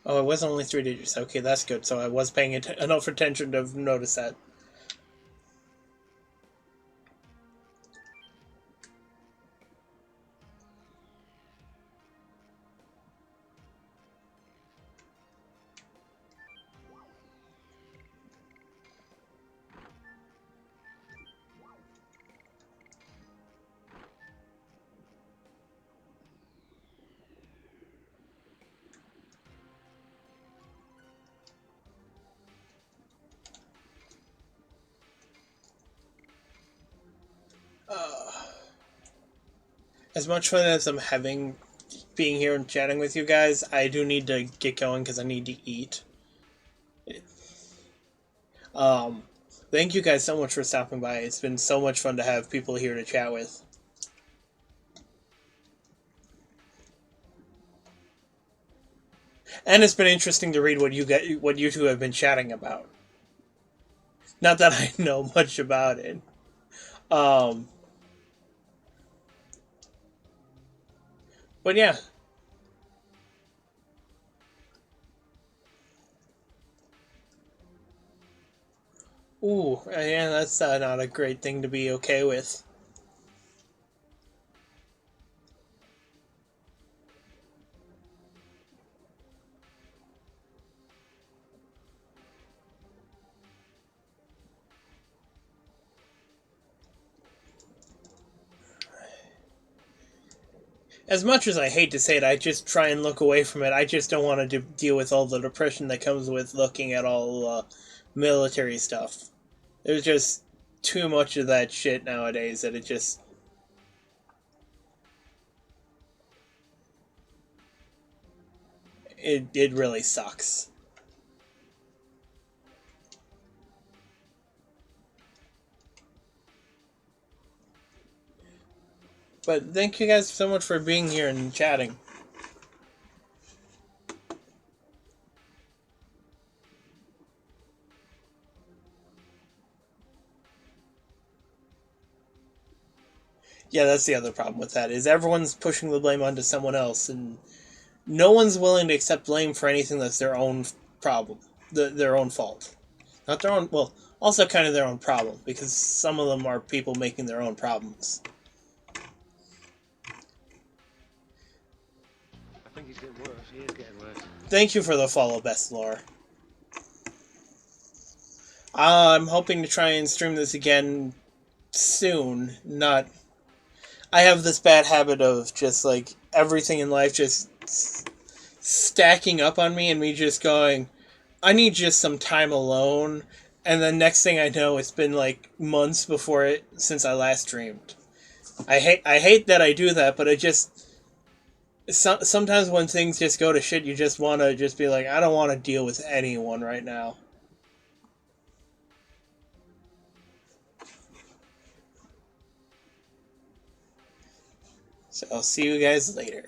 Oh, it was only 3 digits. Okay, that's good. So I was paying enough attention to notice that. As much fun as I'm having being here and chatting with you guys, I do need to get going because I need to eat. Um, Thank you guys so much for stopping by. It's been so much fun to have people here to chat with. And it's been interesting to read what you two have been chatting about. Not that I know much about it. Um, but yeah. Ooh, yeah, that's not a great thing to be okay with. As much as I hate to say it, I just try and look away from it. I just don't want to deal with all the depression that comes with looking at all military stuff. There's just too much of that shit nowadays that it really sucks. But thank you guys so much for being here and chatting. Yeah, that's the other problem with that, is everyone's pushing the blame onto someone else, and no one's willing to accept blame for anything that's their own problem, their own fault. Not their own, well, also kind of their own problem, because some of them are people making their own problems. I think he's getting worse. He is getting worse. Thank you for the follow, Best Lore. I'm hoping to try and stream this again soon, not... I have this bad habit of just, like, everything in life just stacking up on me and me just going, I need just some time alone, and then next thing I know, it's been, like, months since I last streamed. I hate that I do that, but it just... sometimes when things just go to shit, you just want to just be like, I don't want to deal with anyone right now. So I'll see you guys later.